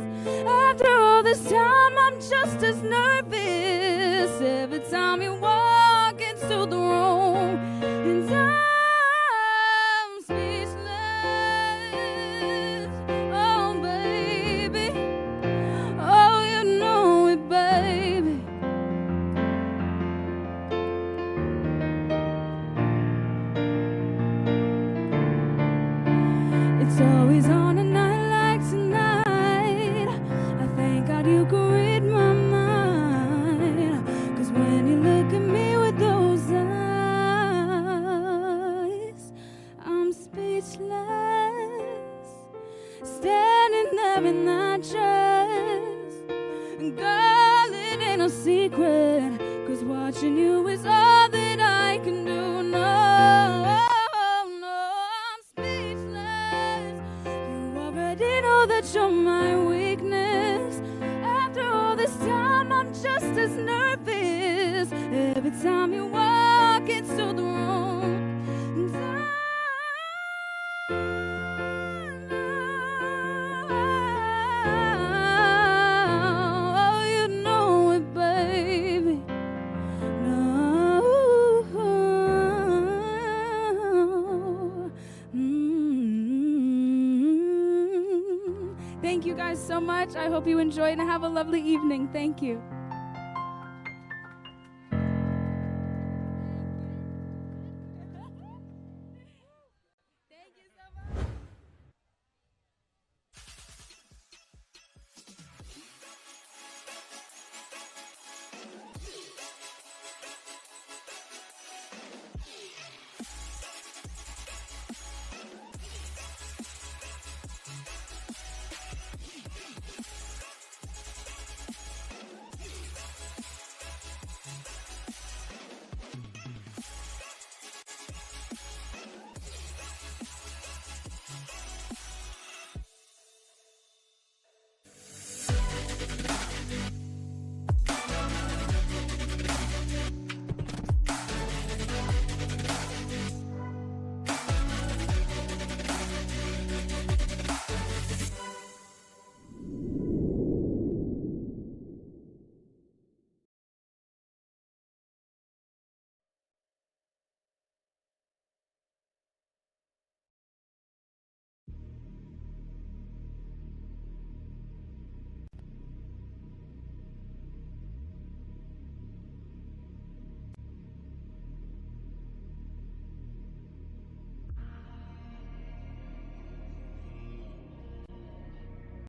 After all this time, I'm just as nervous every time you walk into the room. And I'm speechless. Oh, baby. Oh, you know it, baby. It's always on a night like tonight. I thank God you can read my mind. 'Cause when you look at me with those eyes, I'm speechless. Standing there in that dress. And girl, it ain't no secret. 'Cause watching you is all that I can do. No. That you're my weakness. After all this time, I'm just as nervous every time you walk into the room. And oh, you know it, baby. No. Thank you guys so much. I hope you enjoyed and have a lovely evening. Thank you.